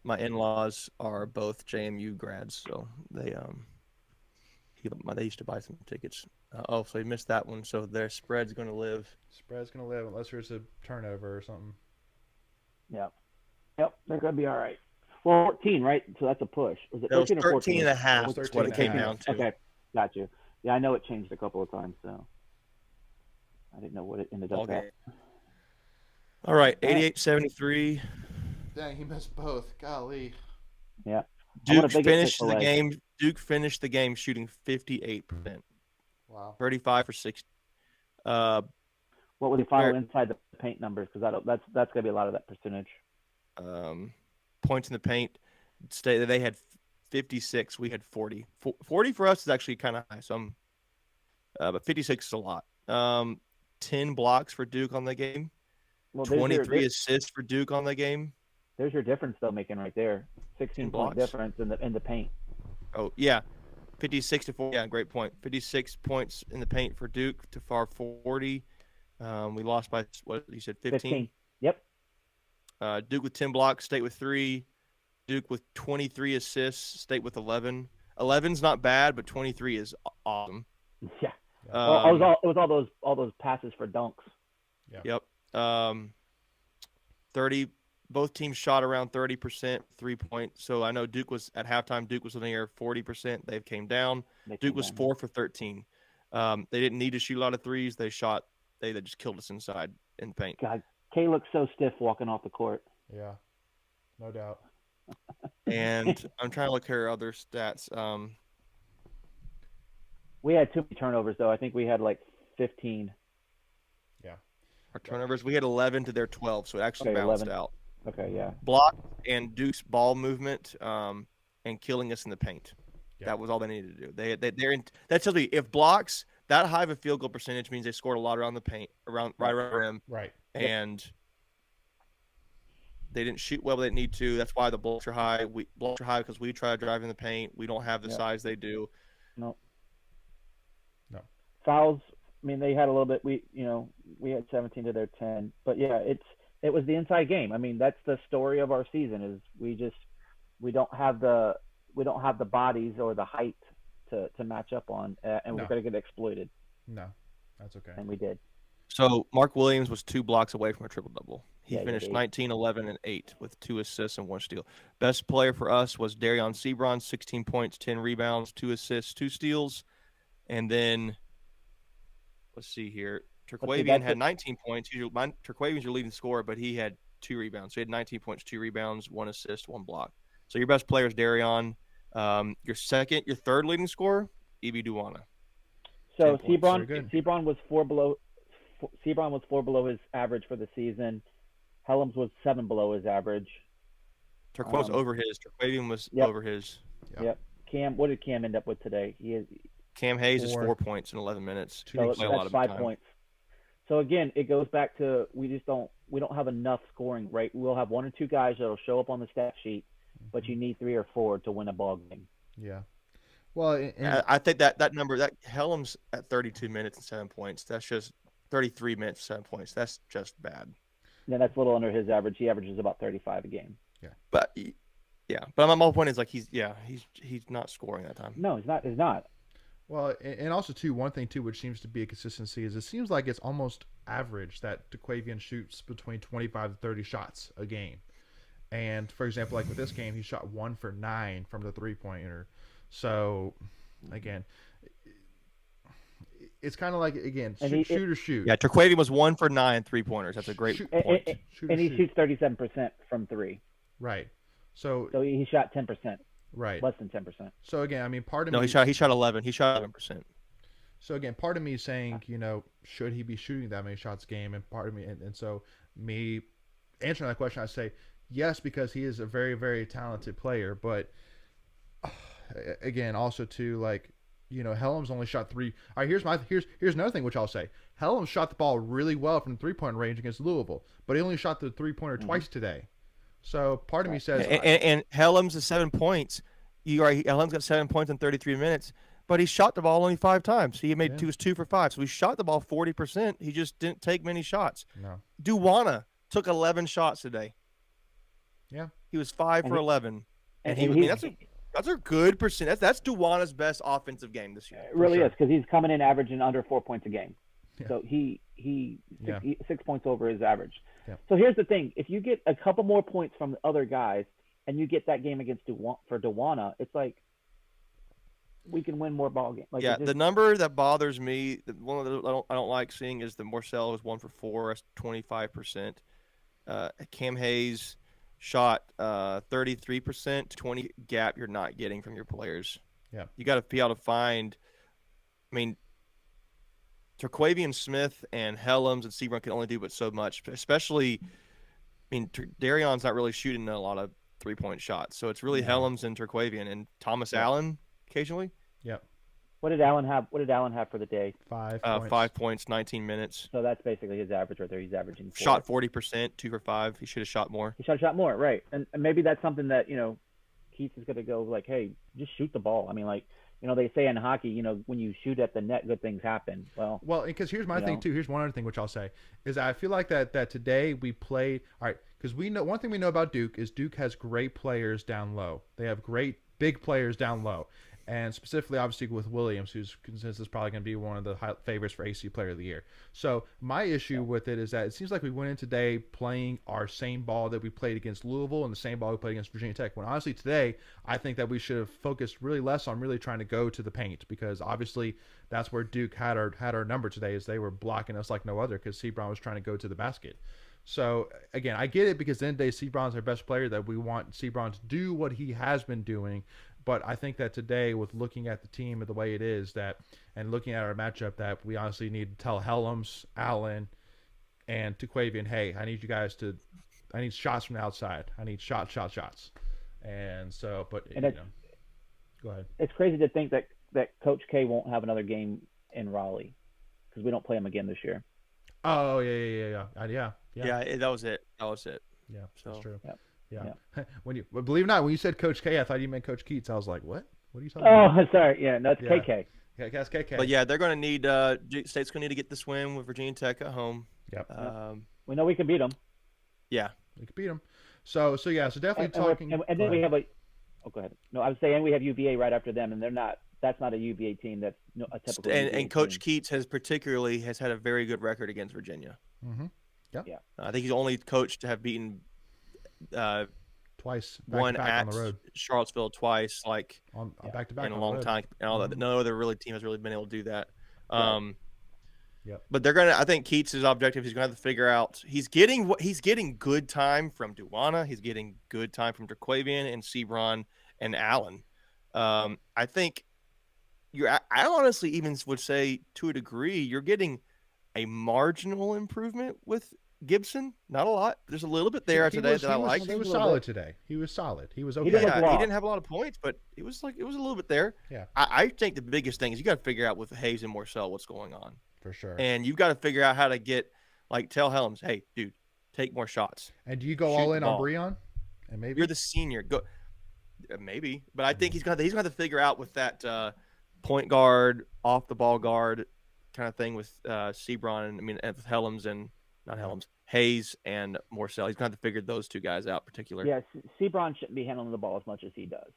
My in-laws are both JMU grads, so they used to buy some tickets. So he missed that one. So their spread's going to live. Spread's going to live unless there's a turnover or something. Yep, they're going to be all right. Well, 14, right? So that's a push. Was it 13 or 14? 13 and a half. That's what it came down to. Okay, got you. Yeah, I know it changed a couple of times, so I didn't know what it ended up at. All right, 88-73. Dang, he missed both. Golly. Yeah. Duke finished the game shooting 58%. Wow. 35 for 60. What were the final inside the paint numbers? Because that's going to be a lot of that percentage. Points in the paint. They had 56. We had 40. 40 for us is actually kind of high. But 56 is a lot. 10 blocks for Duke on the game. Well, 23 assists for Duke on the game. There's your difference, though, making right there. 16-point difference in the paint. Oh, yeah. 56 to 40. Yeah, great point. 56 points in the paint for Duke to far 40. We lost by, what you said, 15? Yep. Duke with 10 blocks, State with 3. Duke with 23 assists, State with 11. 11's not bad, but 23 is awesome. Yeah. It was all those passes for dunks. Yeah. Yep. 30. Both teams shot around 30% 3-point. So I know Duke was at halftime. Duke was near 40%. They came down. Duke was 4 for 13. They didn't need to shoot a lot of threes. They shot. They just killed us inside in the paint. God, Kay looks so stiff walking off the court. Yeah, no doubt. And I'm trying to look here other stats. We had too many turnovers, though. I think we had like 15. Yeah. Our turnovers, we had 11 to their 12, so it actually balanced out. Okay, yeah. Block and Duke's ball movement and killing us in the paint. Yeah. That was all they needed to do. That tells me if blocks that high of a field goal percentage means they scored a lot around the paint, right around the rim. Right. And they didn't shoot well. They didn't need to. That's why the blocks are high. Blocks are high because we try to drive in the paint. We don't have the size they do. No. Fouls. I mean, they had a little bit. We had 17 to their 10. But yeah, it was the inside game. I mean, that's the story of our season. Is we don't have the bodies or the height to match up on, and we're going to get exploited. No, that's okay. And we did. So Mark Williams was 2 blocks away from a triple-double. He finished 19, 11, and 8 with 2 assists and 1 steal. Best player for us was Darion Sebron, 16 points, 10 rebounds, 2 assists, 2 steals. And then, let's see here. Turquavian had 19 points. Turquavian's your leading scorer, but he had 2 rebounds. So he had 19 points, 2 rebounds, 1 assist, 1 block. So your best player is Darion. Your third leading scorer, E.B. Duana. So Sebron was 4 below. Sebron was 4 below his average for the season. Helms was 7 below his average. Turquavian was over his. Turquavian was over his. Yep. Cam, what did Cam end up with today? Cam Hayes is 4. 4 points in 11 minutes. Two So weeks. Play a that's lot of 5 time. points. So again, it goes back to we don't have enough scoring, right? We'll have 1 or 2 guys that'll show up on the stat sheet, but you need 3 or 4 to win a ball game. Yeah. Well, and I think that number, that Helms at 32 minutes and 7 points, that's just 33 minutes, 7 points. That's just bad. Yeah, that's a little under his average. He averages about 35 a game. But yeah, but my whole point is like he's not scoring that time. No, he's not. well, and also too, one thing too, which seems to be a consistency is it seems like it's almost average that DeQuavian shoots between 25 to 30 shots a game. And for example, like with this game, he shot 1 for 9 from the 3-pointer. So again, it's kind of like again, shoot or shoot. Yeah, Turquavian was 1 for 9 3-pointers. That's a great point. And he shoots 37% from 3. Right. So he shot 10%. right. Less than 10%. So again, I mean, part of No, me he shot 11. He shot 11%. So again, part of me is saying, should he be shooting that many shots a game? And part of me, and so me answering that question, I say yes, because he is a very, very talented player. But again, also too, like, Helms only shot 3. All right, here's another thing which I'll say. Helms shot the ball really well from the 3-point range against Louisville, but he only shot the 3-pointer twice today. So part of me says, and Helms is 7 points. Helms got 7 points in 33 minutes. But he shot the ball only 5 times. He was 2 for 5. So he shot the ball 40%. He just didn't take many shots. No. Duwana took 11 shots today. Yeah. He was 5 for 11. And that's a good percent. That's Duwana's best offensive game this year. It really is, because he's coming in averaging under 4 points a game. Yeah. So he 6 points over his average. Yeah. So here's the thing: if you get a couple more points from the other guys, and you get that game against Duwana, it's like we can win more ball games. Like, yeah, the number that bothers me, one of the I don't like seeing is the Morcell was 1 for 4, that's 25%. Cam Hayes shot 33%, 20 gap you're not getting from your players. Yeah, you got to be able to find. I mean, Turquavian Smith and Helms and Sebron can only do but so much, especially. I mean, Darion's not really shooting a lot of 3-point shots, so it's really Helms and Turquavian and Thomas Allen occasionally. Yep. What did Allen have? What did Allen have for the day? 5 points. 5 points, 19 minutes. So that's basically his average right there. He's averaging 4. Shot 40%, 2 for 5. He should have shot more. He should have shot more, right? And maybe that's something that Keith is going to go like, hey, just shoot the ball. I mean, like, they say in hockey, when you shoot at the net, good things happen. Well, because here's my thing too. Here's one other thing which I'll say is I feel like that today we played all right because we know one thing we know about Duke is Duke has great players down low. They have great big players down low, and specifically obviously with Williams, who's consensus is probably going to be one of the favorites for AC Player of the Year. So my issue with it is that it seems like we went in today playing our same ball that we played against Louisville and the same ball we played against Virginia Tech. When honestly today, I think that we should have focused really less on really trying to go to the paint, because obviously that's where Duke had our number today, is they were blocking us like no other because Sebron was trying to go to the basket. So again, I get it, because at the end of the day, Sebron's our best player, that we want Sebron to do what he has been doing. But I think that today, with looking at the team the way it is, and looking at our matchup, that we honestly need to tell Helms, Allen, and Turquavian, hey, I need shots from the outside. I need shots. And so, but go ahead. It's crazy to think that Coach K won't have another game in Raleigh, because we don't play him again this year. Oh yeah. Yeah, that was it. Yeah, so, that's true. Yep. Yeah. Believe it or not, when you said Coach K, I thought you meant Coach Keats. I was like, what? What are you talking about? Oh, sorry. Yeah, no, it's KK. Yeah, that's KK. But yeah, they're going to need State's going to need to get this win with Virginia Tech at home. Yep. We know we can beat them. Yeah, we can beat them. So definitely talking. And then we have Oh, go ahead. No, I was saying we have UVA right after them, and they're not. That's not a UVA team. That's a typical. And Coach Keats has had a very good record against Virginia. Mm-hmm. Yeah. I think he's the only coach to have beaten twice, one back at on the road. Charlottesville twice, like back to back in a long time. And all that. No other team has really been able to do that. Yep. But they're gonna. I think Keats' objective. He's gonna have to figure out. He's getting good time from Duwana. He's getting good time from Turquavian and Sebron and Allen. I think I honestly even would say to a degree you're getting a marginal improvement with Gibson, not a lot. There's a little bit there today that I like. He was solid today. He was solid. He was okay. didn't Yeah, look he didn't have a lot of points, but it was a little bit there. Yeah. I think the biggest thing is you got to figure out with Hayes and Morcell what's going on. For sure. And you've got to figure out how to get, tell Helms, hey, dude, take more shots. And do you go all in on Breon? And maybe you're the senior. Go, maybe, but I think he's going to figure out with that point guard, off the ball guard kind of thing with Sebron and with Helms and not Helms, Hayes and Morcell. He's going to have to figure those two guys out, particularly. Yeah, Sebron shouldn't be handling the ball as much as he does.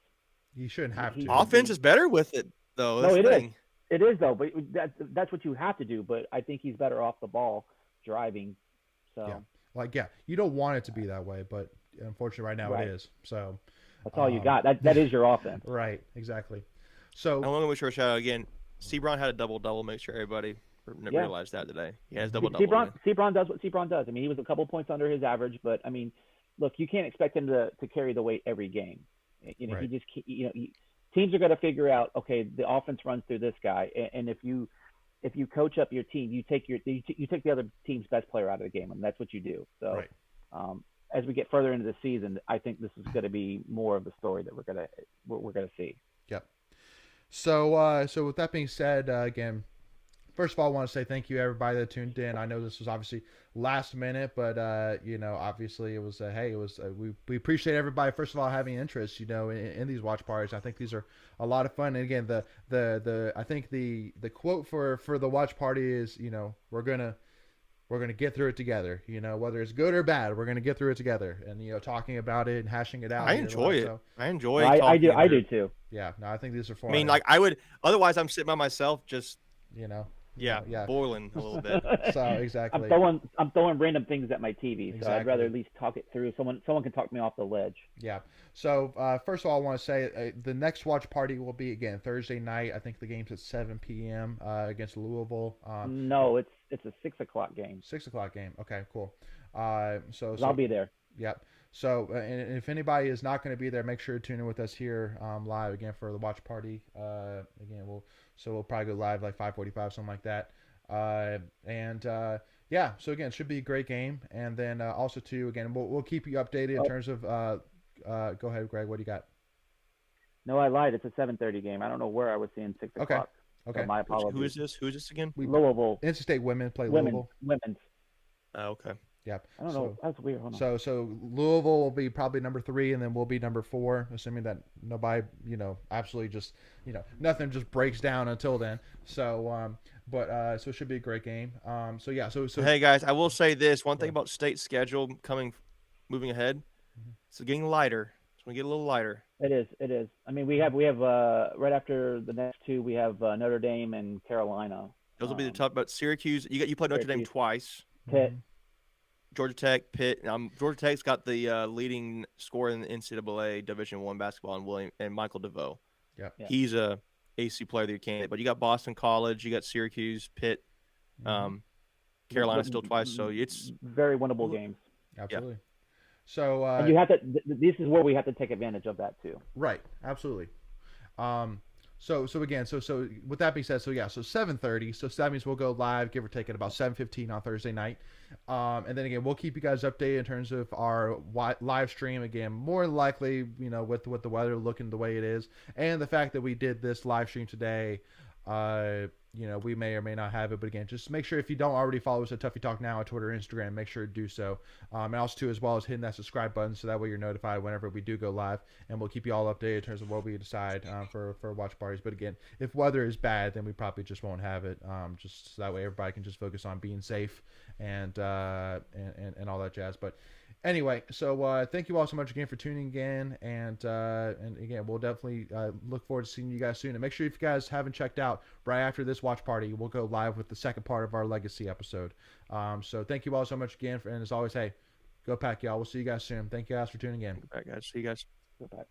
He shouldn't have to. Offense is better with it, though. No, it is. It is, though, but that's what you have to do. But I think he's better off the ball driving. So, you don't want it to be that way, but unfortunately right now it is. So that's all you got. That is your offense. Right, exactly. So I'm going to wish her a shout out again. Sebron had a double-double. Make sure everybody realized that today. He has double-double. Sebron does what Sebron does. I mean, he was a couple points under his average, but, I mean, look, you can't expect him to carry the weight every game. Right. He just teams are going to figure out, okay, the offense runs through this guy, and if you coach up your team, you take the other team's best player out of the game, and that's what you do. So, as we get further into the season, I think this is going to be more of the story that we're gonna see. Yep. So with that being said, again, first of all, I want to say thank you everybody that tuned in. I know this was obviously last minute, but obviously it was we appreciate everybody first of all having interest, in these watch parties. I think these are a lot of fun. And again, I think the quote for the watch party is, we're gonna get through it together. Whether it's good or bad, we're gonna get through it together. And talking about it and hashing it out. I enjoy it. So. I enjoy. I do too. Yeah. No, I think these are fun. I mean, I would. Otherwise, I'm sitting by myself, just Yeah, boiling a little bit. So exactly. I'm throwing random things at my TV, so I'd rather at least talk it through. Someone can talk me off the ledge. Yeah. So first of all, I want to say the next watch party will be again Thursday night. I think the game's at 7 p.m. Against Louisville. No, it's a 6 o'clock game. 6 o'clock game. Okay, cool. So I'll be there. Yep. So and if anybody is not going to be there, make sure to tune in with us here live again for the watch party. Again, we'll probably go live like 5:45, something like that. So again, it should be a great game. And then also too, again, we'll keep you updated in terms of. Go ahead, Greg. What do you got? No, I lied. It's a 7:30 game. I don't know where I was seeing 6 o'clock. Okay. So my apologies. Who is this? Who is this again? Louisville. NC State women play Louisville. Women's. Oh, okay. Yep. I don't know. That's weird. Hold on. So Louisville will be probably number 3, and then we'll be number 4, assuming that nobody, absolutely just, nothing just breaks down until then. So, so it should be a great game. So hey guys, I will say this one thing about state schedule moving ahead. It's getting lighter. It's going to get a little lighter. It is. I mean, we have right after the next two, we have Notre Dame and Carolina. Those will be the tough. But Syracuse, you played Notre Dame twice. Pitt. Georgia Tech, Pitt. Georgia Tech's got the leading scorer in the NCAA Division I basketball, and Michael DeVoe. Yeah. He's a AC Player of the Year candidate. But you got Boston College, you got Syracuse, Pitt, Carolina still twice. So it's very winnable games. Absolutely. Yeah. So and you have to. This is where we have to take advantage of that too. Right. Absolutely. So with that being said, so 7:30. So that means we'll go live, give or take, at about 7:15 on Thursday night. And then again, we'll keep you guys updated in terms of our live stream. Again, more likely, with the weather looking the way it is, and the fact that we did this live stream today, we may or may not have it. But again, just make sure if you don't already follow us at Tuffy Talk Now on Twitter and Instagram, make sure to do so. And also too, as well as hitting that subscribe button, so that way you're notified whenever we do go live. And we'll keep you all updated in terms of what we decide for watch parties. But again, if weather is bad, then we probably just won't have it. Just so that way everybody can just focus on being safe and all that jazz. But anyway, so thank you all so much again for tuning in, and again, we'll definitely look forward to seeing you guys soon. And make sure if you guys haven't checked out, right after this watch party, we'll go live with the second part of our Legacy episode. So thank you all so much again, and as always, hey, go Pack, y'all. We'll see you guys soon. Thank you guys for tuning in. All right, guys. See you guys. Go Pack.